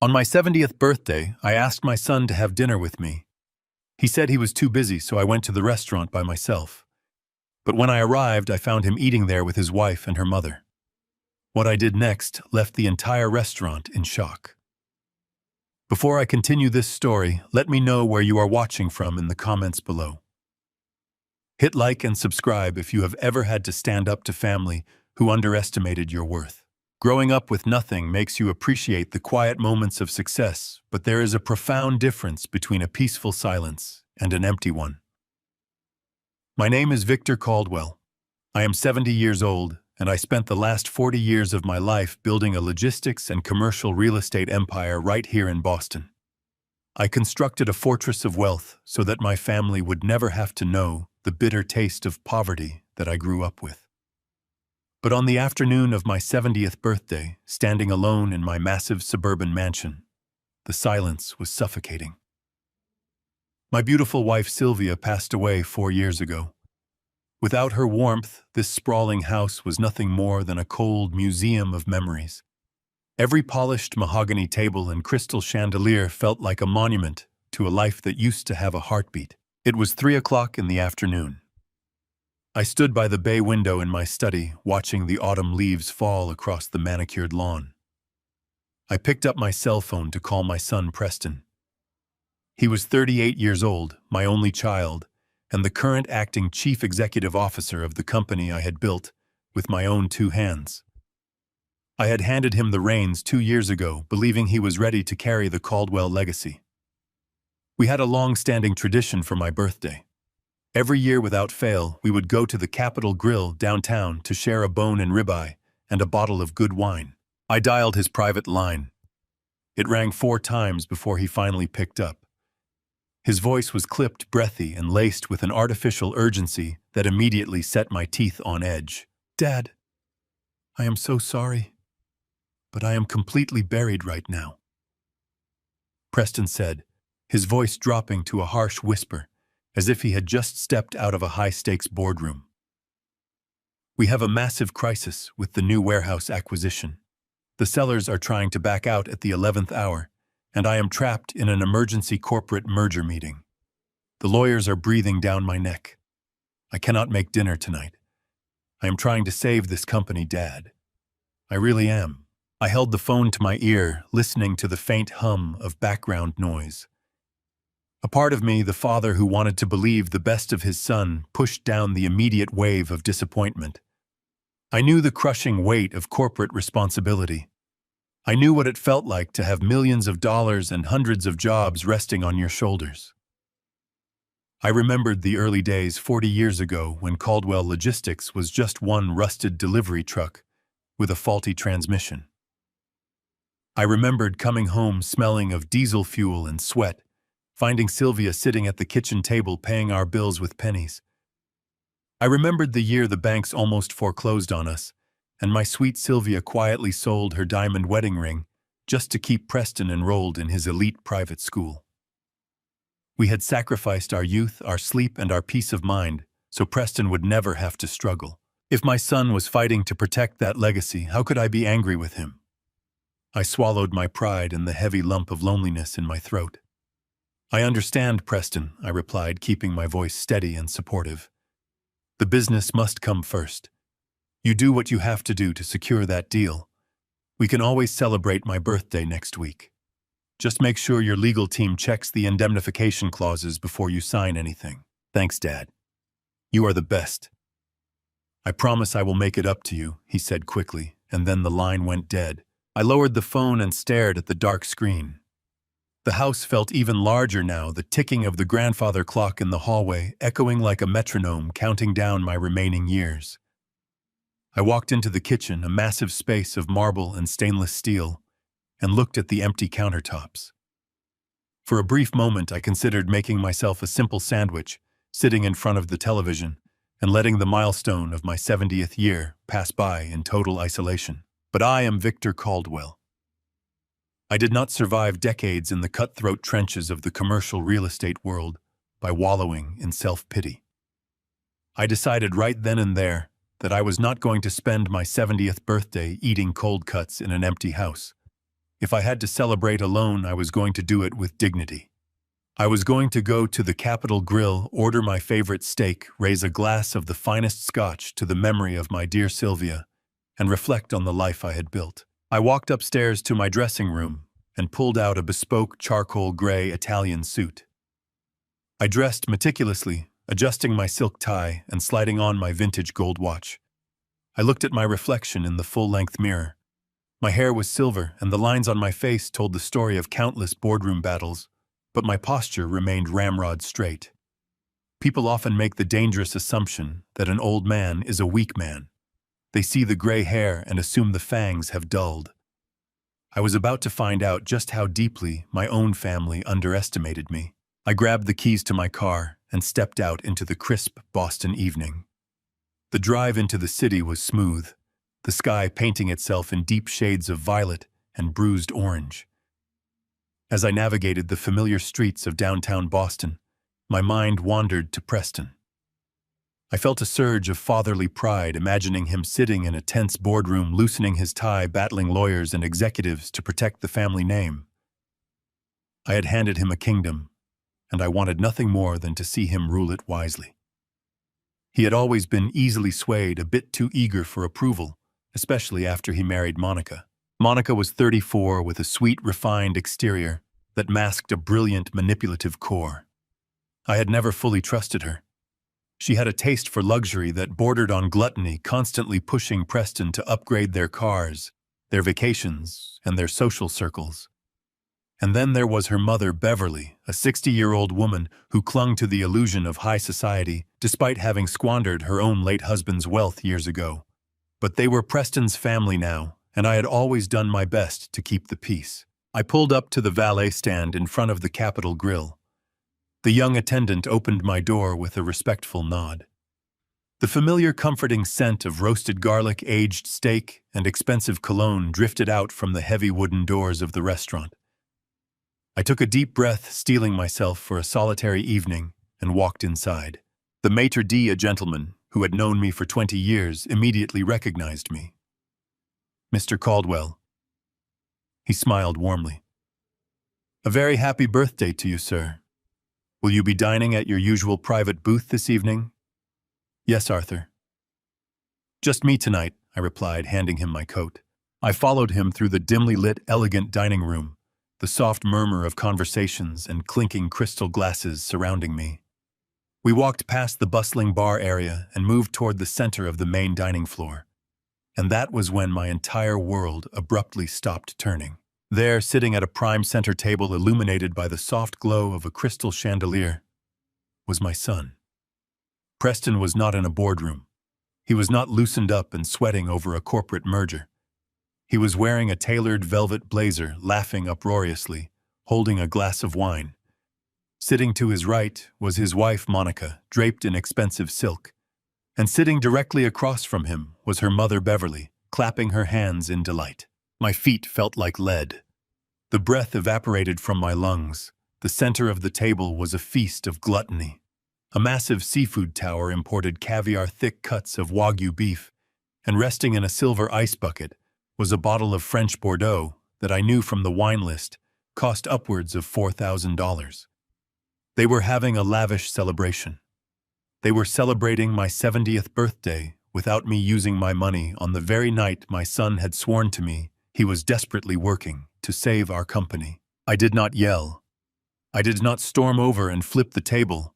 On my 70th birthday, I asked my son to have dinner with me. He said he was too busy, so I went to the restaurant by myself. But when I arrived, I found him eating there with his wife and her mother. What I did next left the entire restaurant in shock. Before I continue this story, let me know where you are watching from in the comments below. Hit like and subscribe if you have ever had to stand up to family who underestimated your worth. Growing up with nothing makes you appreciate the quiet moments of success, but there is a profound difference between a peaceful silence and an empty one. My name is Victor Caldwell. I am 70 years old, and I spent the last 40 years of my life building a logistics and commercial real estate empire right here in Boston. I constructed a fortress of wealth so that my family would never have to know the bitter taste of poverty that I grew up with. But on the afternoon of my 70th birthday, standing alone in my massive suburban mansion, the silence was suffocating. My beautiful wife Sylvia passed away 4 years ago. Without her warmth, this sprawling house was nothing more than a cold museum of memories. Every polished mahogany table and crystal chandelier felt like a monument to a life that used to have a heartbeat. It was 3 o'clock in the afternoon. I stood by the bay window in my study, watching the autumn leaves fall across the manicured lawn. I picked up my cell phone to call my son Preston. He was 38 years old, my only child, and the current acting chief executive officer of the company I had built with my own 2 hands. I had handed him the reins 2 years ago, believing he was ready to carry the Caldwell legacy. We had a long-standing tradition for my birthday. Every year without fail, we would go to the Capitol Grill downtown to share a bone and ribeye and a bottle of good wine. I dialed his private line. It rang 4 times before he finally picked up. His voice was clipped, breathy, and laced with an artificial urgency that immediately set my teeth on edge. "Dad, I am so sorry, but I am completely buried right now," Preston said, his voice dropping to a harsh whisper, as if he had just stepped out of a high-stakes boardroom. "We have a massive crisis with the new warehouse acquisition. The sellers are trying to back out at the 11th hour, and I am trapped in an emergency corporate merger meeting. The lawyers are breathing down my neck. I cannot make dinner tonight. I am trying to save this company, Dad. I really am." I held the phone to my ear, listening to the faint hum of background noise. A part of me, the father who wanted to believe the best of his son, pushed down the immediate wave of disappointment. I knew the crushing weight of corporate responsibility. I knew what it felt like to have millions of dollars and hundreds of jobs resting on your shoulders. I remembered the early days 40 years ago when Caldwell Logistics was just one rusted delivery truck with a faulty transmission. I remembered coming home smelling of diesel fuel and sweat, finding Sylvia sitting at the kitchen table paying our bills with pennies. I remembered the year the banks almost foreclosed on us, and my sweet Sylvia quietly sold her diamond wedding ring just to keep Preston enrolled in his elite private school. We had sacrificed our youth, our sleep, and our peace of mind so Preston would never have to struggle. If my son was fighting to protect that legacy, how could I be angry with him? I swallowed my pride and the heavy lump of loneliness in my throat. "I understand, Preston," I replied, keeping my voice steady and supportive. "The business must come first. You do what you have to do to secure that deal. We can always celebrate my birthday next week. Just make sure your legal team checks the indemnification clauses before you sign anything. Thanks, Dad. You are the best." "I promise I will make it up to you," he said quickly, and then the line went dead. I lowered the phone and stared at the dark screen. The house felt even larger now, the ticking of the grandfather clock in the hallway echoing like a metronome counting down my remaining years. I walked into the kitchen, a massive space of marble and stainless steel, and looked at the empty countertops. For a brief moment, I considered making myself a simple sandwich, sitting in front of the television, and letting the milestone of my 70th year pass by in total isolation. But I am Victor Caldwell. I did not survive decades in the cutthroat trenches of the commercial real estate world by wallowing in self-pity. I decided right then and there that I was not going to spend my 70th birthday eating cold cuts in an empty house. If I had to celebrate alone, I was going to do it with dignity. I was going to go to the Capitol Grill, order my favorite steak, raise a glass of the finest scotch to the memory of my dear Sylvia, and reflect on the life I had built. I walked upstairs to my dressing room and pulled out a bespoke charcoal gray Italian suit. I dressed meticulously, adjusting my silk tie and sliding on my vintage gold watch. I looked at my reflection in the full-length mirror. My hair was silver, and the lines on my face told the story of countless boardroom battles, but my posture remained ramrod straight. People often make the dangerous assumption that an old man is a weak man. They see the gray hair and assume the fangs have dulled. I was about to find out just how deeply my own family underestimated me. I grabbed the keys to my car and stepped out into the crisp Boston evening. The drive into the city was smooth, the sky painting itself in deep shades of violet and bruised orange. As I navigated the familiar streets of downtown Boston, my mind wandered to Preston. I felt a surge of fatherly pride imagining him sitting in a tense boardroom, loosening his tie, battling lawyers and executives to protect the family name. I had handed him a kingdom, and I wanted nothing more than to see him rule it wisely. He had always been easily swayed, a bit too eager for approval, especially after he married Monica. Monica was 34 with a sweet, refined exterior that masked a brilliant, manipulative core. I had never fully trusted her. She had a taste for luxury that bordered on gluttony, constantly pushing Preston to upgrade their cars, their vacations, and their social circles. And then there was her mother, Beverly, a 60-year-old woman who clung to the illusion of high society despite having squandered her own late husband's wealth years ago. But they were Preston's family now, and I had always done my best to keep the peace. I pulled up to the valet stand in front of the Capitol Grill. The young attendant opened my door with a respectful nod. The familiar comforting scent of roasted garlic, aged steak, and expensive cologne drifted out from the heavy wooden doors of the restaurant. I took a deep breath, steeling myself for a solitary evening, and walked inside. The maitre d', a gentleman who had known me for 20 years, immediately recognized me. "Mr. Caldwell." He smiled warmly. "A very happy birthday to you, sir. Will you be dining at your usual private booth this evening?" "Yes, Arthur." "Just me tonight," I replied, handing him my coat. I followed him through the dimly lit, elegant dining room, the soft murmur of conversations and clinking crystal glasses surrounding me. We walked past the bustling bar area and moved toward the center of the main dining floor. And that was when my entire world abruptly stopped turning. There, sitting at a prime center table illuminated by the soft glow of a crystal chandelier, was my son. Preston was not in a boardroom. He was not loosened up and sweating over a corporate merger. He was wearing a tailored velvet blazer, laughing uproariously, holding a glass of wine. Sitting to his right was his wife, Monica, draped in expensive silk. And sitting directly across from him was her mother, Beverly, clapping her hands in delight. My feet felt like lead. The breath evaporated from my lungs. The center of the table was a feast of gluttony. A massive seafood tower imported caviar, thick cuts of Wagyu beef, and resting in a silver ice bucket was a bottle of French Bordeaux that I knew from the wine list cost upwards of $4,000. They were having a lavish celebration. They were celebrating my 70th birthday without me using my money on the very night my son had sworn to me he was desperately working to save our company. I did not yell. I did not storm over and flip the table.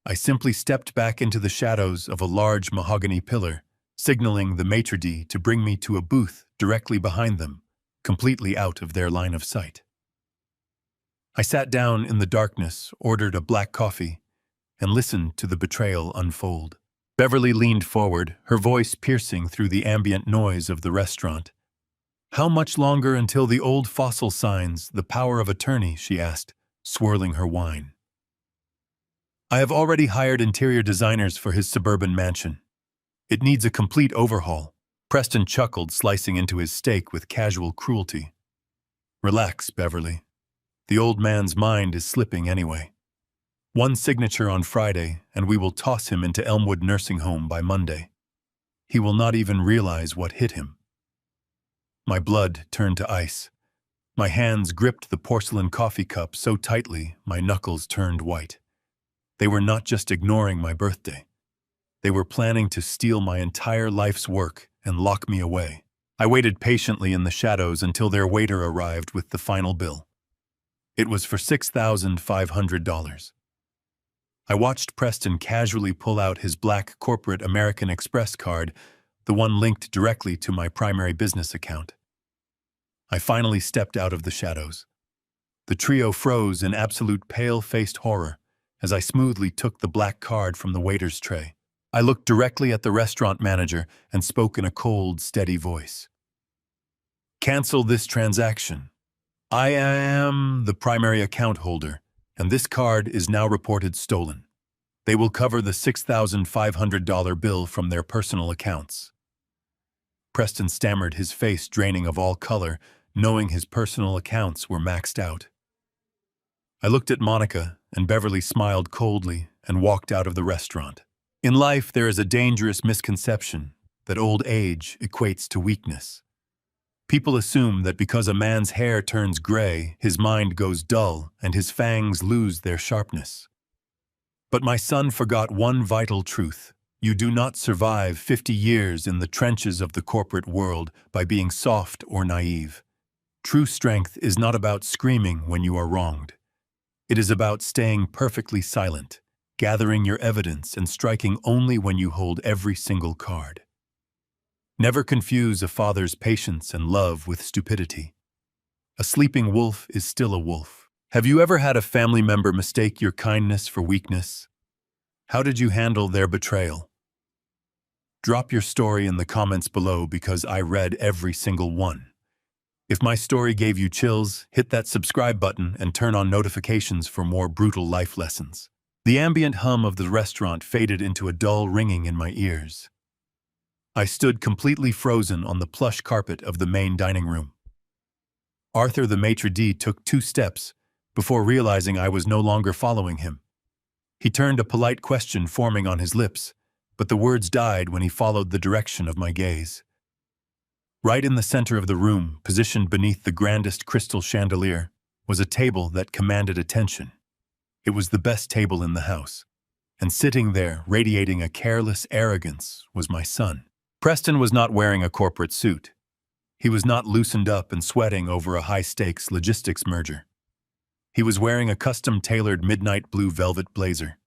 I simply stepped back into the shadows of a large mahogany pillar, signaling the maitre d' to bring me to a booth directly behind them, completely out of their line of sight. I sat down in the darkness, ordered a black coffee, and listened to the betrayal unfold. Beverly leaned forward, her voice piercing through the ambient noise of the restaurant. "How much longer until the old fossil signs the power of attorney?" she asked, swirling her wine. "I have already hired interior designers for his suburban mansion. It needs a complete overhaul." Preston chuckled, slicing into his steak with casual cruelty. "Relax, Beverly. The old man's mind is slipping anyway. One signature on Friday, and we will toss him into Elmwood Nursing Home by Monday. He will not even realize what hit him." My blood turned to ice. My hands gripped the porcelain coffee cup so tightly my knuckles turned white. They were not just ignoring my birthday. They were planning to steal my entire life's work and lock me away. I waited patiently in the shadows until their waiter arrived with the final bill. It was for $6,500. I watched Preston casually pull out his black corporate American Express card, the one linked directly to my primary business account. I finally stepped out of the shadows. The trio froze in absolute pale-faced horror as I smoothly took the black card from the waiter's tray. I looked directly at the restaurant manager and spoke in a cold, steady voice. "Cancel this transaction. I am the primary account holder, and this card is now reported stolen. They will cover the $6,500 bill from their personal accounts." Preston stammered, his face draining of all color, knowing his personal accounts were maxed out. I looked at Monica, and Beverly smiled coldly and walked out of the restaurant. In life, there is a dangerous misconception that old age equates to weakness. People assume that because a man's hair turns gray, his mind goes dull and his fangs lose their sharpness. But my son forgot one vital truth. You do not survive 50 years in the trenches of the corporate world by being soft or naive. True strength is not about screaming when you are wronged. It is about staying perfectly silent, gathering your evidence and striking only when you hold every single card. Never confuse a father's patience and love with stupidity. A sleeping wolf is still a wolf. Have you ever had a family member mistake your kindness for weakness? How did you handle their betrayal? Drop your story in the comments below because I read every single one. If my story gave you chills, hit that subscribe button and turn on notifications for more brutal life lessons. The ambient hum of the restaurant faded into a dull ringing in my ears. I stood completely frozen on the plush carpet of the main dining room. Arthur, the maitre d', took 2 steps before realizing I was no longer following him. He turned, a polite question forming on his lips, but the words died when he followed the direction of my gaze. Right in the center of the room, positioned beneath the grandest crystal chandelier, was a table that commanded attention. It was the best table in the house, and sitting there, radiating a careless arrogance, was my son. Preston was not wearing a corporate suit. He was not loosened up and sweating over a high-stakes logistics merger. He was wearing a custom-tailored midnight blue velvet blazer.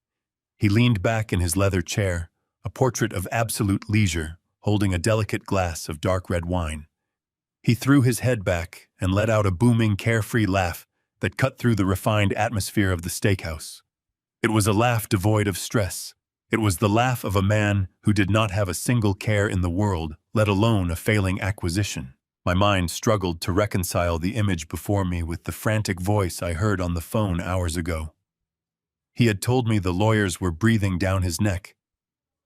He leaned back in his leather chair, a portrait of absolute leisure, holding a delicate glass of dark red wine. He threw his head back and let out a booming, carefree laugh that cut through the refined atmosphere of the steakhouse. It was a laugh devoid of stress. It was the laugh of a man who did not have a single care in the world, let alone a failing acquisition. My mind struggled to reconcile the image before me with the frantic voice I heard on the phone hours ago. He had told me the lawyers were breathing down his neck.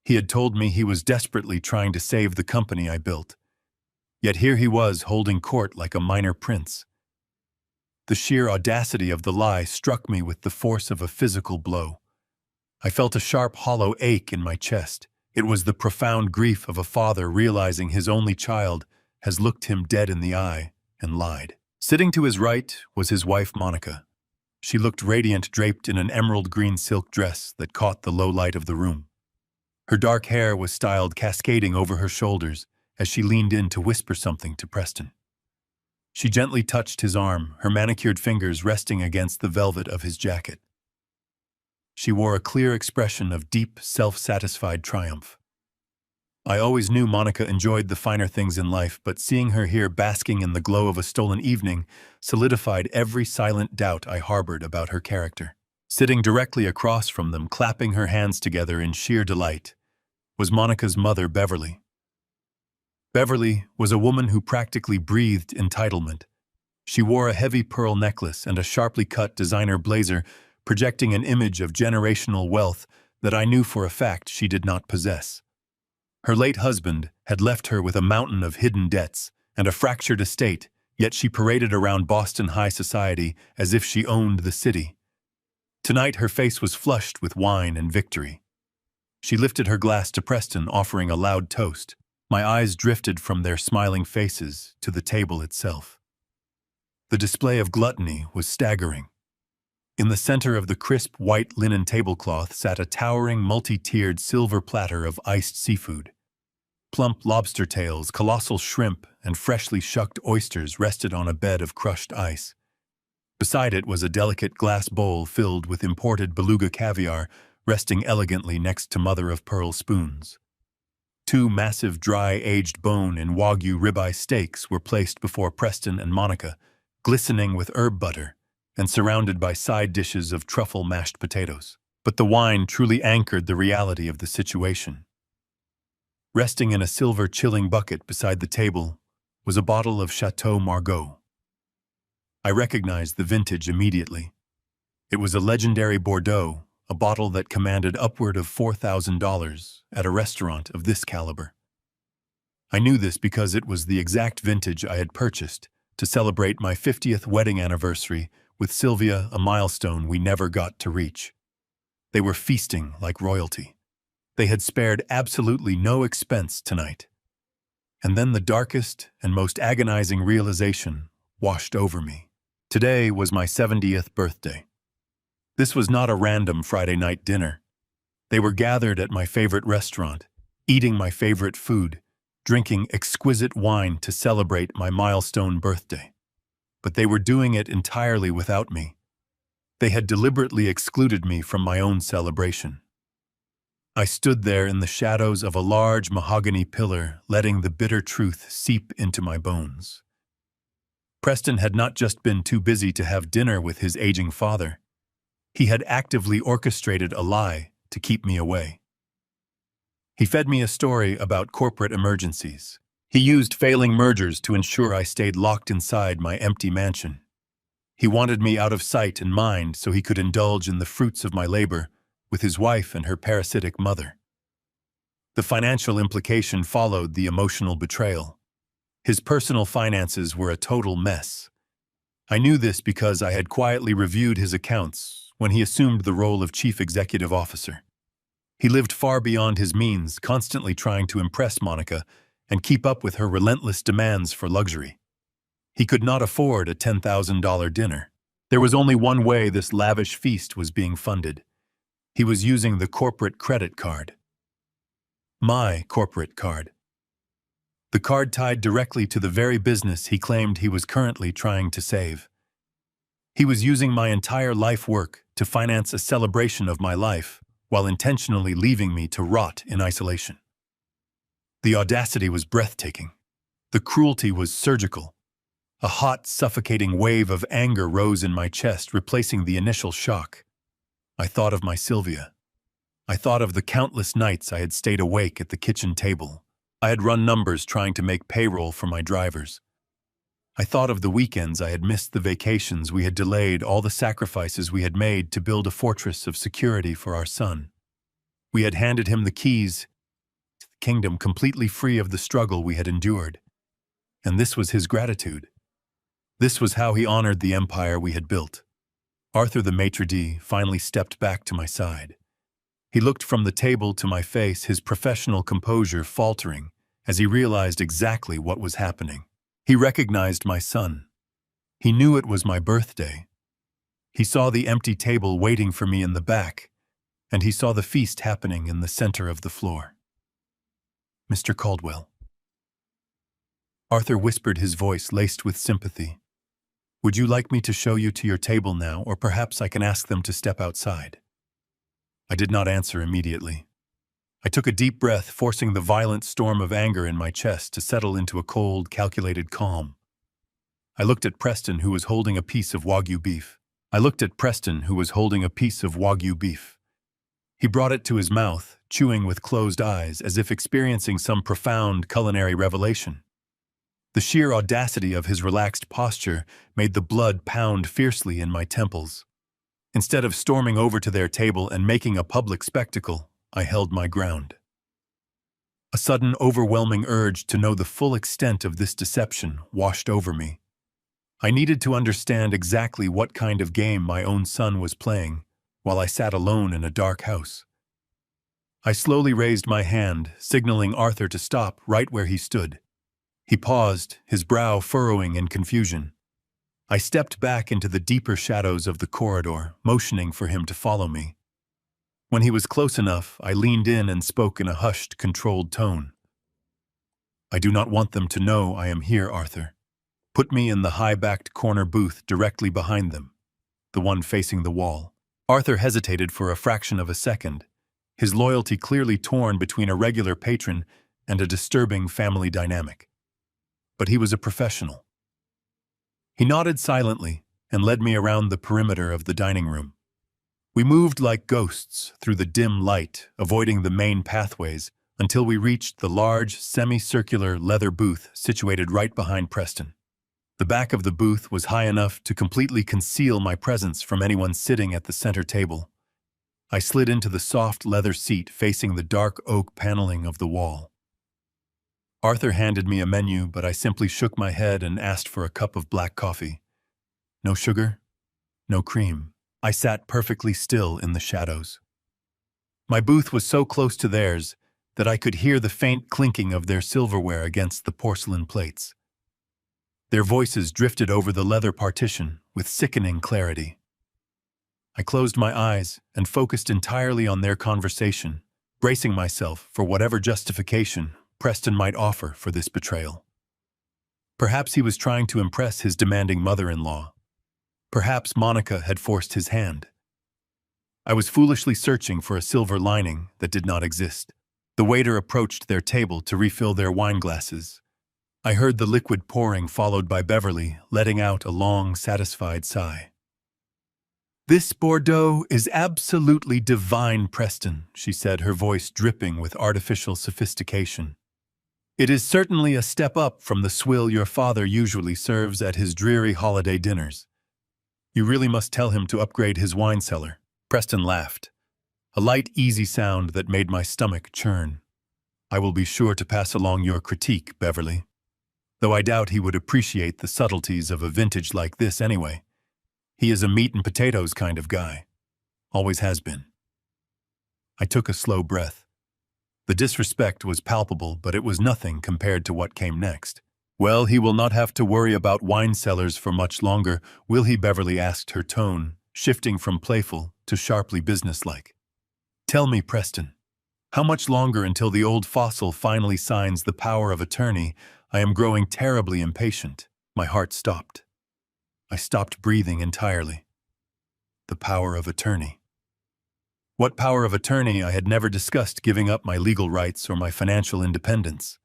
He had told me he was desperately trying to save the company I built. Yet here he was holding court like a minor prince. The sheer audacity of the lie struck me with the force of a physical blow. I felt a sharp, hollow ache in my chest. It was the profound grief of a father realizing his only child has looked him dead in the eye and lied. Sitting to his right was his wife, Monica. She looked radiant, draped in an emerald green silk dress that caught the low light of the room. Her dark hair was styled cascading over her shoulders as she leaned in to whisper something to Preston. She gently touched his arm, her manicured fingers resting against the velvet of his jacket. She wore a clear expression of deep, self-satisfied triumph. I always knew Monica enjoyed the finer things in life, but seeing her here basking in the glow of a stolen evening solidified every silent doubt I harbored about her character. Sitting directly across from them, clapping her hands together in sheer delight, was Monica's mother, Beverly. Beverly was a woman who practically breathed entitlement. She wore a heavy pearl necklace and a sharply cut designer blazer, projecting an image of generational wealth that I knew for a fact she did not possess. Her late husband had left her with a mountain of hidden debts and a fractured estate, yet she paraded around Boston high society as if she owned the city. Tonight her face was flushed with wine and victory. She lifted her glass to Preston, offering a loud toast. My eyes drifted from their smiling faces to the table itself. The display of gluttony was staggering. In the center of the crisp white linen tablecloth sat a towering multi-tiered silver platter of iced seafood. Plump lobster tails, colossal shrimp, and freshly shucked oysters rested on a bed of crushed ice. Beside it was a delicate glass bowl filled with imported beluga caviar, resting elegantly next to mother-of-pearl spoons. Two massive dry-aged bone and Wagyu ribeye steaks were placed before Preston and Monica, glistening with herb butter, and surrounded by side dishes of truffle mashed potatoes. But the wine truly anchored the reality of the situation. Resting in a silver chilling bucket beside the table was a bottle of Chateau Margaux. I recognized the vintage immediately. It was a legendary Bordeaux, a bottle that commanded upward of $4,000 at a restaurant of this caliber. I knew this because it was the exact vintage I had purchased to celebrate my 50th wedding anniversary with Sylvia, a milestone we never got to reach. They were feasting like royalty. They had spared absolutely no expense tonight. And then the darkest and most agonizing realization washed over me. Today was my 70th birthday. This was not a random Friday night dinner. They were gathered at my favorite restaurant, eating my favorite food, drinking exquisite wine to celebrate my milestone birthday. But they were doing it entirely without me. They had deliberately excluded me from my own celebration. I stood there in the shadows of a large mahogany pillar, letting the bitter truth seep into my bones. Preston had not just been too busy to have dinner with his aging father. He had actively orchestrated a lie to keep me away. He fed me a story about corporate emergencies. He used failing mergers to ensure I stayed locked inside my empty mansion. He wanted me out of sight and mind so he could indulge in the fruits of my labor with his wife and her parasitic mother. The financial implication followed the emotional betrayal. His personal finances were a total mess. I knew this because I had quietly reviewed his accounts when he assumed the role of chief executive officer. He lived far beyond his means, constantly trying to impress Monica and keep up with her relentless demands for luxury. He could not afford a $10,000 dinner. There was only one way this lavish feast was being funded. He was using the corporate credit card. My corporate card. The card tied directly to the very business he claimed he was currently trying to save. He was using my entire life work to finance a celebration of my life, while intentionally leaving me to rot in isolation. The audacity was breathtaking. The cruelty was surgical. A hot, suffocating wave of anger rose in my chest, replacing the initial shock. I thought of my Sylvia. I thought of the countless nights I had stayed awake at the kitchen table. I had run numbers trying to make payroll for my drivers. I thought of the weekends I had missed, the vacations we had delayed, all the sacrifices we had made to build a fortress of security for our son. We had handed him the keys to the kingdom, completely free of the struggle we had endured. And this was his gratitude. This was how he honored the empire we had built. Arthur, the maitre d', finally stepped back to my side. He looked from the table to my face, his professional composure faltering as he realized exactly what was happening. He recognized my son. He knew it was my birthday. He saw the empty table waiting for me in the back, and he saw the feast happening in the center of the floor. Mr. Caldwell. Arthur whispered, his voice laced with sympathy. Would you like me to show you to your table now, or perhaps I can ask them to step outside? I did not answer immediately. I took a deep breath, forcing the violent storm of anger in my chest to settle into a cold, calculated calm. I looked at Preston, who was holding a piece of Wagyu beef. He brought it to his mouth, chewing with closed eyes, as if experiencing some profound culinary revelation. The sheer audacity of his relaxed posture made the blood pound fiercely in my temples. Instead of storming over to their table and making a public spectacle, I held my ground. A sudden, overwhelming urge to know the full extent of this deception washed over me. I needed to understand exactly what kind of game my own son was playing while I sat alone in a dark house. I slowly raised my hand, signaling Arthur to stop right where he stood. He paused, his brow furrowing in confusion. I stepped back into the deeper shadows of the corridor, motioning for him to follow me. When he was close enough, I leaned in and spoke in a hushed, controlled tone. "I do not want them to know I am here, Arthur. Put me in the high-backed corner booth directly behind them, the one facing the wall." Arthur hesitated for a fraction of a second, his loyalty clearly torn between a regular patron and a disturbing family dynamic. But he was a professional. He nodded silently and led me around the perimeter of the dining room. We moved like ghosts through the dim light, avoiding the main pathways, until we reached the large, semicircular leather booth situated right behind Preston. The back of the booth was high enough to completely conceal my presence from anyone sitting at the center table. I slid into the soft leather seat facing the dark oak paneling of the wall. Arthur handed me a menu, but I simply shook my head and asked for a cup of black coffee. No sugar, no cream. I sat perfectly still in the shadows. My booth was so close to theirs that I could hear the faint clinking of their silverware against the porcelain plates. Their voices drifted over the leather partition with sickening clarity. I closed my eyes and focused entirely on their conversation, bracing myself for whatever justification Preston might offer for this betrayal. Perhaps he was trying to impress his demanding mother-in-law. Perhaps Monica had forced his hand. I was foolishly searching for a silver lining that did not exist. The waiter approached their table to refill their wine glasses. I heard the liquid pouring, followed by Beverly letting out a long, satisfied sigh. "This Bordeaux is absolutely divine, Preston," she said, her voice dripping with artificial sophistication. "It is certainly a step up from the swill your father usually serves at his dreary holiday dinners. You really must tell him to upgrade his wine cellar." Preston laughed, a light, easy sound that made my stomach churn. "I will be sure to pass along your critique, Beverly. Though I doubt he would appreciate the subtleties of a vintage like this anyway. He is a meat and potatoes kind of guy. Always has been." I took a slow breath. The disrespect was palpable, but it was nothing compared to what came next. "Well, he will not have to worry about wine cellars for much longer, will he?" Beverly asked, her tone shifting from playful to sharply businesslike. "Tell me, Preston, how much longer until the old fossil finally signs the power of attorney? I am growing terribly impatient." My heart stopped. I stopped breathing entirely. The power of attorney. What power of attorney? I had never discussed giving up my legal rights or my financial independence.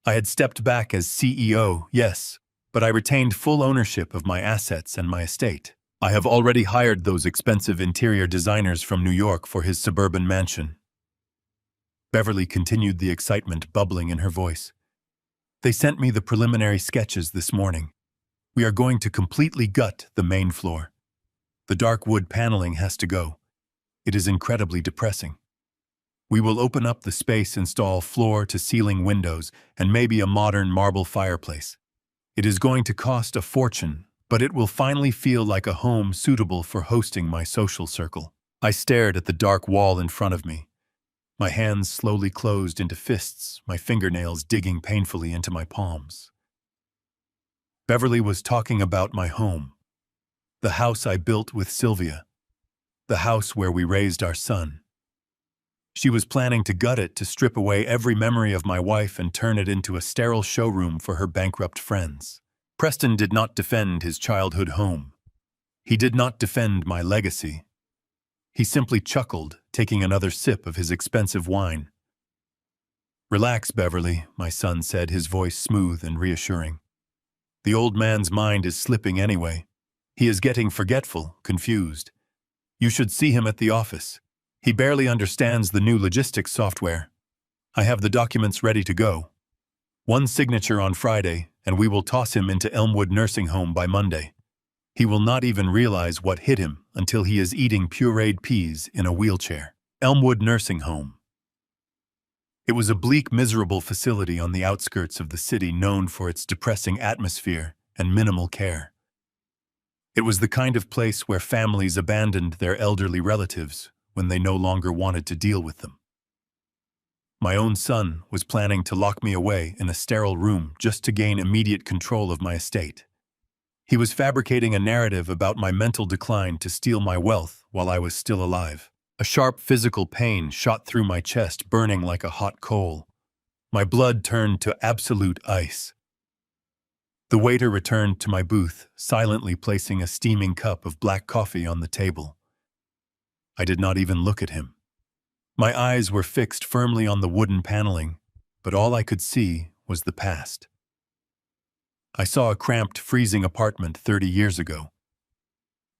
I had stepped back as CEO, yes, but I retained full ownership of my assets and my estate. I have already hired those expensive interior designers from New York for his suburban mansion. Beverly continued, the excitement bubbling in her voice. "They sent me the preliminary sketches this morning. We are going to completely gut the main floor. The dark wood paneling has to go. It is incredibly depressing. We will open up the space, install floor-to-ceiling windows, and maybe a modern marble fireplace. It is going to cost a fortune, but it will finally feel like a home suitable for hosting my social circle." I stared at the dark wall in front of me. My hands slowly closed into fists, my fingernails digging painfully into my palms. Beverly was talking about my home. The house I built with Sylvia. The house where we raised our son. She was planning to gut it to strip away every memory of my wife and turn it into a sterile showroom for her bankrupt friends. Preston did not defend his childhood home. He did not defend my legacy. He simply chuckled, taking another sip of his expensive wine. "Relax, Beverly," my son said, his voice smooth and reassuring. "The old man's mind is slipping anyway. He is getting forgetful, confused. You should see him at the office. He barely understands the new logistics software. I have the documents ready to go. One signature on Friday, and we will toss him into Elmwood Nursing Home by Monday. He will not even realize what hit him until he is eating pureed peas in a wheelchair." Elmwood Nursing Home. It was a bleak, miserable facility on the outskirts of the city, known for its depressing atmosphere and minimal care. It was the kind of place where families abandoned their elderly relatives when they no longer wanted to deal with them. My own son was planning to lock me away in a sterile room just to gain immediate control of my estate. He was fabricating a narrative about my mental decline to steal my wealth while I was still alive. A sharp physical pain shot through my chest, burning like a hot coal. My blood turned to absolute ice. The waiter returned to my booth, silently placing a steaming cup of black coffee on the table. I did not even look at him. My eyes were fixed firmly on the wooden paneling, but all I could see was the past. I saw a cramped, freezing apartment 30 years ago.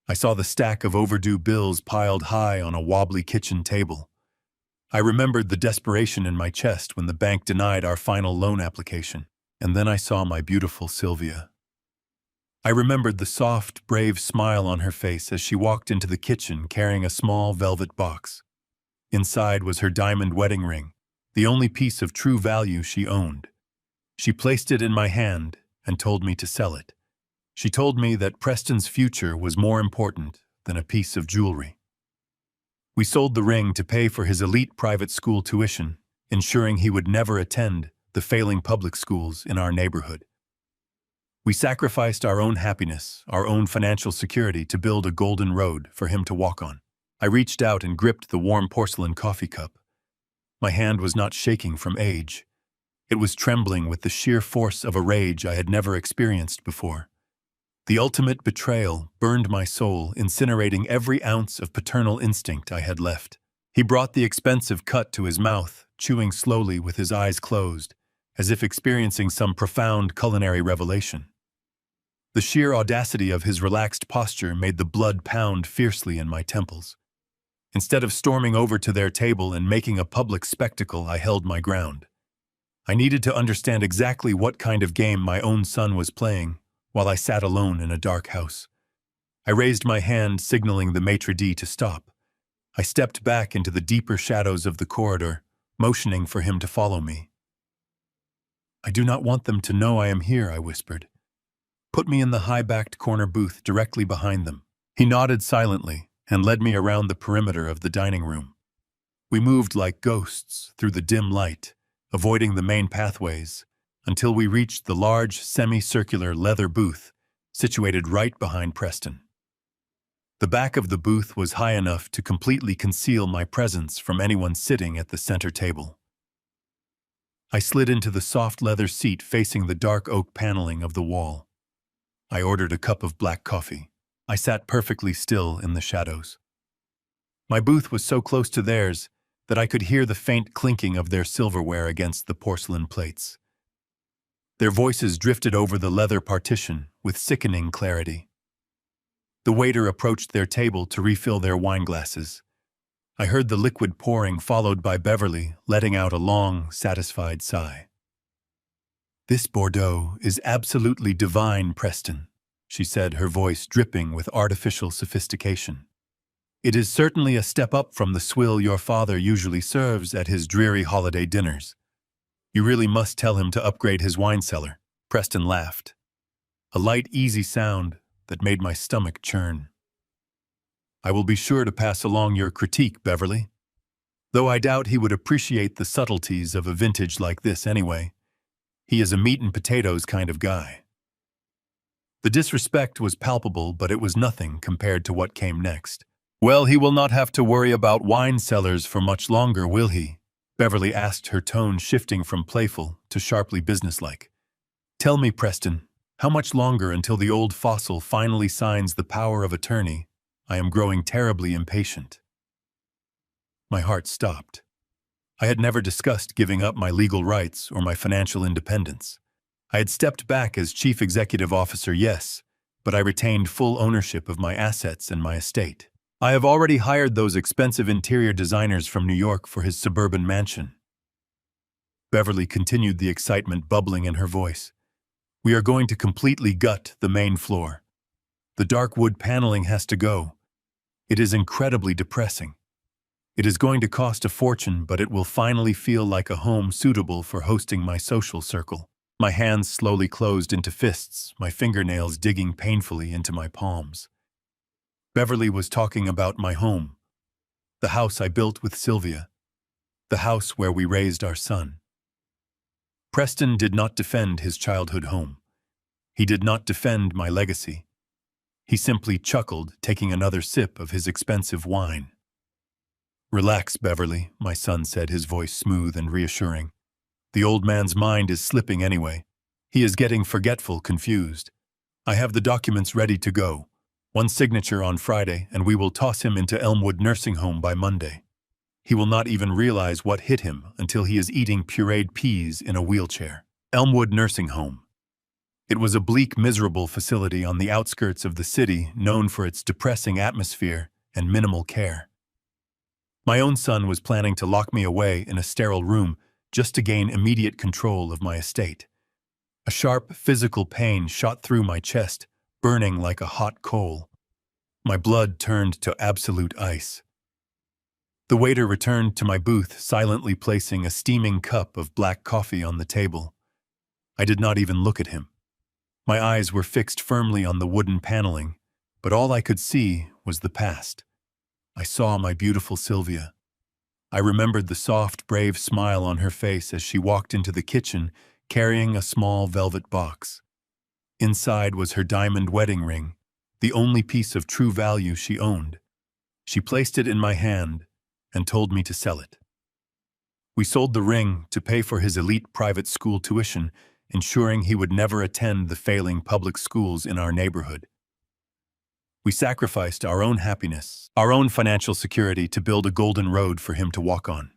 I saw the stack of overdue bills piled high on a wobbly kitchen table. I remembered the desperation in my chest when the bank denied our final loan application. And then I saw my beautiful Sylvia. I remembered the soft, brave smile on her face as she walked into the kitchen carrying a small velvet box. Inside was her diamond wedding ring, the only piece of true value she owned. She placed it in my hand and told me to sell it. She told me that Preston's future was more important than a piece of jewelry. We sold the ring to pay for his elite private school tuition, ensuring he would never attend the failing public schools in our neighborhood. We sacrificed our own happiness, our own financial security to build a golden road for him to walk on. I reached out and gripped the warm porcelain coffee cup. My hand was not shaking from age. It was trembling with the sheer force of a rage I had never experienced before. The ultimate betrayal burned my soul, incinerating every ounce of paternal instinct I had left. He brought the expensive cut to his mouth, chewing slowly with his eyes closed, as if experiencing some profound culinary revelation. The sheer audacity of his relaxed posture made the blood pound fiercely in my temples. Instead of storming over to their table and making a public spectacle, I held my ground. I needed to understand exactly what kind of game my own son was playing while I sat alone in a dark house. I raised my hand, signaling the maitre d' to stop. I stepped back into the deeper shadows of the corridor, motioning for him to follow me. "I do not want them to know I am here," I whispered. "Put me in the high-backed corner booth directly behind them." He nodded silently and led me around the perimeter of the dining room. We moved like ghosts through the dim light, avoiding the main pathways, until we reached the large, semicircular leather booth situated right behind Preston. The back of the booth was high enough to completely conceal my presence from anyone sitting at the center table. I slid into the soft leather seat facing the dark oak paneling of the wall. I ordered a cup of black coffee. I sat perfectly still in the shadows. My booth was so close to theirs that I could hear the faint clinking of their silverware against the porcelain plates. Their voices drifted over the leather partition with sickening clarity. The waiter approached their table to refill their wine glasses. I heard the liquid pouring, followed by Beverly letting out a long, satisfied sigh. "This Bordeaux is absolutely divine, Preston," she said, her voice dripping with artificial sophistication. "It is certainly a step up from the swill your father usually serves at his dreary holiday dinners. You really must tell him to upgrade his wine cellar." Preston laughed. A light, easy sound that made my stomach churn. "I will be sure to pass along your critique, Beverly. Though I doubt he would appreciate the subtleties of a vintage like this anyway. He is a meat and potatoes kind of guy." The disrespect was palpable, but it was nothing compared to what came next. "Well, he will not have to worry about wine cellars for much longer, will he?" Beverly asked, her tone shifting from playful to sharply businesslike. "Tell me, Preston, how much longer until the old fossil finally signs the power of attorney? I am growing terribly impatient." My heart stopped. I had never discussed giving up my legal rights or my financial independence. I had stepped back as chief executive officer, yes, but I retained full ownership of my assets and my estate. I have already hired those expensive interior designers from New York for his suburban mansion. Beverly continued, the excitement bubbling in her voice. "We are going to completely gut the main floor. The dark wood paneling has to go. It is incredibly depressing. It is going to cost a fortune, but it will finally feel like a home suitable for hosting my social circle." My hands slowly closed into fists, my fingernails digging painfully into my palms. Beverly was talking about my home, the house I built with Sylvia, the house where we raised our son. Preston did not defend his childhood home. He did not defend my legacy. He simply chuckled, taking another sip of his expensive wine. "Relax, Beverly," my son said, his voice smooth and reassuring. "The old man's mind is slipping anyway. He is getting forgetful, confused. I have the documents ready to go. One signature on Friday, and we will toss him into Elmwood Nursing Home by Monday. He will not even realize what hit him until he is eating pureed peas in a wheelchair." Elmwood Nursing Home. It was a bleak, miserable facility on the outskirts of the city, known for its depressing atmosphere and minimal care. My own son was planning to lock me away in a sterile room just to gain immediate control of my estate. A sharp, physical pain shot through my chest, burning like a hot coal. My blood turned to absolute ice. The waiter returned to my booth, silently placing a steaming cup of black coffee on the table. I did not even look at him. My eyes were fixed firmly on the wooden paneling, but all I could see was the past. I saw my beautiful Sylvia. I remembered the soft, brave smile on her face as she walked into the kitchen, carrying a small velvet box. Inside was her diamond wedding ring, the only piece of true value she owned. She placed it in my hand and told me to sell it. We sold the ring to pay for his elite private school tuition, ensuring he would never attend the failing public schools in our neighborhood. We sacrificed our own happiness, our own financial security to build a golden road for him to walk on.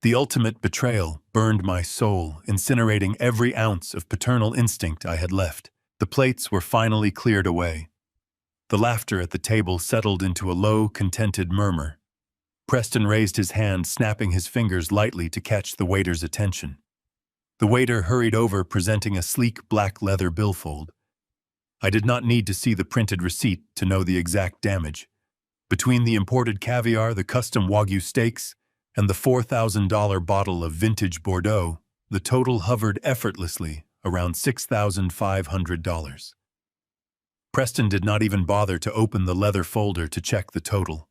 The ultimate betrayal burned my soul, incinerating every ounce of paternal instinct I had left. The plates were finally cleared away. The laughter at the table settled into a low, contented murmur. Preston raised his hand, snapping his fingers lightly to catch the waiter's attention. The waiter hurried over, presenting a sleek black leather billfold. I did not need to see the printed receipt to know the exact damage. Between the imported caviar, the custom Wagyu steaks, and the $4,000 bottle of vintage Bordeaux, the total hovered effortlessly around $6,500. Preston did not even bother to open the leather folder to check the total.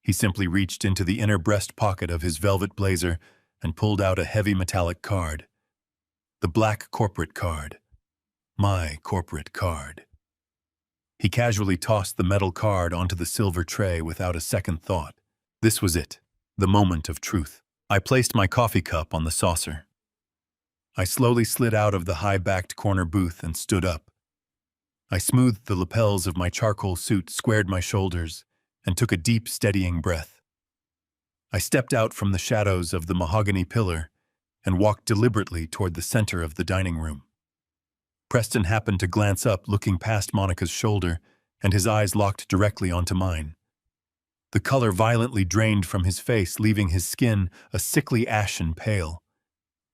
He simply reached into the inner breast pocket of his velvet blazer and pulled out a heavy metallic card. The black corporate card. My corporate card. He casually tossed the metal card onto the silver tray without a second thought. This was it, the moment of truth. I placed my coffee cup on the saucer. I slowly slid out of the high-backed corner booth and stood up. I smoothed the lapels of my charcoal suit, squared my shoulders, and took a deep, steadying breath. I stepped out from the shadows of the mahogany pillar and walked deliberately toward the center of the dining room. Preston happened to glance up, looking past Monica's shoulder, and his eyes locked directly onto mine. The color violently drained from his face, leaving his skin a sickly ashen pale.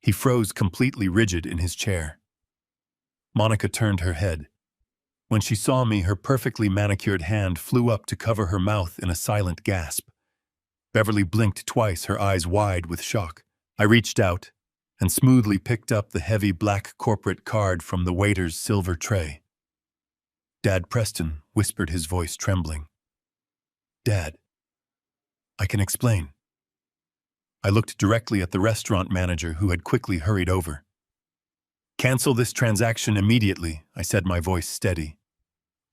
He froze completely rigid in his chair. Monica turned her head. When she saw me, her perfectly manicured hand flew up to cover her mouth in a silent gasp. Beverly blinked twice, her eyes wide with shock. I reached out and smoothly picked up the heavy black corporate card from the waiter's silver tray. "Dad Preston," whispered, his voice trembling. "Dad, I can explain." I looked directly at the restaurant manager, who had quickly hurried over. "Cancel this transaction immediately," I said, my voice steady.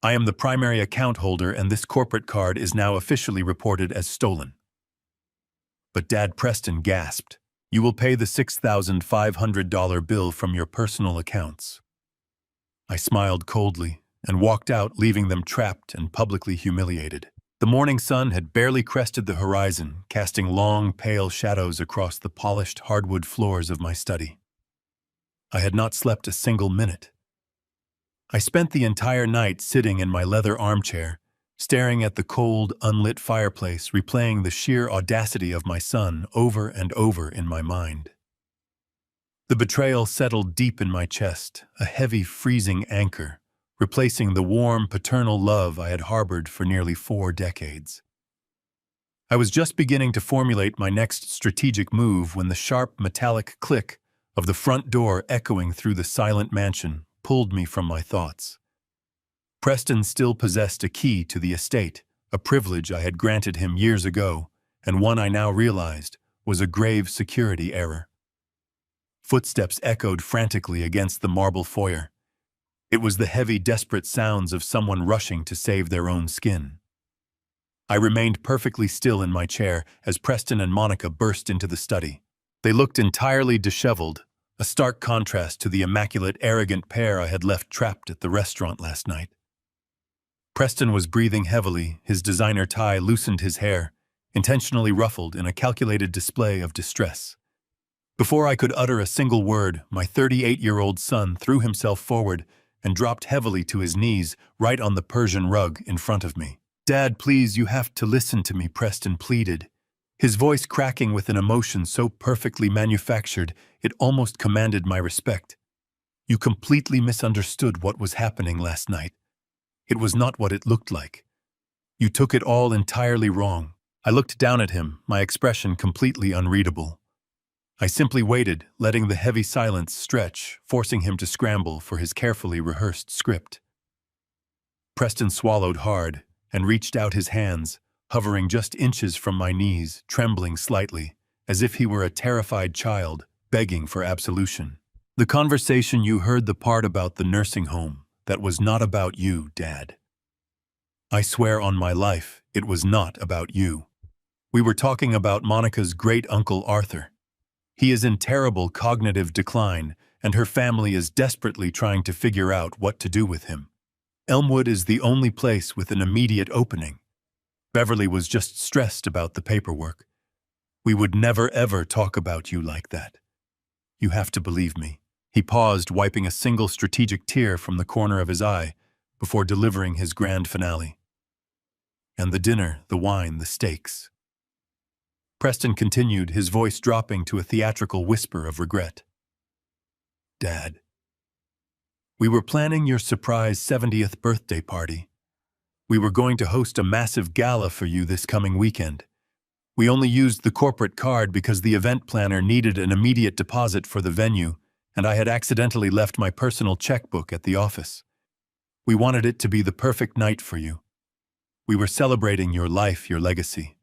"I am the primary account holder, and this corporate card is now officially reported as stolen." But Dad Preston gasped. "You will pay the $6,500 bill from your personal accounts." I smiled coldly and walked out, leaving them trapped and publicly humiliated. The morning sun had barely crested the horizon, casting long, pale shadows across the polished hardwood floors of my study. I had not slept a single minute. I spent the entire night sitting in my leather armchair, staring at the cold, unlit fireplace, replaying the sheer audacity of my son over and over in my mind. The betrayal settled deep in my chest, a heavy, freezing anchor, replacing the warm, paternal love I had harbored for nearly 4 decades. I was just beginning to formulate my next strategic move when the sharp, metallic click of the front door echoing through the silent mansion pulled me from my thoughts. Preston still possessed a key to the estate, a privilege I had granted him years ago, and one I now realized was a grave security error. Footsteps echoed frantically against the marble foyer. It was the heavy, desperate sounds of someone rushing to save their own skin. I remained perfectly still in my chair as Preston and Monica burst into the study. They looked entirely disheveled, a stark contrast to the immaculate, arrogant pair I had left trapped at the restaurant last night. Preston was breathing heavily, his designer tie loosened his hair, intentionally ruffled in a calculated display of distress. Before I could utter a single word, my 38-year-old son threw himself forward and dropped heavily to his knees right on the Persian rug in front of me. "Dad, please, you have to listen to me," Preston pleaded, his voice cracking with an emotion so perfectly manufactured it almost commanded my respect. "You completely misunderstood what was happening last night. It was not what it looked like. You took it all entirely wrong." I looked down at him, my expression completely unreadable. I simply waited, letting the heavy silence stretch, forcing him to scramble for his carefully rehearsed script. Preston swallowed hard and reached out his hands, hovering just inches from my knees, trembling slightly, as if he were a terrified child, begging for absolution. "The conversation you heard, the part about the nursing home, that was not about you, Dad. I swear on my life, it was not about you. We were talking about Monica's great-uncle Arthur. He is in terrible cognitive decline, and her family is desperately trying to figure out what to do with him. Elmwood is the only place with an immediate opening. Beverly was just stressed about the paperwork. We would never ever talk about you like that. You have to believe me." He paused, wiping a single strategic tear from the corner of his eye before delivering his grand finale. "And the dinner, the wine, the steaks." Preston continued, his voice dropping to a theatrical whisper of regret. "Dad, we were planning your surprise 70th birthday party. We were going to host a massive gala for you this coming weekend. We only used the corporate card because the event planner needed an immediate deposit for the venue, and I had accidentally left my personal checkbook at the office. We wanted it to be the perfect night for you. We were celebrating your life, your legacy.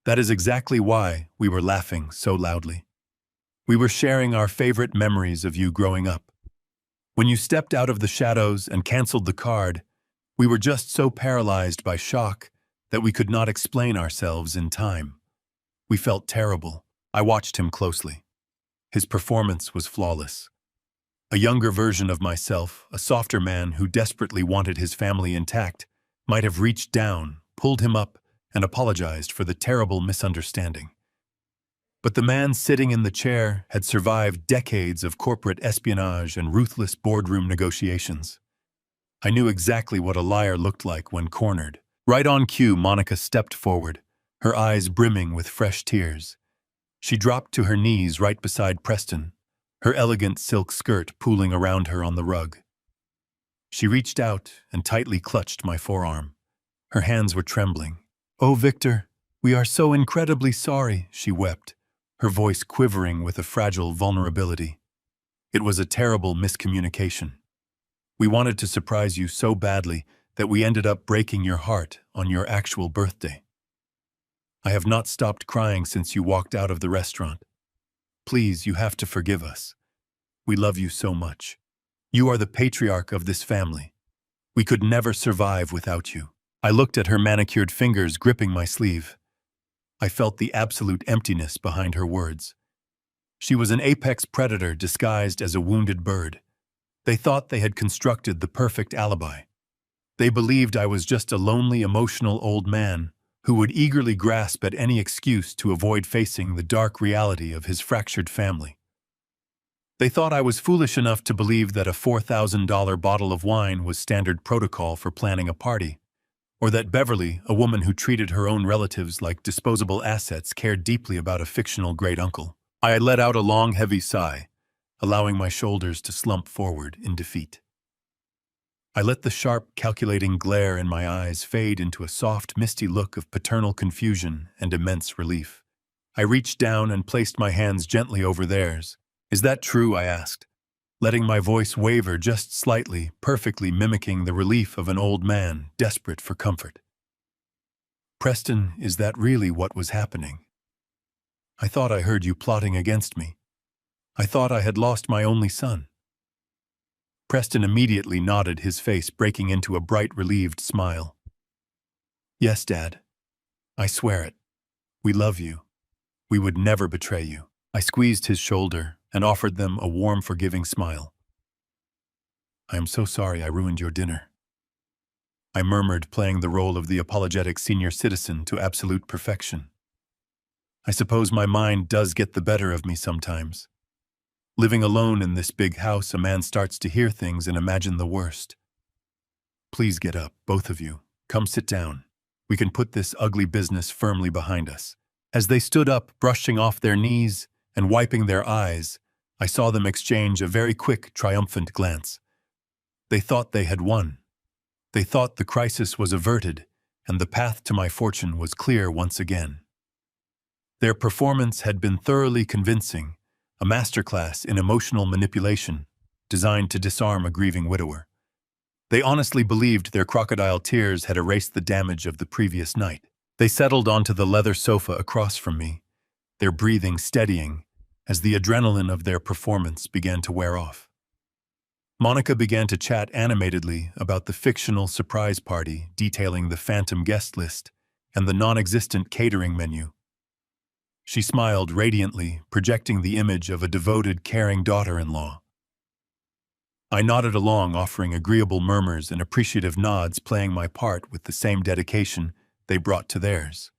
That is exactly why we were laughing so loudly. We were sharing our favorite memories of you growing up. When you stepped out of the shadows and canceled the card, we were just so paralyzed by shock that we could not explain ourselves in time. We felt terrible." I watched him closely. His performance was flawless. A younger version of myself, a softer man who desperately wanted his family intact, might have reached down, pulled him up, and apologized for the terrible misunderstanding. But the man sitting in the chair had survived decades of corporate espionage and ruthless boardroom negotiations. I knew exactly what a liar looked like when cornered. Right on cue, Monica stepped forward, her eyes brimming with fresh tears. She dropped to her knees right beside Preston, her elegant silk skirt pooling around her on the rug. She reached out and tightly clutched my forearm. Her hands were trembling. "Oh, Victor, we are so incredibly sorry," she wept, her voice quivering with a fragile vulnerability. "It was a terrible miscommunication. We wanted to surprise you so badly that we ended up breaking your heart on your actual birthday. I have not stopped crying since you walked out of the restaurant. Please, you have to forgive us. We love you so much. You are the patriarch of this family. We could never survive without you." I looked at her manicured fingers gripping my sleeve. I felt the absolute emptiness behind her words. She was an apex predator disguised as a wounded bird. They thought they had constructed the perfect alibi. They believed I was just a lonely, emotional old man who would eagerly grasp at any excuse to avoid facing the dark reality of his fractured family. They thought I was foolish enough to believe that a $4,000 bottle of wine was standard protocol for planning a party, or that Beverly, a woman who treated her own relatives like disposable assets, cared deeply about a fictional great-uncle. I let out a long, heavy sigh, allowing my shoulders to slump forward in defeat. I let the sharp, calculating glare in my eyes fade into a soft, misty look of paternal confusion and immense relief. I reached down and placed my hands gently over theirs. "Is that true?" I asked, letting my voice waver just slightly, perfectly mimicking the relief of an old man desperate for comfort. "Preston, is that really what was happening? I thought I heard you plotting against me. I thought I had lost my only son." Preston immediately nodded, his face breaking into a bright, relieved smile. Yes, Dad. I swear it. We love you. We would never betray you. I squeezed his shoulder and offered them a warm, forgiving smile. I am so sorry I ruined your dinner, I murmured, playing the role of the apologetic senior citizen to absolute perfection. I suppose my mind does get the better of me sometimes. Living alone in this big house, a man starts to hear things and imagine the worst. Please get up, both of you. Come sit down. We can put this ugly business firmly behind us. As they stood up, brushing off their knees and wiping their eyes, I saw them exchange a very quick, triumphant glance. They thought they had won. They thought the crisis was averted, and the path to my fortune was clear once again. Their performance had been thoroughly convincing, a masterclass in emotional manipulation designed to disarm a grieving widower. They honestly believed their crocodile tears had erased the damage of the previous night. They settled onto the leather sofa across from me, their breathing steadying as the adrenaline of their performance began to wear off. Monica began to chat animatedly about the fictional surprise party, detailing the phantom guest list and the non-existent catering menu. She smiled radiantly, projecting the image of a devoted, caring daughter-in-law. I nodded along, offering agreeable murmurs and appreciative nods, playing my part with the same dedication they brought to theirs.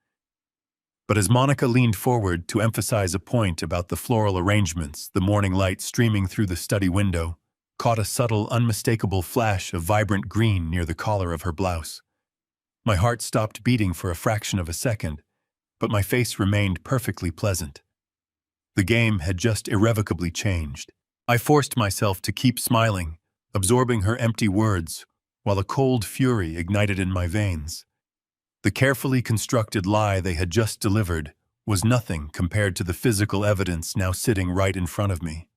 But as Monica leaned forward to emphasize a point about the floral arrangements, the morning light streaming through the study window caught a subtle, unmistakable flash of vibrant green near the collar of her blouse. My heart stopped beating for a fraction of a second, but my face remained perfectly pleasant. The game had just irrevocably changed. I forced myself to keep smiling, absorbing her empty words, while a cold fury ignited in my veins. The carefully constructed lie they had just delivered was nothing compared to the physical evidence now sitting right in front of me.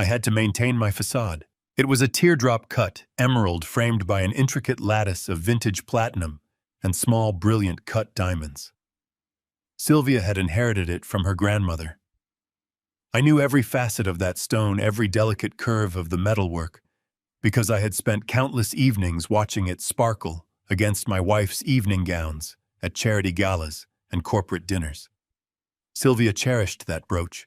I had to maintain my facade. It was a teardrop-cut emerald framed by an intricate lattice of vintage platinum and small, brilliant cut diamonds. Sylvia had inherited it from her grandmother. I knew every facet of that stone, every delicate curve of the metalwork, because I had spent countless evenings watching it sparkle against my wife's evening gowns at charity galas and corporate dinners. Sylvia cherished that brooch.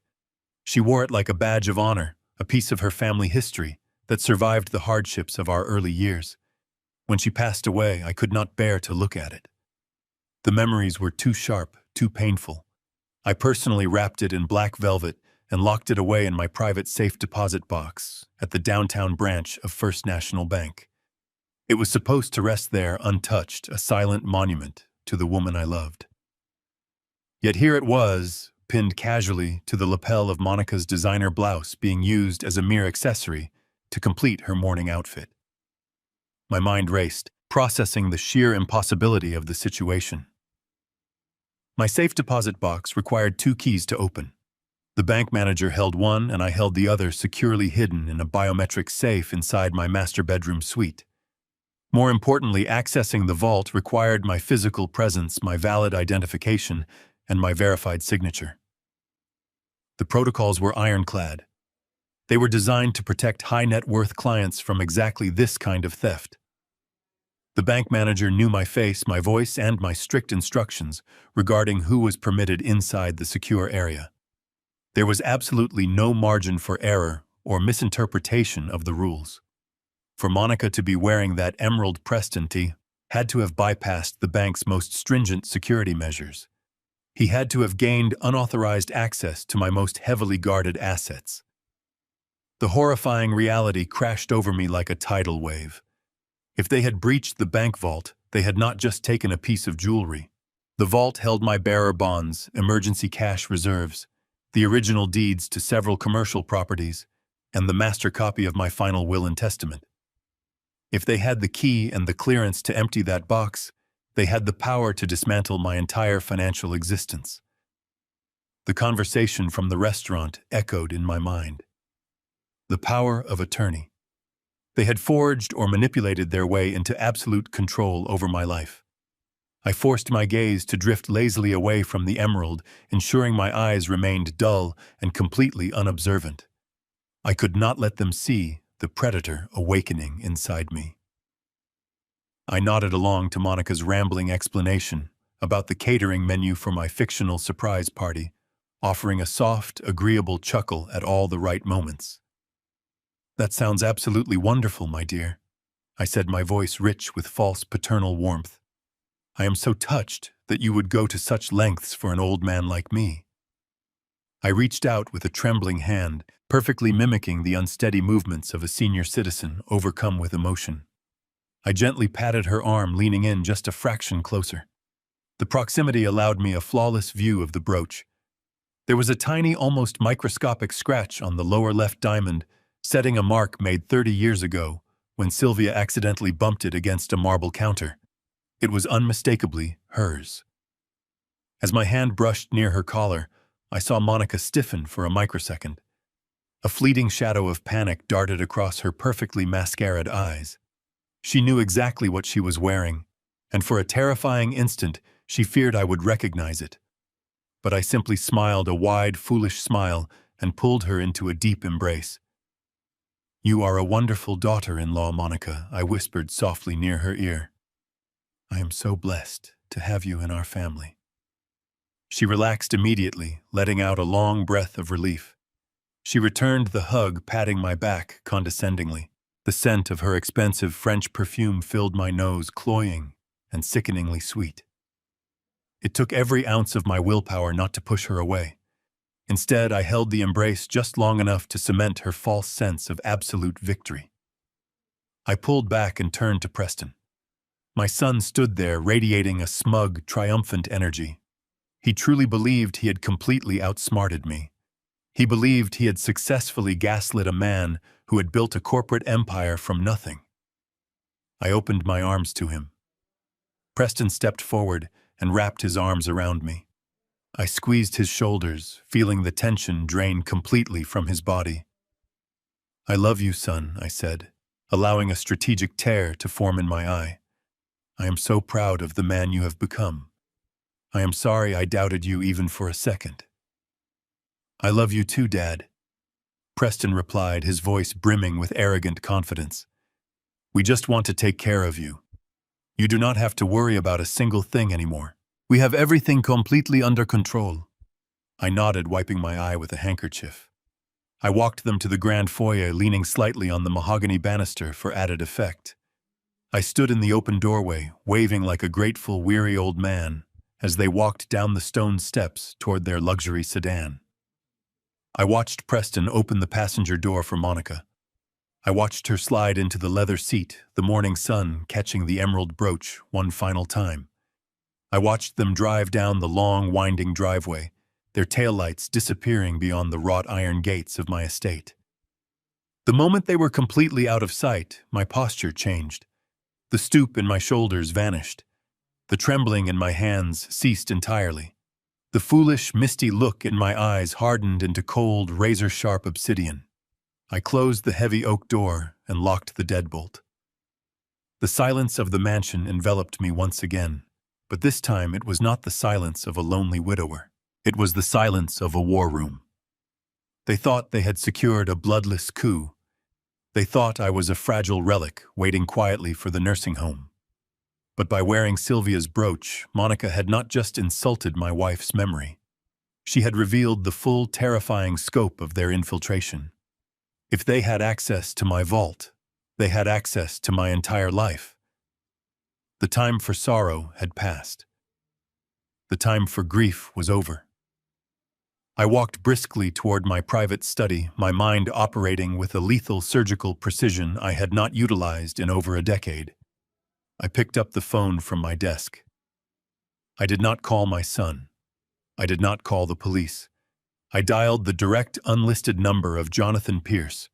She wore it like a badge of honor, a piece of her family history that survived the hardships of our early years. When she passed away, I could not bear to look at it. The memories were too sharp, too painful. I personally wrapped it in black velvet and locked it away in my private safe deposit box at the downtown branch of First National Bank. It was supposed to rest there untouched, a silent monument to the woman I loved. Yet here it was, pinned casually to the lapel of Monica's designer blouse, being used as a mere accessory to complete her morning outfit. My mind raced, processing the sheer impossibility of the situation. My safe deposit box required 2 keys to open. The bank manager held one and I held the other, securely hidden in a biometric safe inside my master bedroom suite. More importantly, accessing the vault required my physical presence, my valid identification, and my verified signature. The protocols were ironclad. They were designed to protect high-net-worth clients from exactly this kind of theft. The bank manager knew my face, my voice, and my strict instructions regarding who was permitted inside the secure area. There was absolutely no margin for error or misinterpretation of the rules. For Monica to be wearing that emerald Preston tee had to have bypassed the bank's most stringent security measures. He had to have gained unauthorized access to my most heavily guarded assets. The horrifying reality crashed over me like a tidal wave. If they had breached the bank vault, they had not just taken a piece of jewelry. The vault held my bearer bonds, emergency cash reserves, the original deeds to several commercial properties, and the master copy of my final will and testament. If they had the key and the clearance to empty that box, they had the power to dismantle my entire financial existence. The conversation from the restaurant echoed in my mind. The power of attorney. They had forged or manipulated their way into absolute control over my life. I forced my gaze to drift lazily away from the emerald, ensuring my eyes remained dull and completely unobservant. I could not let them see the predator awakening inside me. I nodded along to Monica's rambling explanation about the catering menu for my fictional surprise party, offering a soft, agreeable chuckle at all the right moments. "That sounds absolutely wonderful, my dear," I said, my voice rich with false paternal warmth. "I am so touched that you would go to such lengths for an old man like me." I reached out with a trembling hand, perfectly mimicking the unsteady movements of a senior citizen overcome with emotion. I gently patted her arm, leaning in just a fraction closer. The proximity allowed me a flawless view of the brooch. There was a tiny, almost microscopic scratch on the lower left diamond, setting a mark made 30 years ago when Sylvia accidentally bumped it against a marble counter. It was unmistakably hers. As my hand brushed near her collar, I saw Monica stiffen for a microsecond. A fleeting shadow of panic darted across her perfectly mascaraed eyes. She knew exactly what she was wearing, and for a terrifying instant, she feared I would recognize it. But I simply smiled a wide, foolish smile and pulled her into a deep embrace. "You are a wonderful daughter-in-law, Monica," I whispered softly near her ear. "I am so blessed to have you in our family." She relaxed immediately, letting out a long breath of relief. She returned the hug, patting my back condescendingly. The scent of her expensive French perfume filled my nose, cloying and sickeningly sweet. It took every ounce of my willpower not to push her away. Instead, I held the embrace just long enough to cement her false sense of absolute victory. I pulled back and turned to Preston. My son stood there, radiating a smug, triumphant energy. He truly believed he had completely outsmarted me. He believed he had successfully gaslit a man who had built a corporate empire from nothing. I opened my arms to him. Preston stepped forward and wrapped his arms around me. I squeezed his shoulders, feeling the tension drain completely from his body. "I love you, son," I said, allowing a strategic tear to form in my eye. "I am so proud of the man you have become. I am sorry I doubted you even for a second." "I love you too, Dad," Preston replied, his voice brimming with arrogant confidence. "We just want to take care of you. You do not have to worry about a single thing anymore. We have everything completely under control." I nodded, wiping my eye with a handkerchief. I walked them to the grand foyer, leaning slightly on the mahogany banister for added effect. I stood in the open doorway, waving like a grateful, weary old man, as they walked down the stone steps toward their luxury sedan. I watched Preston open the passenger door for Monica. I watched her slide into the leather seat, the morning sun catching the emerald brooch one final time. I watched them drive down the long, winding driveway, their taillights disappearing beyond the wrought iron gates of my estate. The moment they were completely out of sight, my posture changed. The stoop in my shoulders vanished. The trembling in my hands ceased entirely. The foolish, misty look in my eyes hardened into cold, razor-sharp obsidian. I closed the heavy oak door and locked the deadbolt. The silence of the mansion enveloped me once again, but this time it was not the silence of a lonely widower. It was the silence of a war room. They thought they had secured a bloodless coup. They thought I was a fragile relic waiting quietly for the nursing home. But by wearing Sylvia's brooch, Monica had not just insulted my wife's memory. She had revealed the full, terrifying scope of their infiltration. If they had access to my vault, they had access to my entire life. The time for sorrow had passed. The time for grief was over. I walked briskly toward my private study, my mind operating with a lethal surgical precision I had not utilized in over a decade. I picked up the phone from my desk. I did not call my son. I did not call the police. I dialed the direct, unlisted number of Jonathan Pierce.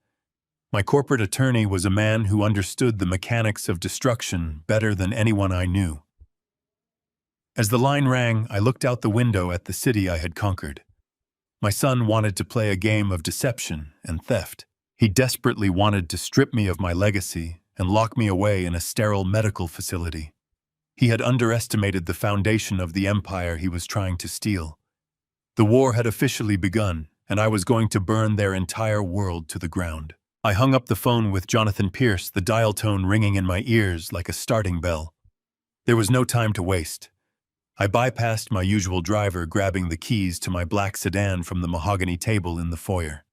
My corporate attorney was a man who understood the mechanics of destruction better than anyone I knew. As the line rang, I looked out the window at the city I had conquered. My son wanted to play a game of deception and theft. He desperately wanted to strip me of my legacy and lock me away in a sterile medical facility. He had underestimated the foundation of the empire he was trying to steal. The war had officially begun, and I was going to burn their entire world to the ground. I hung up the phone with Jonathan Pierce, the dial tone ringing in my ears like a starting bell. There was no time to waste. I bypassed my usual driver, grabbing the keys to my black sedan from the mahogany table in the foyer.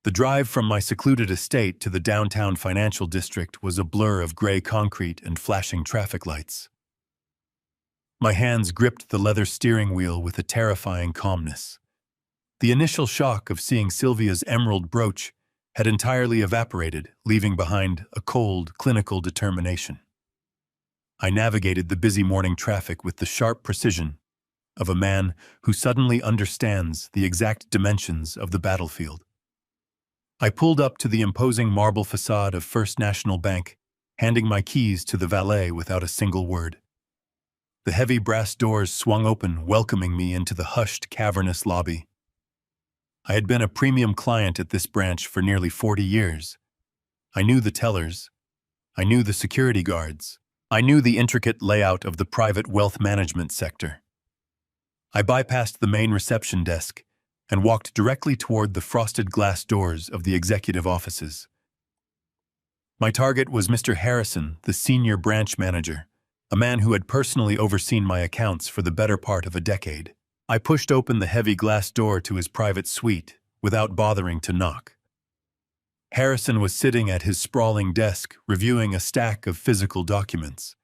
The drive from my secluded estate to the downtown financial district was a blur of gray concrete and flashing traffic lights. My hands gripped the leather steering wheel with a terrifying calmness. The initial shock of seeing Sylvia's emerald brooch had entirely evaporated, leaving behind a cold, clinical determination. I navigated the busy morning traffic with the sharp precision of a man who suddenly understands the exact dimensions of the battlefield. I pulled up to the imposing marble facade of First National Bank, handing my keys to the valet without a single word. The heavy brass doors swung open, welcoming me into the hushed, cavernous lobby. I had been a premium client at this branch for nearly 40 years. I knew the tellers. I knew the security guards. I knew the intricate layout of the private wealth management sector. I bypassed the main reception desk and walked directly toward the frosted glass doors of the executive offices. My target was Mr. Harrison, the senior branch manager, a man who had personally overseen my accounts for the better part of a decade. I pushed open the heavy glass door to his private suite without bothering to knock. Harrison was sitting at his sprawling desk, reviewing a stack of physical documents.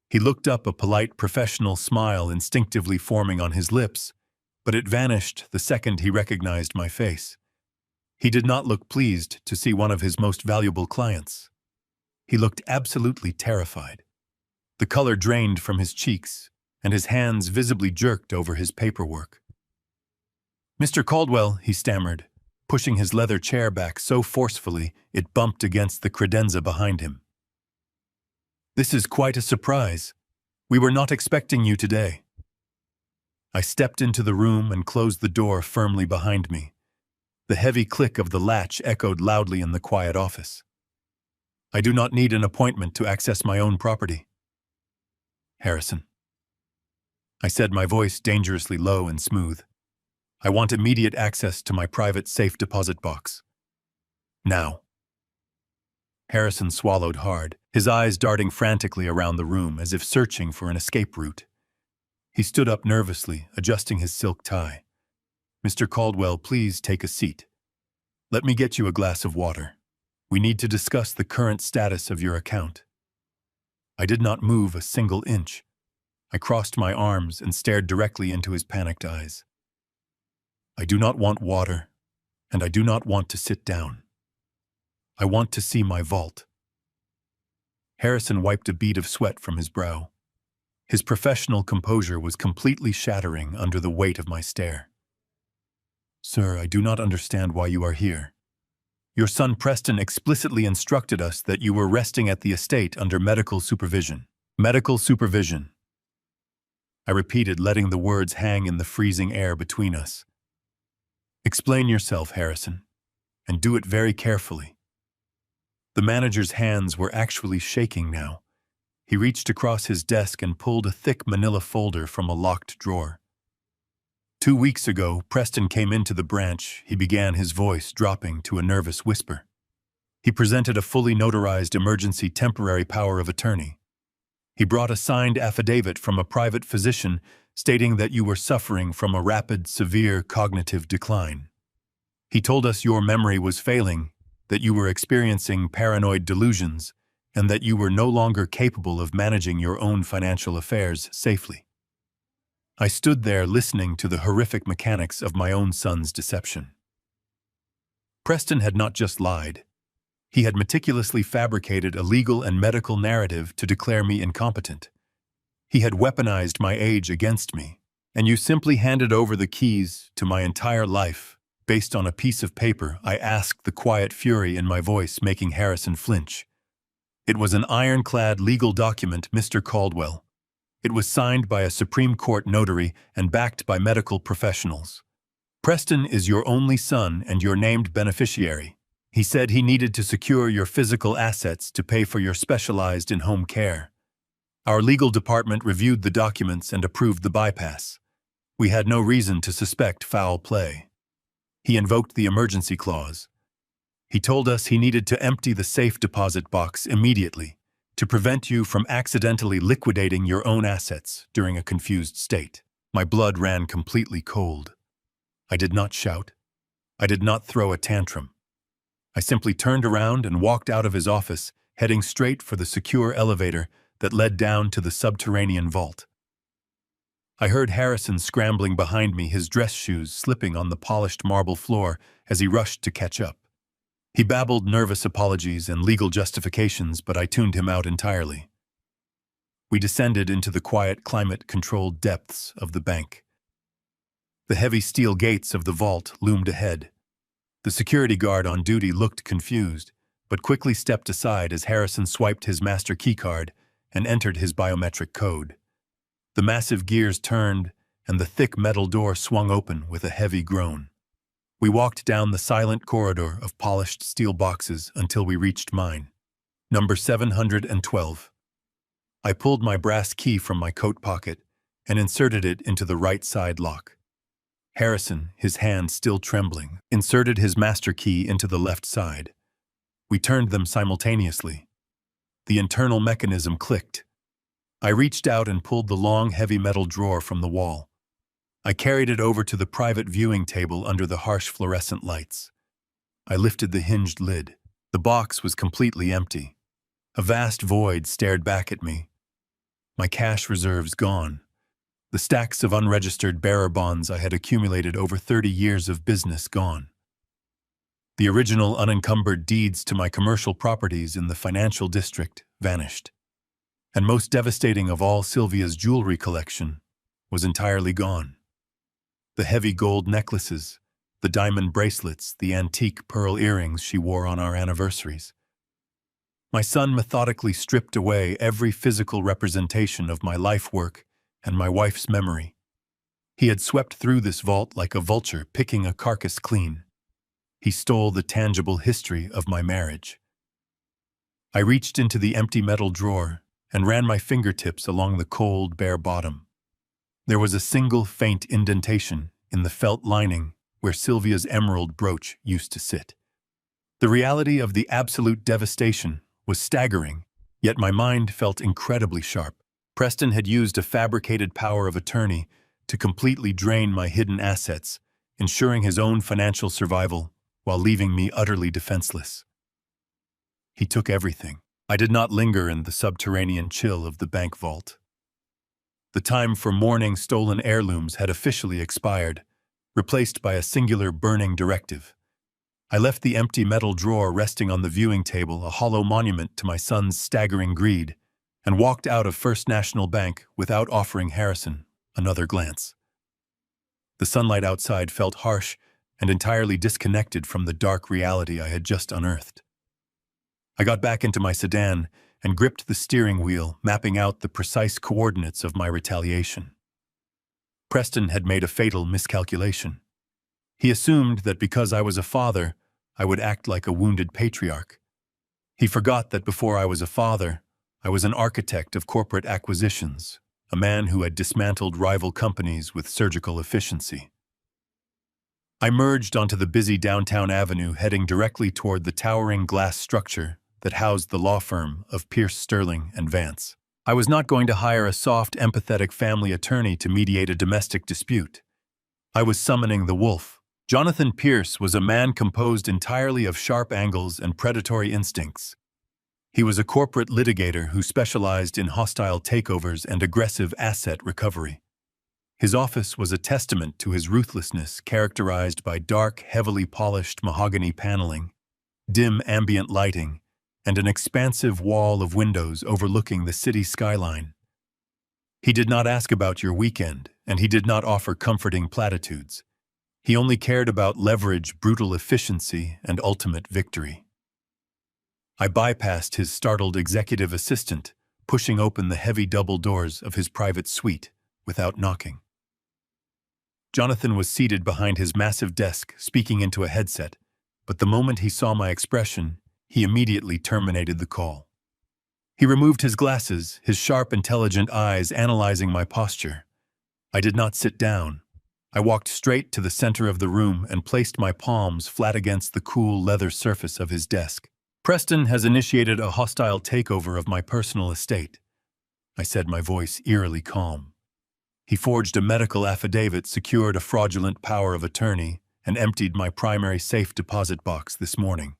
He looked up, a polite professional smile instinctively forming on his lips, but it vanished the second he recognized my face. He did not look pleased to see one of his most valuable clients. He looked absolutely terrified. The color drained from his cheeks, and his hands visibly jerked over his paperwork. "Mr. Caldwell," he stammered, pushing his leather chair back so forcefully it bumped against the credenza behind him. "This is quite a surprise. We were not expecting you today." I stepped into the room and closed the door firmly behind me. The heavy click of the latch echoed loudly in the quiet office. "I do not need an appointment to access my own property." "Harrison," I said, my voice dangerously low and smooth. "I want immediate access to my private safe deposit box. Now." Harrison swallowed hard, his eyes darting frantically around the room as if searching for an escape route. He stood up nervously, adjusting his silk tie. "Mr. Caldwell, please take a seat. Let me get you a glass of water. We need to discuss the current status of your account." I did not move a single inch. I crossed my arms and stared directly into his panicked eyes. "I do not want water, and I do not want to sit down. I want to see my vault." Harrison wiped a bead of sweat from his brow. His professional composure was completely shattering under the weight of my stare. "Sir, I do not understand why you are here. Your son Preston explicitly instructed us that you were resting at the estate under medical supervision." "Medical supervision," I repeated, letting the words hang in the freezing air between us. "Explain yourself, Harrison, and do it very carefully." The manager's hands were actually shaking now. He reached across his desk and pulled a thick manila folder from a locked drawer. 2 weeks ago, Preston came into the branch, he began, his voice dropping to a nervous whisper. He presented a fully notarized emergency temporary power of attorney. He brought a signed affidavit from a private physician stating that you were suffering from a rapid, severe cognitive decline. He told us your memory was failing, that you were experiencing paranoid delusions, and that you were no longer capable of managing your own financial affairs safely. I stood there listening to the horrific mechanics of my own son's deception. Preston had not just lied. He had meticulously fabricated a legal and medical narrative to declare me incompetent. He had weaponized my age against me, and you simply handed over the keys to my entire life based on a piece of paper, I asked, the quiet fury in my voice making Harrison flinch. It was an ironclad legal document, Mr. Caldwell. It was signed by a Supreme Court notary and backed by medical professionals. Preston is your only son and your named beneficiary. He said he needed to secure your physical assets to pay for your specialized in-home care. Our legal department reviewed the documents and approved the bypass. We had no reason to suspect foul play. He invoked the emergency clause. He told us he needed to empty the safe deposit box immediately to prevent you from accidentally liquidating your own assets during a confused state. My blood ran completely cold. I did not shout. I did not throw a tantrum. I simply turned around and walked out of his office, heading straight for the secure elevator that led down to the subterranean vault. I heard Harrison scrambling behind me, his dress shoes slipping on the polished marble floor as he rushed to catch up. He babbled nervous apologies and legal justifications, but I tuned him out entirely. We descended into the quiet, climate-controlled depths of the bank. The heavy steel gates of the vault loomed ahead. The security guard on duty looked confused, but quickly stepped aside as Harrison swiped his master keycard and entered his biometric code. The massive gears turned, and the thick metal door swung open with a heavy groan. We walked down the silent corridor of polished steel boxes until we reached mine. Number 712. I pulled my brass key from my coat pocket and inserted it into the right side lock. Harrison, his hand still trembling, inserted his master key into the left side. We turned them simultaneously. The internal mechanism clicked. I reached out and pulled the long, heavy metal drawer from the wall. I carried it over to the private viewing table under the harsh fluorescent lights. I lifted the hinged lid. The box was completely empty. A vast void stared back at me. My cash reserves gone. The stacks of unregistered bearer bonds I had accumulated over 30 years of business gone. The original unencumbered deeds to my commercial properties in the financial district vanished. And most devastating of all, Sylvia's jewelry collection was entirely gone. The heavy gold necklaces, the diamond bracelets, the antique pearl earrings she wore on our anniversaries. My son methodically stripped away every physical representation of my life work and my wife's memory. He had swept through this vault like a vulture picking a carcass clean. He stole the tangible history of my marriage. I reached into the empty metal drawer and ran my fingertips along the cold, bare bottom. There was a single faint indentation in the felt lining where Sylvia's emerald brooch used to sit. The reality of the absolute devastation was staggering, yet my mind felt incredibly sharp. Preston had used a fabricated power of attorney to completely drain my hidden assets, ensuring his own financial survival while leaving me utterly defenseless. He took everything. I did not linger in the subterranean chill of the bank vault. The time for mourning stolen heirlooms had officially expired, replaced by a singular burning directive. I left the empty metal drawer resting on the viewing table, a hollow monument to my son's staggering greed, and walked out of First National Bank without offering Harrison another glance. The sunlight outside felt harsh and entirely disconnected from the dark reality I had just unearthed. I got back into my sedan and gripped the steering wheel, mapping out the precise coordinates of my retaliation. Preston had made a fatal miscalculation. He assumed that because I was a father, I would act like a wounded patriarch. He forgot that before I was a father, I was an architect of corporate acquisitions, a man who had dismantled rival companies with surgical efficiency. I merged onto the busy downtown avenue, heading directly toward the towering glass structure that housed the law firm of Pierce, Sterling and Vance. I was not going to hire a soft, empathetic family attorney to mediate a domestic dispute. I was summoning the wolf. Jonathan Pierce was a man composed entirely of sharp angles and predatory instincts. He was a corporate litigator who specialized in hostile takeovers and aggressive asset recovery. His office was a testament to his ruthlessness, characterized by dark, heavily polished mahogany paneling, dim ambient lighting, and an expansive wall of windows overlooking the city skyline. He did not ask about your weekend, and he did not offer comforting platitudes. He only cared about leverage, brutal efficiency, and ultimate victory. I bypassed his startled executive assistant, pushing open the heavy double doors of his private suite without knocking. Jonathan was seated behind his massive desk, speaking into a headset, but the moment he saw my expression, he immediately terminated the call. He removed his glasses, his sharp, intelligent eyes analyzing my posture. I did not sit down. I walked straight to the center of the room and placed my palms flat against the cool leather surface of his desk. Preston has initiated a hostile takeover of my personal estate, I said, my voice eerily calm. He forged a medical affidavit, secured a fraudulent power of attorney, and emptied my primary safe deposit box this morning.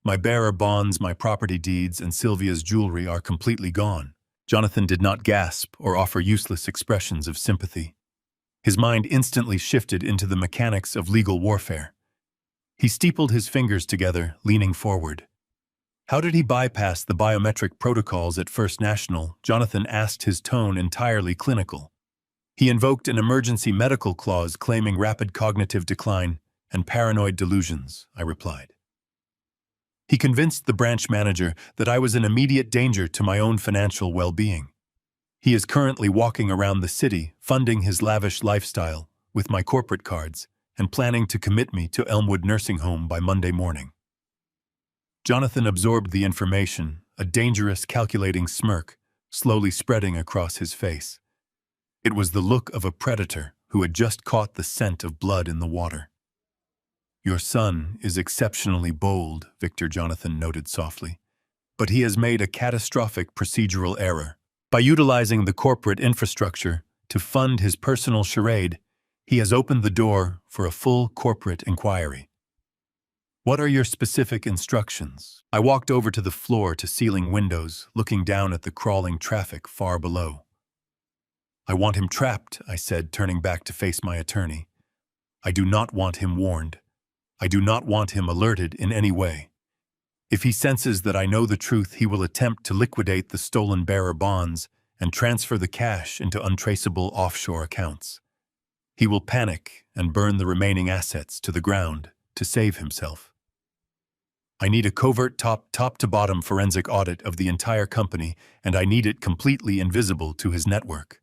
My bearer bonds, my property deeds, and Sylvia's jewelry are completely gone. Jonathan did not gasp or offer useless expressions of sympathy. His mind instantly shifted into the mechanics of legal warfare. He steepled his fingers together, leaning forward. How did he bypass the biometric protocols at First National? Jonathan asked, his tone entirely clinical. He invoked an emergency medical clause claiming rapid cognitive decline and paranoid delusions, I replied. He convinced the branch manager that I was in immediate danger to my own financial well-being. He is currently walking around the city, funding his lavish lifestyle with my corporate cards and planning to commit me to Elmwood Nursing Home by Monday morning. Jonathan absorbed the information, a dangerous, calculating smirk slowly spreading across his face. It was the look of a predator who had just caught the scent of blood in the water. Your son is exceptionally bold, Victor, Jonathan noted softly, but he has made a catastrophic procedural error. By utilizing the corporate infrastructure to fund his personal charade, he has opened the door for a full corporate inquiry. What are your specific instructions? I walked over to the floor-to-ceiling windows, looking down at the crawling traffic far below. I want him trapped, I said, turning back to face my attorney. I do not want him warned. I do not want him alerted in any way. If he senses that I know the truth, he will attempt to liquidate the stolen bearer bonds and transfer the cash into untraceable offshore accounts. He will panic and burn the remaining assets to the ground to save himself. I need a covert top-to-bottom forensic audit of the entire company, and I need it completely invisible to his network.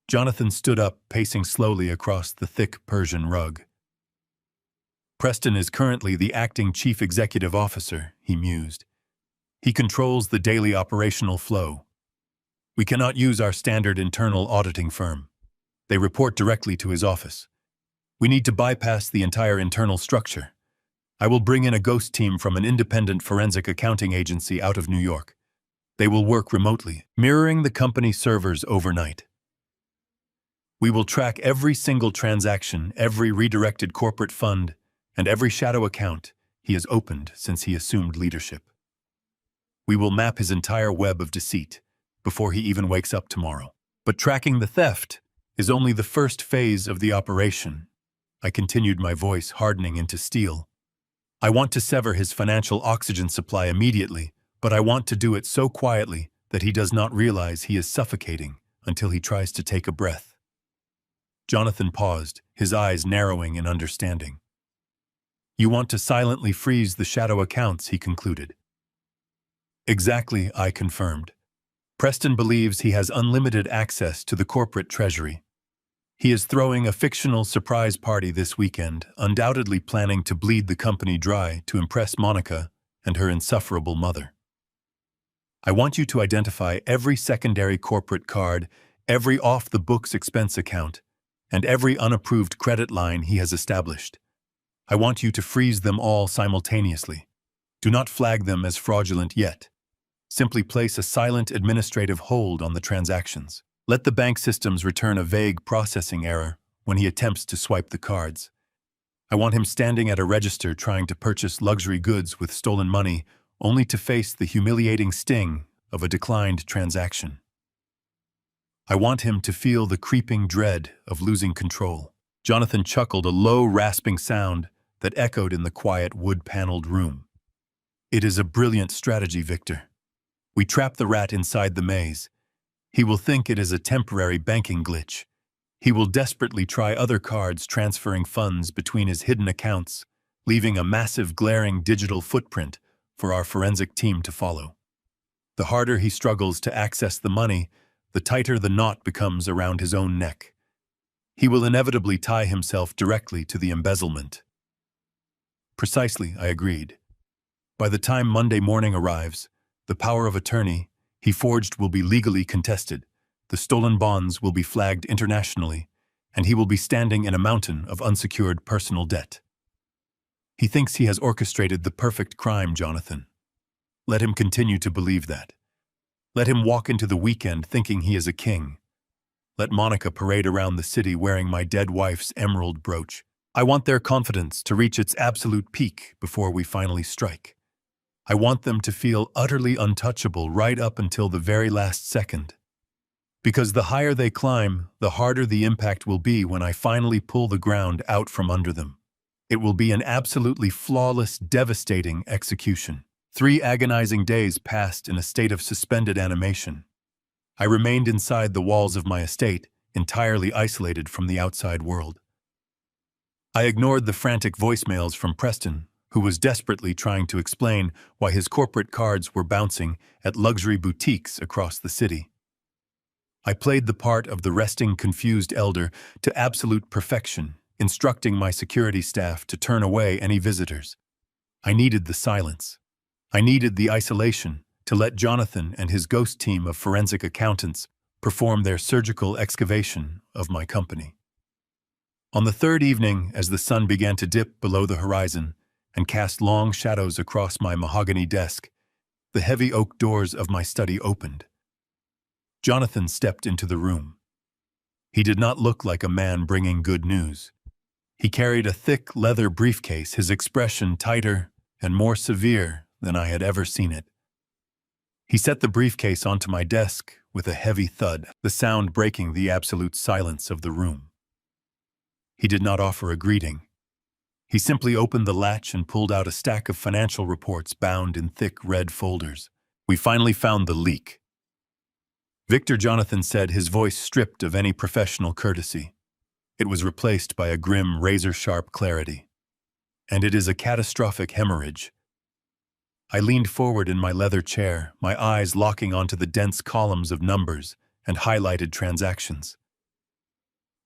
Jonathan stood up, pacing slowly across the thick Persian rug. Preston is currently the acting chief executive officer, he mused. He controls the daily operational flow. We cannot use our standard internal auditing firm. They report directly to his office. We need to bypass the entire internal structure. I will bring in a ghost team from an independent forensic accounting agency out of New York. They will work remotely, mirroring the company servers overnight. We will track every single transaction, every redirected corporate fund, and every shadow account he has opened since he assumed leadership. We will map his entire web of deceit before he even wakes up tomorrow. But tracking the theft is only the first phase of the operation. I continued, my voice hardening into steel. I want to sever his financial oxygen supply immediately, but I want to do it so quietly that he does not realize he is suffocating until he tries to take a breath. Jonathan paused, his eyes narrowing in understanding. You want to silently freeze the shadow accounts, he concluded. Exactly, I confirmed. Preston believes he has unlimited access to the corporate treasury. He is throwing a fictional surprise party this weekend, undoubtedly planning to bleed the company dry to impress Monica and her insufferable mother. I want you to identify every secondary corporate card, every off-the-books expense account, and every unapproved credit line he has established. I want you to freeze them all simultaneously. Do not flag them as fraudulent yet. Simply place a silent administrative hold on the transactions. Let the bank systems return a vague processing error when he attempts to swipe the cards. I want him standing at a register trying to purchase luxury goods with stolen money, only to face the humiliating sting of a declined transaction. I want him to feel the creeping dread of losing control. Jonathan chuckled, a low, rasping sound that echoed in the quiet, wood-paneled room. It is a brilliant strategy, Victor. We trap the rat inside the maze. He will think it is a temporary banking glitch. He will desperately try other cards, transferring funds between his hidden accounts, leaving a massive, glaring digital footprint for our forensic team to follow. The harder he struggles to access the money, the tighter the knot becomes around his own neck. He will inevitably tie himself directly to the embezzlement. Precisely, I agreed. By the time Monday morning arrives, the power of attorney he forged will be legally contested. The stolen bonds will be flagged internationally, and he will be standing in a mountain of unsecured personal debt. He thinks he has orchestrated the perfect crime, Jonathan. Let him continue to believe that. Let him walk into the weekend thinking he is a king. Let Monica parade around the city wearing my dead wife's emerald brooch. I want their confidence to reach its absolute peak before we finally strike. I want them to feel utterly untouchable right up until the very last second. Because the higher they climb, the harder the impact will be when I finally pull the ground out from under them. It will be an absolutely flawless, devastating execution. 3 agonizing days passed in a state of suspended animation. I remained inside the walls of my estate, entirely isolated from the outside world. I ignored the frantic voicemails from Preston, who was desperately trying to explain why his corporate cards were bouncing at luxury boutiques across the city. I played the part of the resting, confused elder to absolute perfection, instructing my security staff to turn away any visitors. I needed the silence. I needed the isolation to let Jonathan and his ghost team of forensic accountants perform their surgical excavation of my company. On the 3rd evening, as the sun began to dip below the horizon and cast long shadows across my mahogany desk, the heavy oak doors of my study opened. Jonathan stepped into the room. He did not look like a man bringing good news. He carried a thick leather briefcase, his expression tighter and more severe than I had ever seen it. He set the briefcase onto my desk with a heavy thud, the sound breaking the absolute silence of the room. He did not offer a greeting. He simply opened the latch and pulled out a stack of financial reports bound in thick red folders. We finally found the leak. Victor, Jonathan said, his voice stripped of any professional courtesy. It was replaced by a grim, razor-sharp clarity. And it is a catastrophic hemorrhage. I leaned forward in my leather chair, my eyes locking onto the dense columns of numbers and highlighted transactions.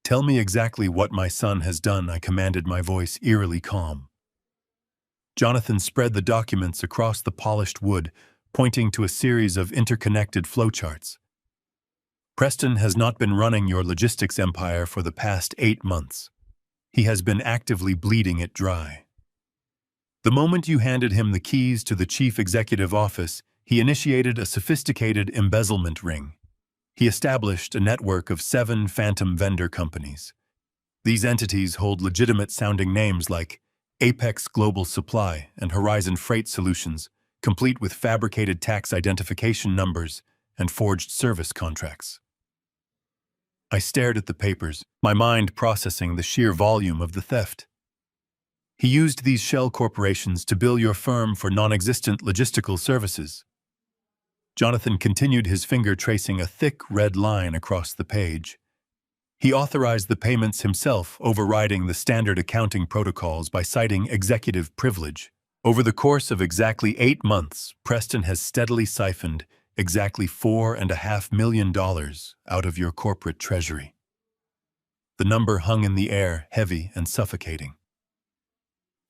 Tell me exactly what my son has done, I commanded, my voice eerily calm. Jonathan spread the documents across the polished wood, pointing to a series of interconnected flowcharts. Preston has not been running your logistics empire for the past 8 months. He has been actively bleeding it dry. The moment you handed him the keys to the chief executive office, he initiated a sophisticated embezzlement ring. He established a network of 7 phantom vendor companies. These entities hold legitimate-sounding names like Apex Global Supply and Horizon Freight Solutions, complete with fabricated tax identification numbers and forged service contracts. I stared at the papers, my mind processing the sheer volume of the theft. He used these shell corporations to bill your firm for non-existent logistical services. Jonathan continued, his finger tracing a thick red line across the page. He authorized the payments himself, overriding the standard accounting protocols by citing executive privilege. Over the course of exactly 8 months, Preston has steadily siphoned exactly $4.5 million out of your corporate treasury. The number hung in the air, heavy and suffocating.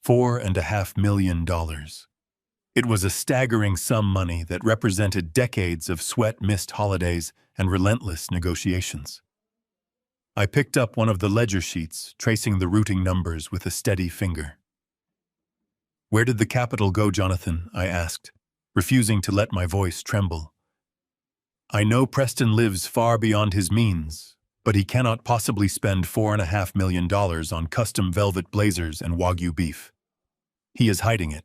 $4.5 million. It was a staggering sum money that represented decades of sweat-missed holidays and relentless negotiations. I picked up one of the ledger sheets, tracing the routing numbers with a steady finger. Where did the capital go, Jonathan? I asked, refusing to let my voice tremble. I know Preston lives far beyond his means, but he cannot possibly spend $4.5 million on custom velvet blazers and Wagyu beef. He is hiding it.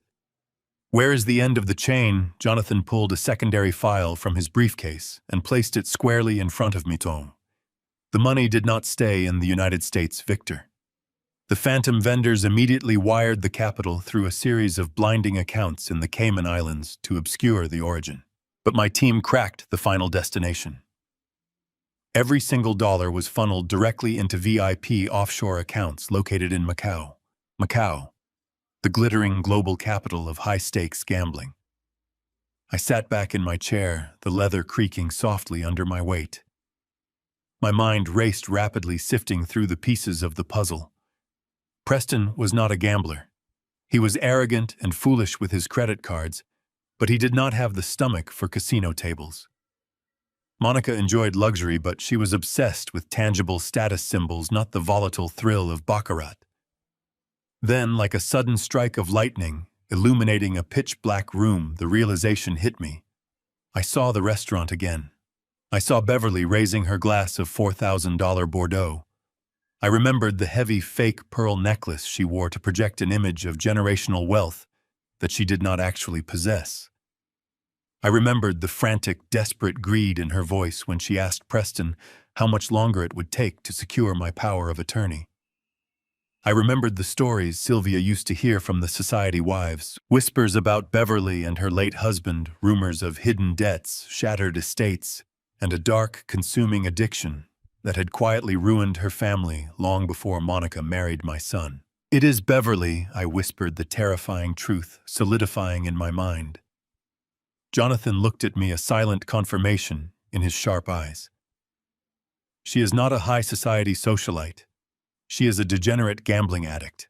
Where is the end of the chain? Jonathan pulled a secondary file from his briefcase and placed it squarely in front of me. The money did not stay in the United States, Victor. The phantom vendors immediately wired the capital through a series of blinding accounts in the Cayman Islands to obscure the origin. But my team cracked the final destination. Every single dollar was funneled directly into VIP offshore accounts located in Macau. Macau, the glittering global capital of high-stakes gambling. I sat back in my chair, the leather creaking softly under my weight. My mind raced rapidly, sifting through the pieces of the puzzle. Preston was not a gambler. He was arrogant and foolish with his credit cards, but he did not have the stomach for casino tables. Monica enjoyed luxury, but she was obsessed with tangible status symbols, not the volatile thrill of baccarat. Then, like a sudden strike of lightning, illuminating a pitch-black room, the realization hit me. I saw the restaurant again. I saw Beverly raising her glass of $4,000 Bordeaux. I remembered the heavy fake pearl necklace she wore to project an image of generational wealth that she did not actually possess. I remembered the frantic, desperate greed in her voice when she asked Preston how much longer it would take to secure my power of attorney. I remembered the stories Sylvia used to hear from the society wives, whispers about Beverly and her late husband, rumors of hidden debts, shattered estates, and a dark, consuming addiction that had quietly ruined her family long before Monica married my son. "It is Beverly," I whispered, the terrifying truth solidifying in my mind. Jonathan looked at me, a silent confirmation in his sharp eyes. "She is not a high society socialite. She is a degenerate gambling addict."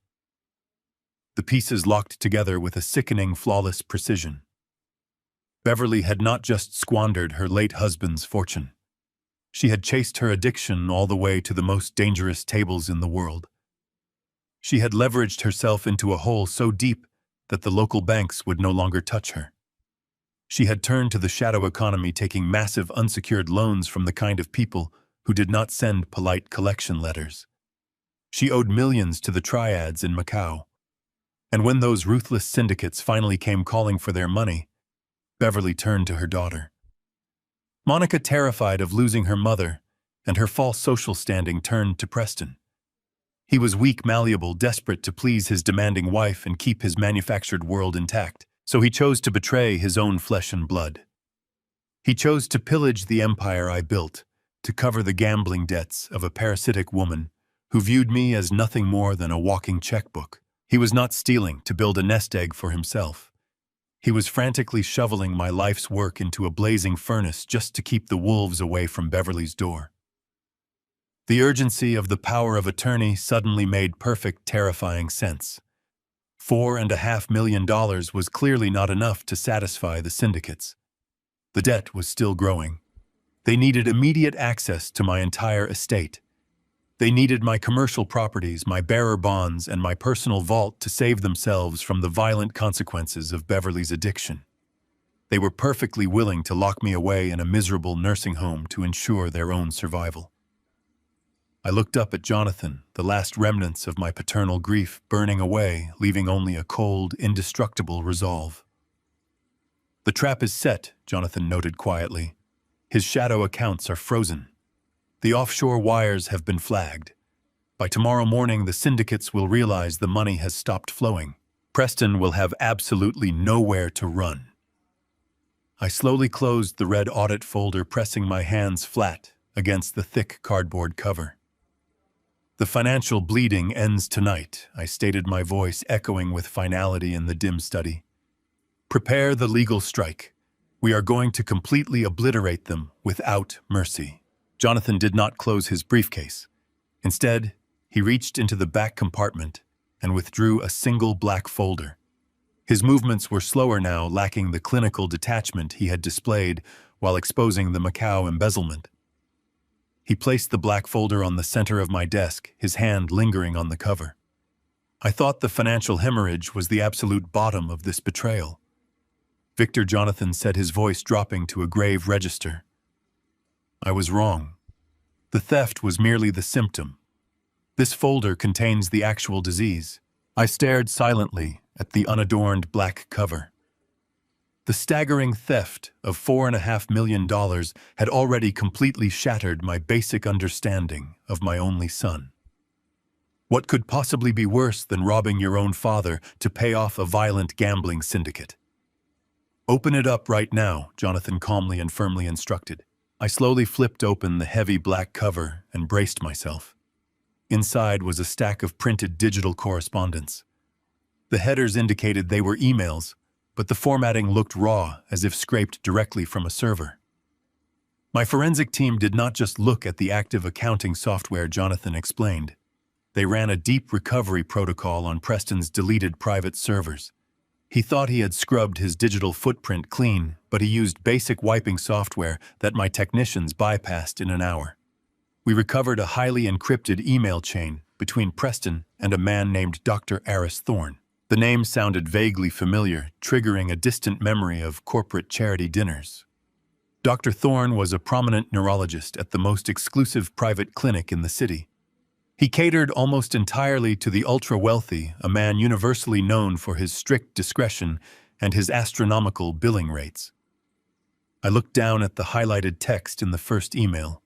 The pieces locked together with a sickening, flawless precision. Beverly had not just squandered her late husband's fortune. She had chased her addiction all the way to the most dangerous tables in the world. She had leveraged herself into a hole so deep that the local banks would no longer touch her. She had turned to the shadow economy, taking massive unsecured loans from the kind of people who did not send polite collection letters. She owed millions to the triads in Macau. And when those ruthless syndicates finally came calling for their money, Beverly turned to her daughter. Monica, terrified of losing her mother and her false social standing, turned to Preston. He was weak, malleable, desperate to please his demanding wife and keep his manufactured world intact. So he chose to betray his own flesh and blood. He chose to pillage the empire I built, to cover the gambling debts of a parasitic woman who viewed me as nothing more than a walking checkbook. He was not stealing to build a nest egg for himself. He was frantically shoveling my life's work into a blazing furnace just to keep the wolves away from Beverly's door. The urgency of the power of attorney suddenly made perfect, terrifying sense. $4.5 million was clearly not enough to satisfy the syndicates. The debt was still growing. They needed immediate access to my entire estate. They needed my commercial properties, my bearer bonds, and my personal vault to save themselves from the violent consequences of Beverly's addiction. They were perfectly willing to lock me away in a miserable nursing home to ensure their own survival. I looked up at Jonathan, the last remnants of my paternal grief burning away, leaving only a cold, indestructible resolve. "The trap is set," Jonathan noted quietly. "His shadow accounts are frozen. The offshore wires have been flagged. By tomorrow morning, the syndicates will realize the money has stopped flowing. Preston will have absolutely nowhere to run." I slowly closed the red audit folder, pressing my hands flat against the thick cardboard cover. "The financial bleeding ends tonight," I stated, my voice echoing with finality in the dim study. "Prepare the legal strike. We are going to completely obliterate them without mercy." Jonathan did not close his briefcase. Instead, he reached into the back compartment and withdrew a single black folder. His movements were slower now, lacking the clinical detachment he had displayed while exposing the Macau embezzlement. He placed the black folder on the center of my desk, his hand lingering on the cover. I thought the financial hemorrhage was the absolute bottom of this betrayal. "Victor," Jonathan said, his voice dropping to a grave register. "I was wrong. The theft was merely the symptom. This folder contains the actual disease." I stared silently at the unadorned black cover. The staggering theft of $4.5 million had already completely shattered my basic understanding of my only son. What could possibly be worse than robbing your own father to pay off a violent gambling syndicate? "Open it up right now," Jonathan calmly and firmly instructed. I slowly flipped open the heavy black cover and braced myself. Inside was a stack of printed digital correspondence. The headers indicated they were emails, but the formatting looked raw, as if scraped directly from a server. My forensic team did not just look at the active accounting software, Jonathan explained. They ran a deep recovery protocol on Preston's deleted private servers. He thought he had scrubbed his digital footprint clean, but he used basic wiping software that my technicians bypassed in an hour. We recovered a highly encrypted email chain between Preston and a man named Dr. Aris Thorne. The name sounded vaguely familiar, triggering a distant memory of corporate charity dinners. Dr. Thorne was a prominent neurologist at the most exclusive private clinic in the city. He catered almost entirely to the ultra-wealthy, a man universally known for his strict discretion and his astronomical billing rates. I looked down at the highlighted text in the first email.